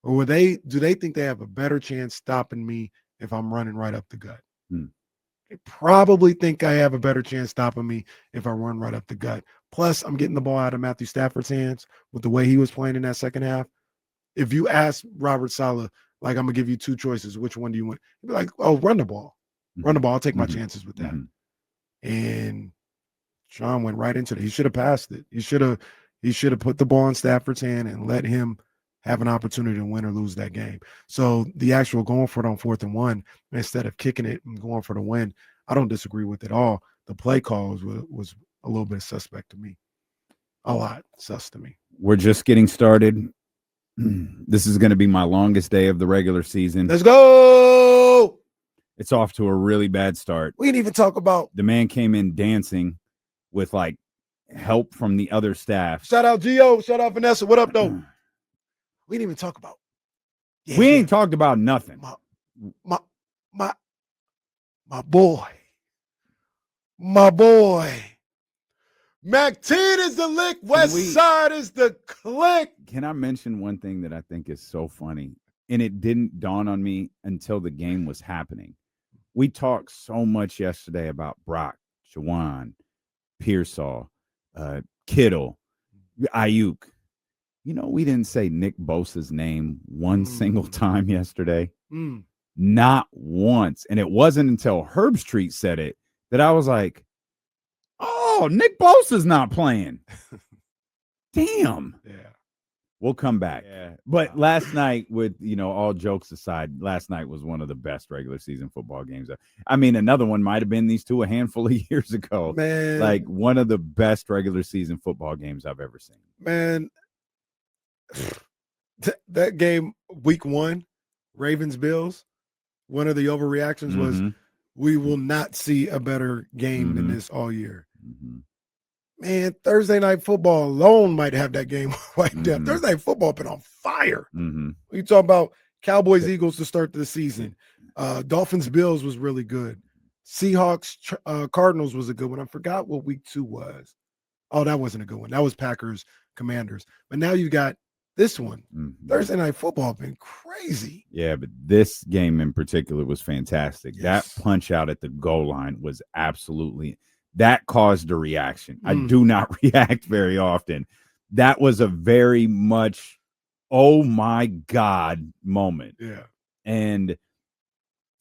Or do they think they have a better chance stopping me if I'm running right up the gut? They probably think I have a better chance stopping me if I run right up the gut. Plus, I'm getting the ball out of Matthew Stafford's hands with the way he was playing in that second half. If you ask Robert Saleh, like, I'm going to give you 2 choices, which one do you want? He'd be like, oh, run the ball. Run the ball. I'll take my chances with that. And Sean went right into it. He should have passed it. He should have put the ball in Stafford's hand and let him have an opportunity to win or lose that game. So the actual going for it on 4th and 1, instead of kicking it and going for the win, I don't disagree with it all. The play call was a little bit suspect to me. A lot sus to me. We're just getting started. This is going to be my longest day of the regular season. Let's go. It's off to a really bad start. We didn't even talk about. The man came in dancing with, like, help from the other staff. Shout out Gio. Shout out Vanessa. What up, though? We didn't even talk about. Yeah, we ain't talked about nothing. My boy. My boy. MacTeed is the lick. West Side is the click. Can I mention one thing that I think is so funny? And it didn't dawn on me until the game was happening. We talked so much yesterday about Brock, Jawan, Pearsall, Kittle, Ayuk. You know, we didn't say Nick Bosa's name one single time yesterday. Not once. And it wasn't until Herbstreit said it that I was like, oh, Nick Bosa's not playing. Damn. Yeah. We'll come back. Yeah. But last night, with all jokes aside, last night was one of the best regular season football games. I mean, another one might have been these two a handful of years ago. Man, like one of the best regular season football games I've ever seen. Man, that game, week 1, Ravens Bills. One of the overreactions was, we will not see a better game than this all year. Man, Thursday night football alone might have that game wiped out. Thursday night football been on fire. You talk about Cowboys Eagles to start the season. Dolphins Bills was really good. Seahawks Cardinals was a good one. I forgot what week 2 was. Oh, that wasn't a good one. That was Packers Commanders. But now you got this one. Thursday night football been crazy. Yeah, but this game in particular was fantastic. Yes. That punch out at the goal line was absolutely. That caused a reaction. I do not react very often. That was a very much, oh my God moment. Yeah. And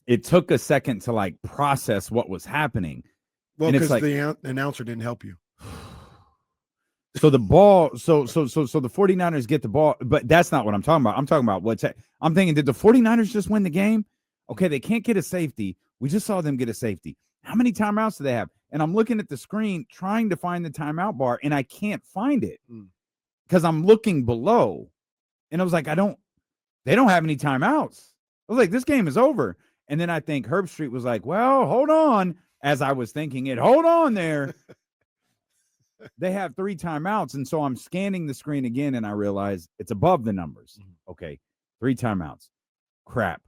it took a second to like process what was happening. Well, because the announcer didn't help you. So the ball, so the 49ers get the ball, but that's not what I'm talking about. I'm talking about I'm thinking, did the 49ers just win the game? Okay, they can't get a safety. We just saw them get a safety. How many timeouts do they have? And I'm looking at the screen trying to find the timeout bar, and I can't find it because I'm looking below. And I was like, they don't have any timeouts. I was like, this game is over. And then I think Herb Street was like, well, hold on. As I was thinking it, hold on there. They have 3 timeouts. And so I'm scanning the screen again, and I realize it's above the numbers. Okay, 3 timeouts. Crap.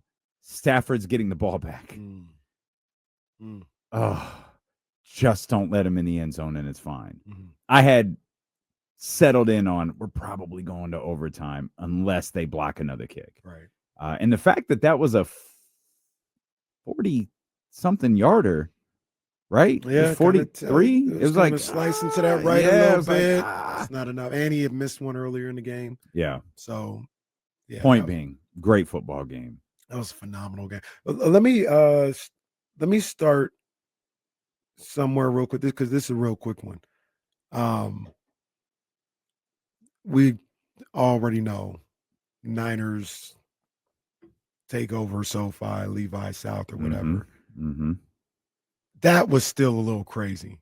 Stafford's getting the ball back. Oh, just don't let him in the end zone, and it's fine. I had settled in on we're probably going to overtime unless they block another kick. Right. And the fact that was a 40-something yarder, right? Yeah, 43. It was like slice into that right a little bit. It's not enough. And he had missed one earlier in the game. Yeah. So, yeah. Point being, great football game. That was a phenomenal game. Let me start somewhere real quick because this is a real quick one. We already know Niners take over SoFi, Levi South, or whatever. That was still a little crazy.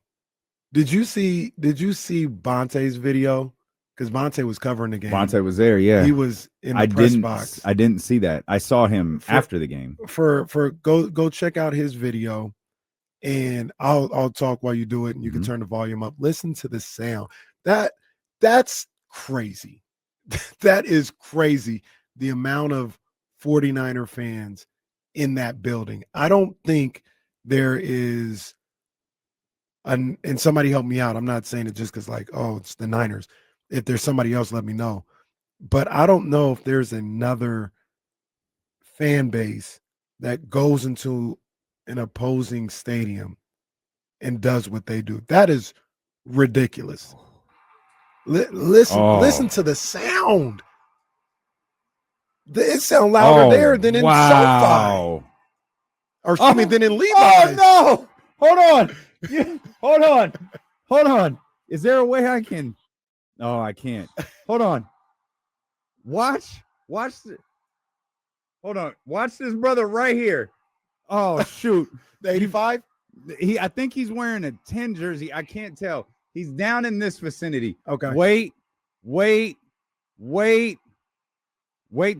Did you see Bonte's video? Because Bonte was covering the game. Bonte was there, yeah. He was in the press box. I didn't see that. I saw him after the game. Go check out his video, and I'll talk while you do it, and you can turn the volume up. Listen to the sound. That's crazy. That is crazy. The amount of 49er fans in that building. I don't think there is and somebody help me out. I'm not saying it just because it's the Niners. If there's somebody else, let me know. But I don't know if there's another fan base that goes into an opposing stadium and does what they do. That is ridiculous. Listen to the sound. It sounds louder there than in SoFi. Or excuse me, than in Levi's. Oh no! Hold on. Is there a way I can? No, I can't. Hold on. Watch hold on. Watch this brother right here. Oh shoot. The 85? I think he's wearing a 10 jersey. I can't tell. He's down in this vicinity. Okay. Wait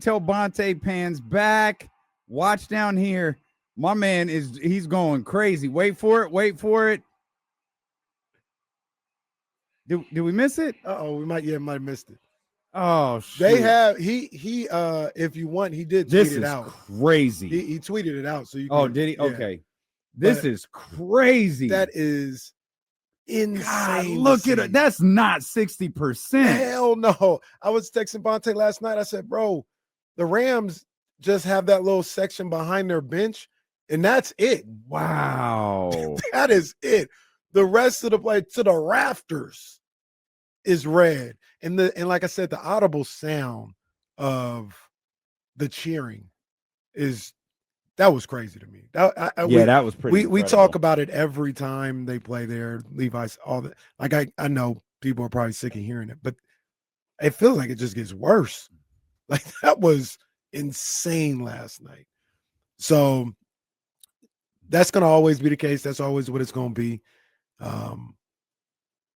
till Bonte pans back. Watch down here. My man he's going crazy. Wait for it. Did we miss it? We might have missed it. Oh, shoot. They have he if you want, he did tweet it out. Crazy. He tweeted it out. So you can, oh, did he? Yeah. Okay. This is crazy. That is insane. God, look at it. That's not 60%. Hell no. I was texting Bonte last night. I said, bro, the Rams just have that little section behind their bench, and that's it. Wow. That is it. The rest of the play to the rafters is red. And like I said, the audible sound of the cheering that was crazy to me. That was pretty. We talk about it every time they play there. Levi's, all that. Like I know people are probably sick of hearing it, but it feels like it just gets worse. Like that was insane last night. So that's going to always be the case. That's always what it's going to be.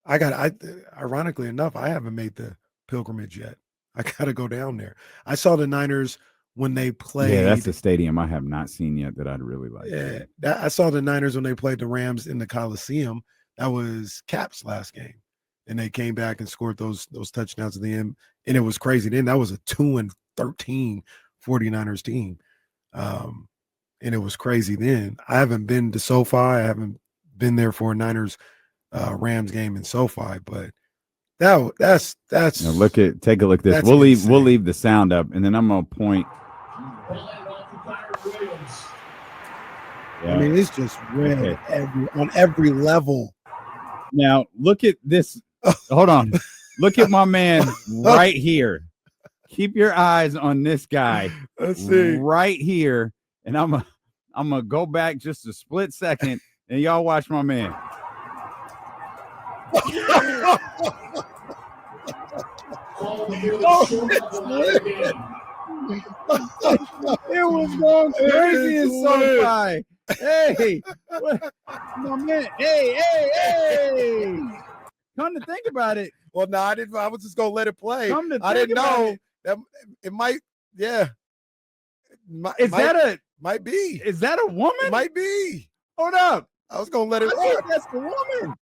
Ironically enough, I haven't made the pilgrimage yet. I got to go down there. I saw the Niners when they played. Yeah, that's a stadium I have not seen yet that I'd really like. Yeah, I saw the Niners when they played the Rams in the Coliseum. That was Cap's last game, and they came back and scored those touchdowns at the end, and it was crazy. Then that was a 2-13 49ers team, and it was crazy. Then I haven't been to SoFi. I haven't been there for a Niners Rams game in SoFi, but that's now take a look at this. We'll leave the sound up, and then I'm gonna point. I mean, it's just red on every level. Now look at this. Hold on. Look at my man right here. Keep your eyes on this guy. Let's see. Right here, and I'm gonna go back just a split second, and y'all watch my man. It was going crazy in SoFi. Hey, my man. Hey. Come to think about it. Well, no, I didn't. I was just gonna let it play. I didn't know that it might. Yeah. Might be? Is that a woman? It might be. Hold up. I was gonna let it. I think that's the woman.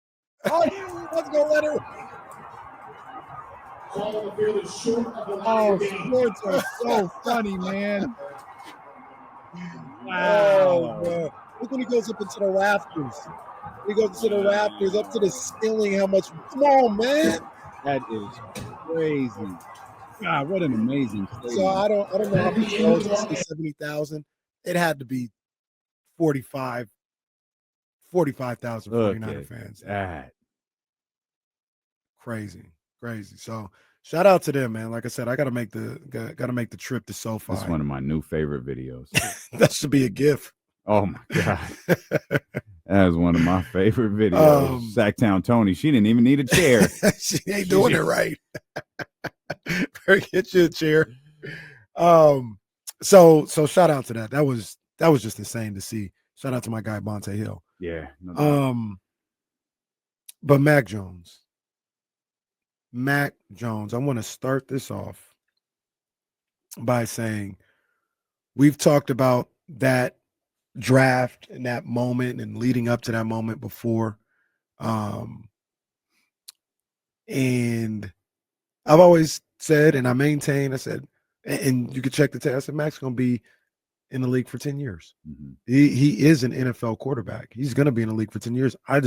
Oh, let's go let it. Oh, sports are so funny, man. Wow. Man. Look when he goes up into the rafters. He goes to the rafters, up to the ceiling. How much? Come on, man. That is crazy. God, what an amazing stadium. So I don't know how much it was. 70,000. It had to be 45,000 49er fans. That. Crazy. So shout out to them, man. Like I said, I gotta make the trip to SoFi. That's one of my new favorite videos. That should be a GIF. Oh my God. That was one of my favorite videos. Sacktown Tony. She didn't even need a chair. She ain't doing it right. Get you a chair. So shout out to that. That was just insane to see. Shout out to my guy Bonte Hill. Yeah. But Mac Jones, I want to start this off by saying we've talked about that draft and that moment and leading up to that moment before. And I've always said, and I maintain, I said, and you can check the test, I said, Mac's going to be in the league for 10 years. Mm-hmm. He is an NFL quarterback. He's going to be in the league for 10 years. I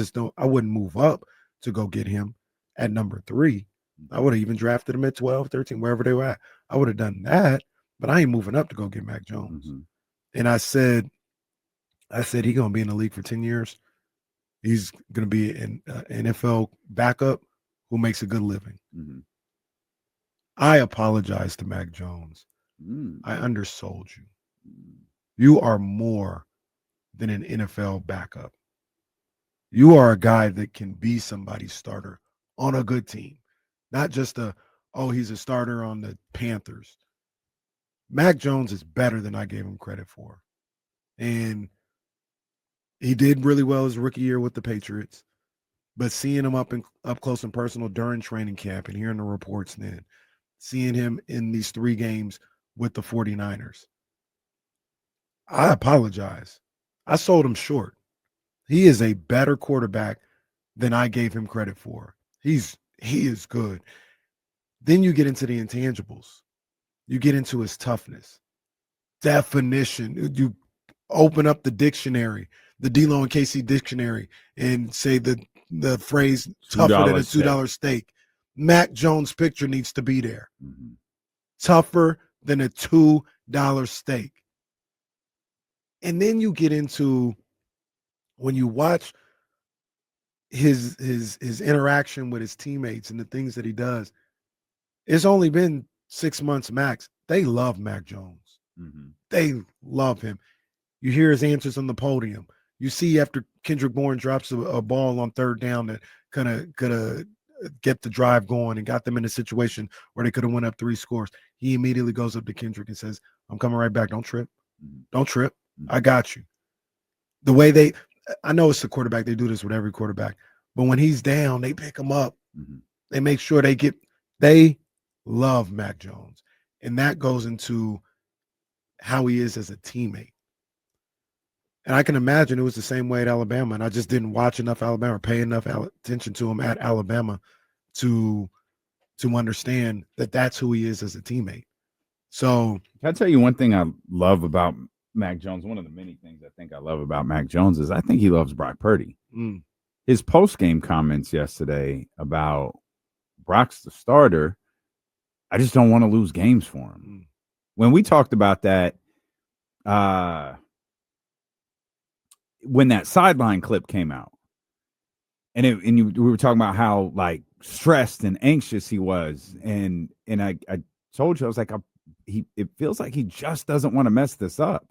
wouldn't move up to go get him at number 3. I would have even drafted him at 12, 13, wherever they were at. I would have done that, but I ain't moving up to go get Mac Jones. Mm-hmm. And I said he's going to be in the league for 10 years. He's going to be an NFL backup who makes a good living. Mm-hmm. I apologize to Mac Jones. Mm-hmm. I undersold you. You are more than an NFL backup. You are a guy that can be somebody's starter on a good team, not just he's a starter on the Panthers. Mac Jones is better than I gave him credit for. And he did really well his rookie year with the Patriots, but seeing him up close and personal during training camp and hearing the reports then, seeing him in these 3 games with the 49ers, I apologize. I sold him short. He is a better quarterback than I gave him credit for. He is good. Then you get into the intangibles. You get into his toughness, definition. You open up the dictionary, the D-Lo and KC dictionary, and say the phrase tougher than a $2 steak. Mac Jones' picture needs to be there. Mm-hmm. Tougher than a $2 steak. And then you get into, when you watch his interaction with his teammates and the things that he does, it's only been 6 months max. They love Mac Jones. Mm-hmm. They love him. You hear his answers on the podium. You see after Kendrick Bourne drops a ball on 3rd down that could have get the drive going and got them in a situation where they could have went up 3 scores. He immediately goes up to Kendrick and says, I'm coming right back. Don't trip. Don't trip. I got you. The way I know it's the quarterback. They do this with every quarterback. But when he's down, they pick him up. They make sure they love Mac Jones. And that goes into how he is as a teammate. And I can imagine it was the same way at Alabama. And I just didn't watch enough Alabama or pay enough attention to him at Alabama to understand that that's who he is as a teammate. So can I tell you one thing I love about Mac Jones? One of the many things I think I love about Mac Jones is I think he loves Brock Purdy. His post-game comments yesterday about Brock's the starter, I just don't want to lose games for him. When we talked about that, when that sideline clip came out, and we were talking about how like stressed and anxious he was, and I told you I was like, it feels like he just doesn't want to mess this up,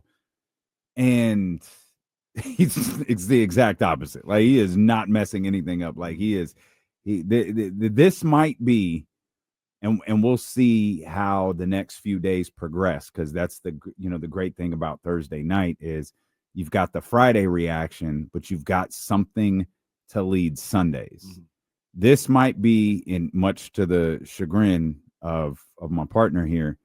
and it's the exact opposite. Like he is not messing anything up. Like this might be, and we'll see how the next few days progress, because that's the great thing about Thursday night is you've got the Friday reaction, but you've got something to lead Sundays. This might be, in much to the chagrin of my partner here,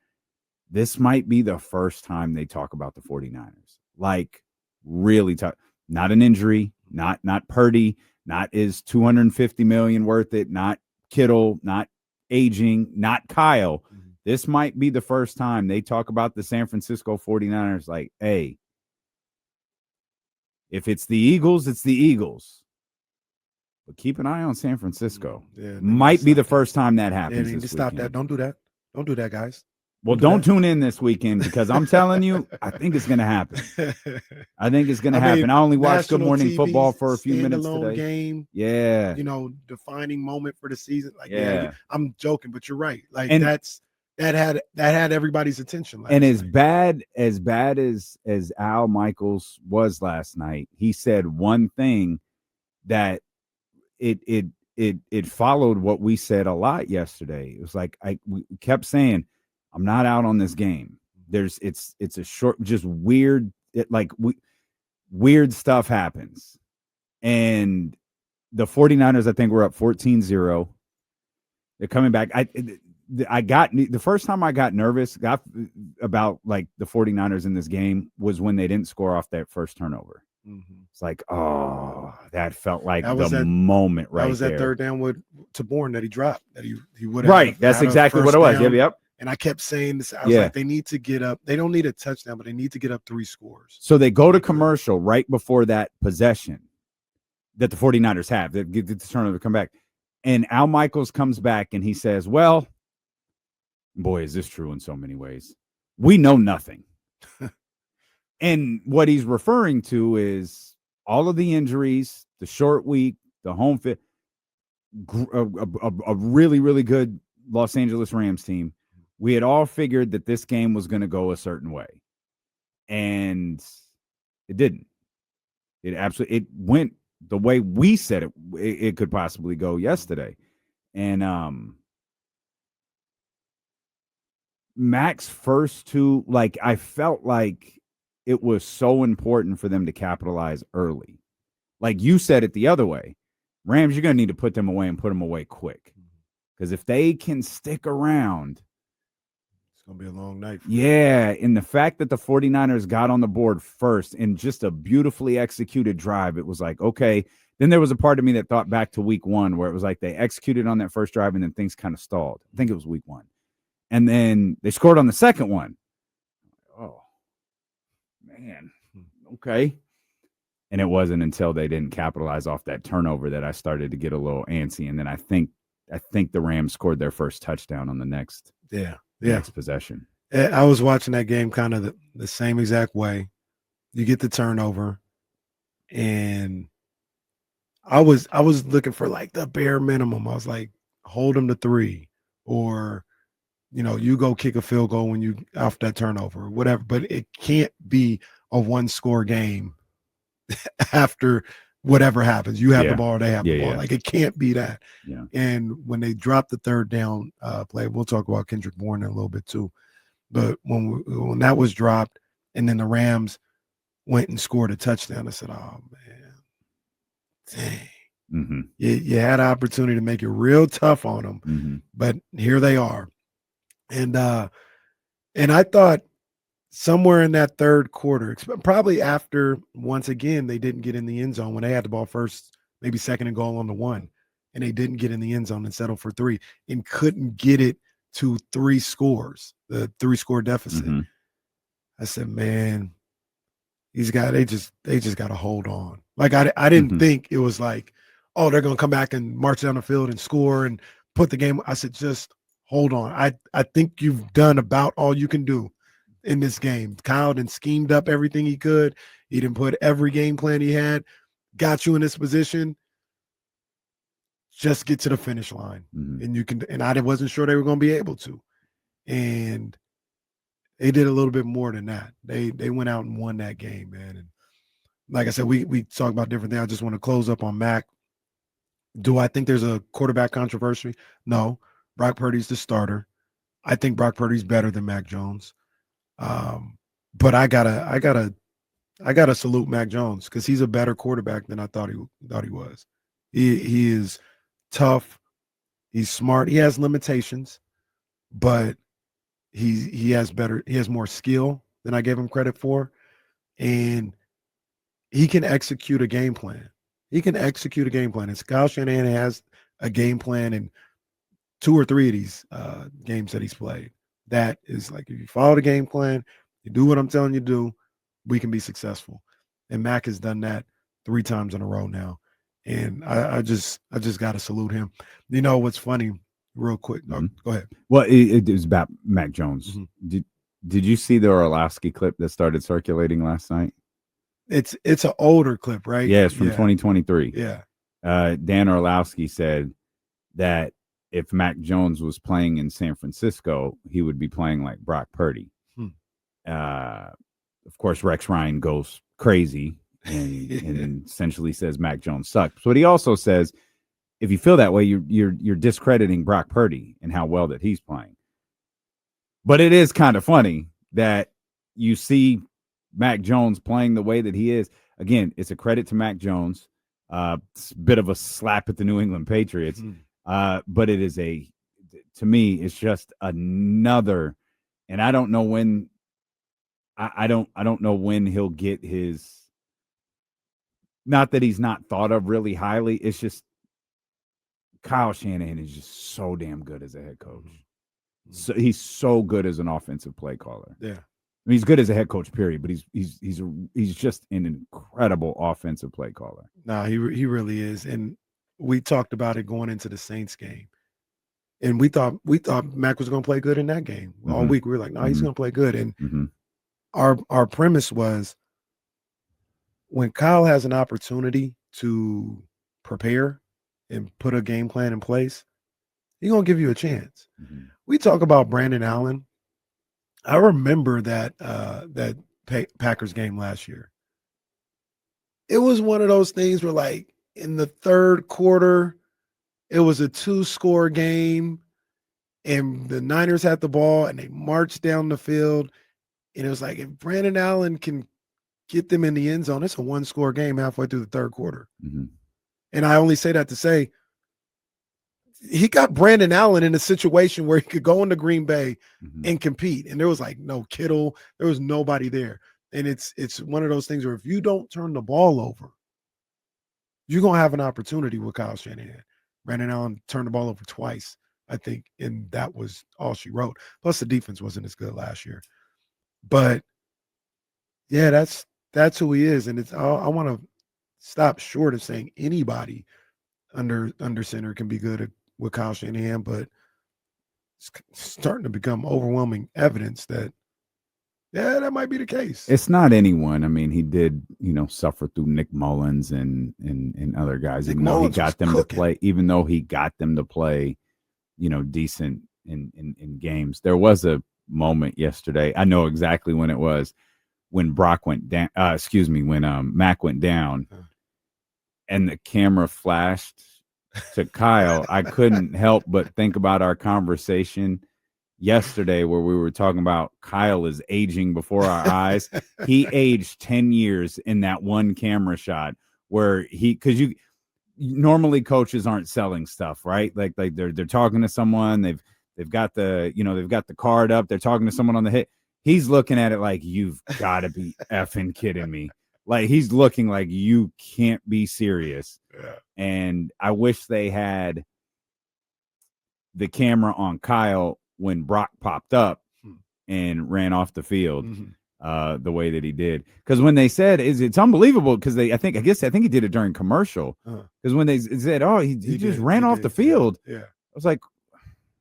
this might be the first time they talk about the 49ers. Like really talk, not an injury, not Purdy, not is $250 million worth it, not Kittle, not aging, not Kyle. This might be the first time they talk about the San Francisco 49ers like, hey, if it's the Eagles, it's the Eagles. But keep an eye on San Francisco. Might be the first time that happens. Yeah, stop that. Don't do that. Don't do that, guys. Well, don't tune in this weekend, because I'm telling you, I think it's going to happen. I think it's going to happen. I only watched Good Morning TV, Football for a few minutes today. Game, yeah, defining moment for the season. Like, yeah, I'm joking, but you're right. Like and that had everybody's attention. And as bad as Al Michaels was last night, he said one thing that it followed what we said a lot yesterday. It was like we kept saying, I'm not out on this game. It's a short, just weird, weird stuff happens. And the 49ers, I think, were up 14-0. They're coming back. I got the first time I got nervous about like the 49ers in this game was when they didn't score off that first turnover. It's like, oh, that felt like the moment right there. That was that third down to Bourne that he dropped, that he would have. Right. That's exactly what it was. Yep. And I kept saying this. I was like, they need to get up. They don't need a touchdown, but they need to get up 3 scores. So they go to commercial right before that possession that the 49ers have. They get the turnover to come back. And Al Michaels comes back and he says, well, boy, is this true in so many ways. We know nothing. And what he's referring to is all of the injuries, the short week, the home fit, a really, really good Los Angeles Rams team. We had all figured that this game was going to go a certain way, and it didn't. It went the way we said it could possibly go yesterday. And Mac's first two, like, I felt like it was so important for them to capitalize early. Like you said it the other way. Rams, you're going to need to put them away and put them away quick. Because if they can stick around, it's going to be a long night. Yeah, and the fact that the 49ers got on the board first in just a beautifully executed drive, it was like, okay. Then there was a part of me that thought back to week 1 where it was like they executed on that first drive and then things kind of stalled. I think it was week 1. And then they scored on the second one. Oh, man. Okay. And it wasn't until they didn't capitalize off that turnover that I started to get a little antsy. And then I think the Rams scored their first touchdown on the next possession. I was watching that game kind of the same exact way. You get the turnover, and I was looking for like the bare minimum. I was like, hold them to 3, or you go kick a field goal when you off that turnover or whatever. But it can't be a 1-score game after whatever happens, you have the ball or they have the ball. Yeah. Like, it can't be that. Yeah. And when they dropped the third down play, we'll talk about Kendrick Bourne in a little bit too. But when that was dropped and then the Rams went and scored a touchdown, I said, oh, man, dang. Mm-hmm. You had an opportunity to make it real tough on them, mm-hmm. but here they are. And I thought somewhere in that third quarter, probably after, once again, they didn't get in the end zone when they had the ball first, maybe second and goal on the 1, and they didn't get in the end zone and settled for 3 and couldn't get it to 3 scores, the 3-score deficit. Mm-hmm. I said, man, these guys, they just got to hold on. Like, I didn't mm-hmm. think it was like, oh, they're going to come back and march down the field and score and put the game. I said, just hold on. I think you've done about all you can do in this game. Kyle done schemed up everything he could. He didn't put every game plan he had, got you in this position. Just get to the finish line. Mm-hmm. And you can, and I wasn't sure they were going to be able to. And they did a little bit more than that. They went out and won that game, man. And like I said, we talk about different things. I just want to close up on Mac. Do I think there's a quarterback controversy? No. Brock Purdy's the starter. I think Brock Purdy's better than Mac Jones. But I gotta salute Mac Jones because he's a better quarterback than I thought he was. He is tough. He's smart. He has limitations, but he has more skill than I gave him credit for, and he can execute a game plan. And Kyle Shanahan has a game plan in 2 or 3 of these games that he's played. That is like, if you follow the game plan, you do what I'm telling you to do, we can be successful. And Mac has done that 3 times in a row now. And I just got to salute him. You know what's funny, real quick? Mm-hmm. Go ahead. Well, it was about Mac Jones. Mm-hmm. Did you see the Orlowski clip that started circulating last night? It's an older clip, right? Yeah, it's from 2023. Yeah. Dan Orlowski said that if Mac Jones was playing in San Francisco, he would be playing like Brock Purdy. Of course, Rex Ryan goes crazy and essentially says Mac Jones sucks. But he also says, if you feel that way, you're discrediting Brock Purdy and how well that he's playing. But it is kind of funny that you see Mac Jones playing the way that he is. Again, it's a credit to Mac Jones. It's a bit of a slap at the New England Patriots. But it is to me, it's just another, and I don't know when, I don't know when he'll get his, not that he's not thought of really highly. It's just Kyle Shanahan is just so damn good as a head coach. So he's so good as an offensive play caller. Yeah. I mean, he's good as a head coach, period, but he's just an incredible offensive play caller. No, he really is. And we talked about it going into the Saints game. And we thought Mac was going to play good in that game. All week we were like, no, he's going to play good. And our premise was, when Kyle has an opportunity to prepare and put a game plan in place, he's going to give you a chance. We talk about Brandon Allen. I remember that Packers game last year. It was one of those things where, like, in the third quarter, it was a 2-score game, and the Niners had the ball, and they marched down the field, and it was like, if Brandon Allen can get them in the end zone, it's a 1-score game halfway through the third quarter. And I only say that to say, he got Brandon Allen in a situation where he could go into Green Bay and compete. And there was like no Kittle. There was nobody there. And it's one of those things where if you don't turn the ball over, you're going to have an opportunity with Kyle Shanahan. Brandon Allen turned the ball over twice, I think, and that was all she wrote. Plus the defense wasn't as good last year. But yeah, that's who he is. And I want to stop short of saying anybody under center can be good with Kyle Shanahan, but it's starting to become overwhelming evidence that, yeah, that might be the case. It's not anyone. I mean, he did, suffer through Nick Mullins and other guys, even though he got them to play, decent in games. There was a moment yesterday. I know exactly when it was, when Brock went down, when Mac went down. and the camera flashed to Kyle, I couldn't help but think about our conversation yesterday where we were talking about Kyle is aging before our eyes. He aged 10 years in that one camera shot where because you normally coaches aren't selling stuff, right? Like they're talking to someone, they've got the card up, they're talking to someone on the hit. He's looking at it like, you've got to be effing kidding me. Like, he's looking like you can't be serious. Yeah. And I wish they had the camera on Kyle when Brock popped up and ran off the field the way that he did. Because when they said, it's unbelievable, because I think he did it during commercial. Because when they said, oh, he just ran off the field. Yeah. I was like,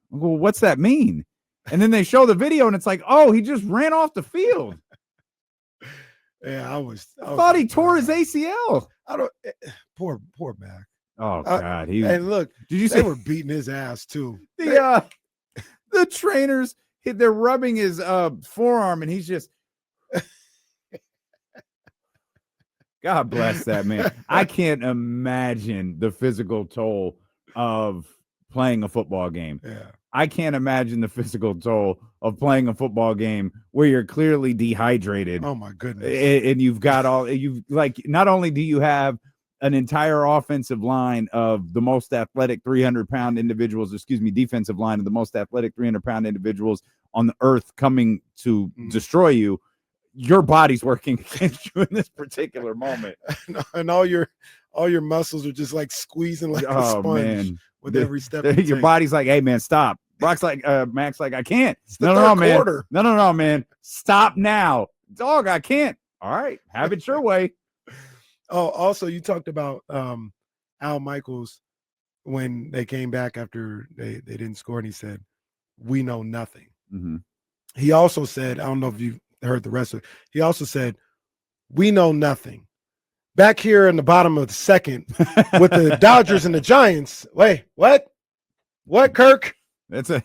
well, what's that mean? And then they show the video and it's like, oh, he just ran off the field. Yeah, I thought he tore his ACL. Poor Mac. Oh God, and look, did you they say were beating his ass too? The trainers, they're rubbing his forearm, and he's just. God bless that man. I can't imagine the physical toll of playing a football game. Yeah. I can't imagine the physical toll of playing a football game where you're clearly dehydrated. Oh my goodness. And you've got not only do you have an entire offensive line of the most athletic 300-pound individuals, defensive line of the most athletic 300-pound individuals on the earth coming to destroy you. Your body's working against you in this particular moment. And all your muscles are just like squeezing like a sponge. Man. With every step your body's like, hey man, stop. Brock's like, Mac's like, I can't. No, man. No, man. Stop now. Dog, I can't. All right. Have it your way. Oh, also you talked about Al Michaels when they came back after they didn't score, and he said, we know nothing. Mm-hmm. He also said, I don't know if you heard the rest of it. He also said, we know nothing. Back here in the bottom of the second with the Dodgers and the Giants. Wait, what? What, Kirk? That's a